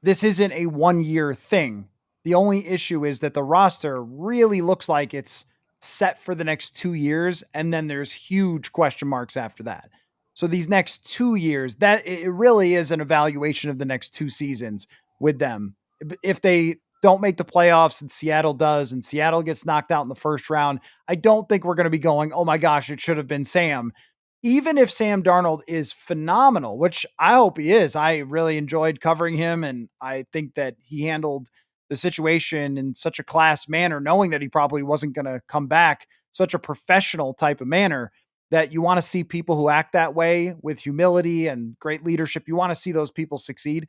This isn't a 1 year thing. The only issue is that the roster really looks like it's set for the next 2 years. And then there's huge question marks after that. So these next 2 years, that it really is an evaluation of the next 2 seasons with them. If they don't make the playoffs and Seattle does, and Seattle gets knocked out in the first round, I don't think we're going to be going, oh my gosh, it should have been Sam. Even if Sam Darnold is phenomenal, which I hope he is, I really enjoyed covering him. And I think that he handled the situation in such a class manner, knowing that he probably wasn't going to come back, such a professional type of manner that you want to see people who act that way with humility and great leadership. You want to see those people succeed.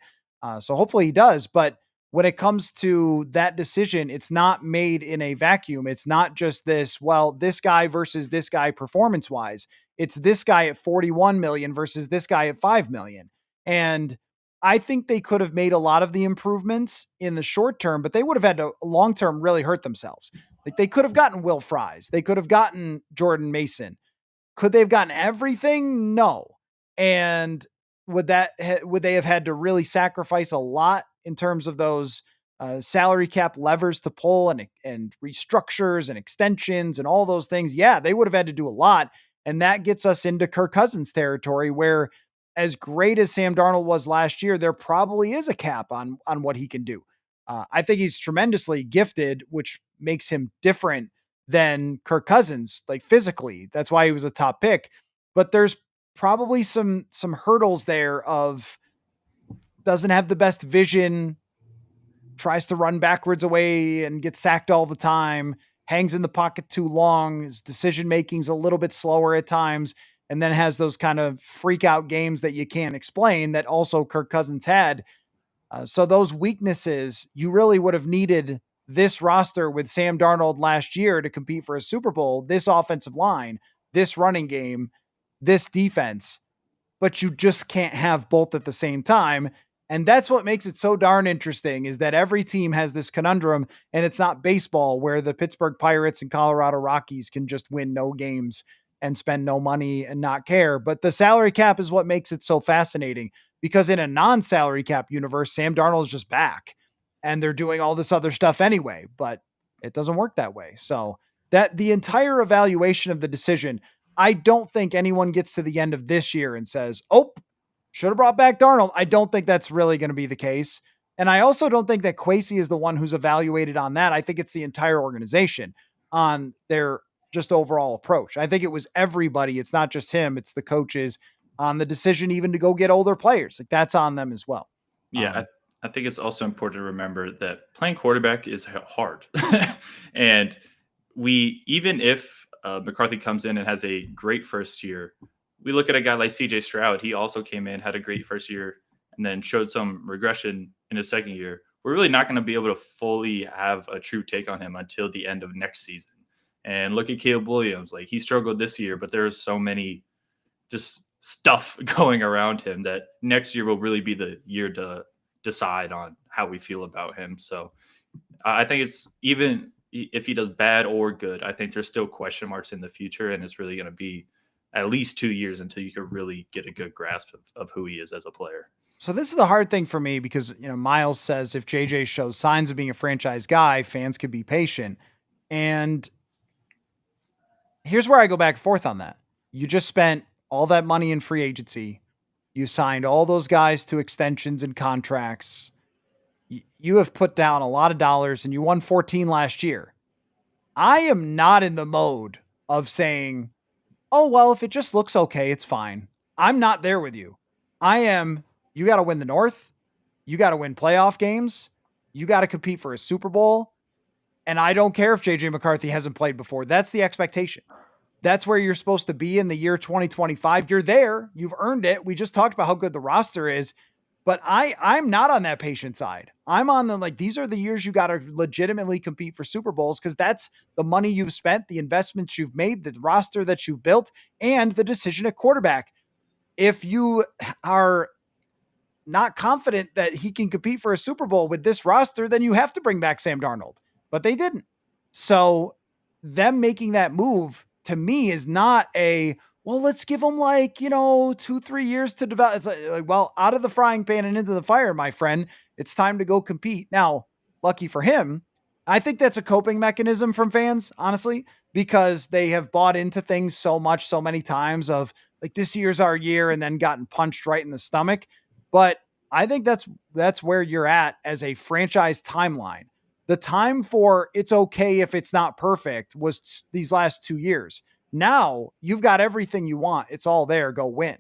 So hopefully he does. But when it comes to that decision, it's not made in a vacuum. It's not just this, well, this guy versus this guy performance wise. It's this guy at 41 million versus this guy at 5 million. And I think they could have made a lot of the improvements in the short term, but they would have had to long term really hurt themselves. Like they could have gotten Will Fries. They could have gotten Jordan Mason. Could they have gotten everything? No. And would they have had to really sacrifice a lot in terms of those salary cap levers to pull and restructures and extensions and all those things? Yeah, they would have had to do a lot. And that gets us into Kirk Cousins territory where as great as Sam Darnold was last year, there probably is a cap on what he can do. I think he's tremendously gifted, which makes him different than Kirk Cousins, like physically. That's why he was a top pick. But there's probably some hurdles there of doesn't have the best vision, tries to run backwards away and gets sacked all the time, hangs in the pocket too long, his decision making's a little bit slower at times, and then has those kind of freak out games that you can't explain that also Kirk Cousins had. So those weaknesses, you really would have needed this roster with Sam Darnold last year to compete for a Super Bowl, this offensive line, this running game, this defense, but you just can't have both at the same time. And that's what makes it so darn interesting is that every team has this conundrum, and it's not baseball where the Pittsburgh Pirates and Colorado Rockies can just win no games and spend no money and not care. But the salary cap is what makes it so fascinating because in a non-salary cap universe, Sam Darnold is just back and they're doing all this other stuff anyway, but it doesn't work that way. So that the entire evaluation of the decision, I don't think anyone gets to the end of this year and says, oh, should have brought back Darnold. I don't think that's really going to be the case. And I also don't think that Kwesi is the one who's evaluated on that. I think it's the entire organization on their just overall approach. I think it was everybody. It's not just him. It's the coaches on the decision even to go get older players. Like that's on them as well. Yeah, I think it's also important to remember that playing quarterback is hard. And even if McCarthy comes in and has a great first year, we look at a guy like CJ Stroud. He also came in, had a great first year, and then showed some regression in his second year. We're really not going to be able to fully have a true take on him until the end of next season. And look at Caleb Williams. Like he struggled this year, but there's so many just stuff going around him that next year will really be the year to decide on how we feel about him. So I think it's even if he does bad or good, I think there's still question marks in the future, and it's really going to be at least 2 years until you can really get a good grasp of who he is as a player. So this is the hard thing for me because, Miles says if JJ shows signs of being a franchise guy, fans could be patient. And here's where I go back and forth on that. You just spent all that money in free agency. You signed all those guys to extensions and contracts. You have put down a lot of dollars and you won 14 last year. I am not in the mode of saying, oh, well, if it just looks okay, it's fine. I'm not there with you. You got to win the North. You got to win playoff games. You got to compete for a Super Bowl. And I don't care if JJ McCarthy hasn't played before. That's the expectation. That's where you're supposed to be in the year 2025. You're there. You've earned it. We just talked about how good the roster is, but I'm not on that patient side. I'm on the, like, these are the years you got to legitimately compete for Super Bowls, because that's the money you've spent, the investments you've made, the roster that you've built, and the decision at quarterback. If you are not confident that he can compete for a Super Bowl with this roster, then you have to bring back Sam Darnold. But they didn't. So them making that move to me is not a, well, let's give them, like, 2-3 years to develop. It's like, well, out of the frying pan and into the fire, my friend. It's time to go compete. Now, lucky for him, I think that's a coping mechanism from fans, honestly, because they have bought into things so much, so many times of, like, this year's our year, and then gotten punched right in the stomach. But I think that's where you're at as a franchise timeline. The time for it's okay if it's not perfect was these last 2 years. Now you've got everything you want. It's all there. Go win.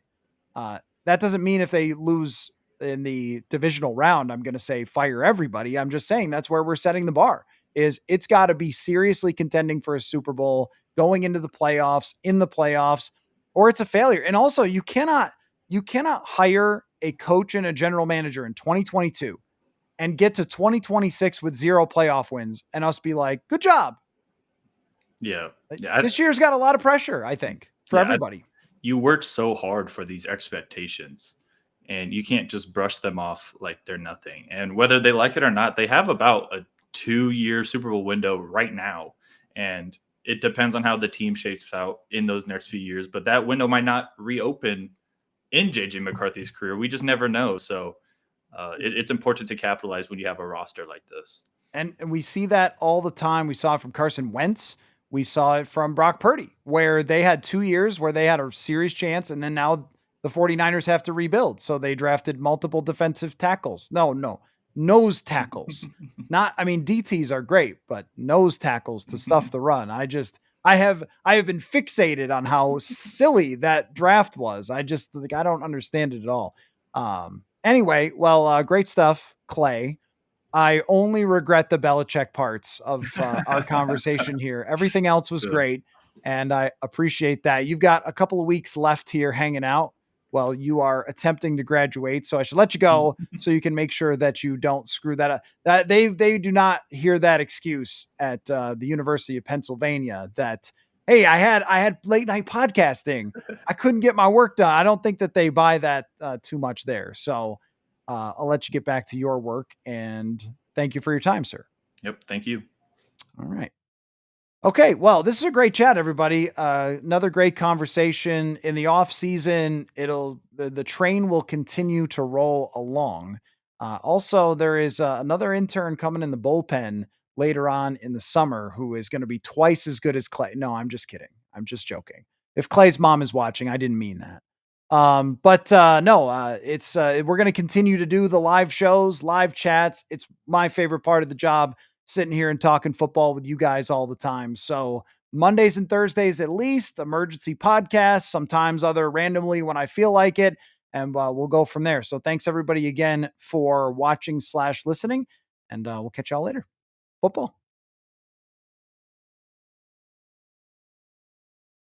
That doesn't mean if they lose in the divisional round, I'm going to say fire everybody. I'm just saying that's where we're setting the bar. Is it's got to be seriously contending for a Super Bowl, going into the playoffs, in the playoffs, or it's a failure. And also, you cannot hire a coach and a general manager in 2022 and get to 2026 with 0 playoff wins and us be like, good job. Yeah. This year's got a lot of pressure, I think, for everybody. You worked so hard for these expectations, and you can't just brush them off like they're nothing. And whether they like it or not, they have about a 2-year Super Bowl window right now. And it depends on how the team shapes out in those next few years. But that window might not reopen in JJ McCarthy's career. We just never know. So it's important to capitalize when you have a roster like this. And we see that all the time. We saw it from Carson Wentz. We saw it from Brock Purdy, where they had 2 years where they had a serious chance, and then now the 49ers have to rebuild. So they drafted multiple defensive tackles. No, nose tackles. DTs are great, but nose tackles to stuff the run. I have been fixated on how silly that draft was. I don't understand it at all. Anyway, well, great stuff, Clay. I only regret the Belichick parts of our conversation here. Everything else was great, and I appreciate that. You've got a couple of weeks left here hanging out while you are attempting to graduate, so I should let you go so you can make sure that you don't screw that up. That they do not hear that excuse at the University of Pennsylvania that, hey, I had late night podcasting, I couldn't get my work done. I don't think that they buy that too much there. So I'll let you get back to your work, and thank you for your time, sir. Yep. Thank you. All right. Okay. Well, this is a great chat, everybody. Another great conversation in the off season. The train will continue to roll along. Also, there is another intern coming in the bullpen later on in the summer who is going to be twice as good as Clay. No, I'm just kidding. I'm just joking. If Clay's mom is watching, I didn't mean that. It's we're going to continue to do the live shows, live chats. It's my favorite part of the job, sitting here and talking football with you guys all the time. So Mondays and Thursdays, at least, emergency podcasts, sometimes other randomly when I feel like it. And we'll go from there. So thanks everybody again for watching / listening, and we'll catch y'all later. Football.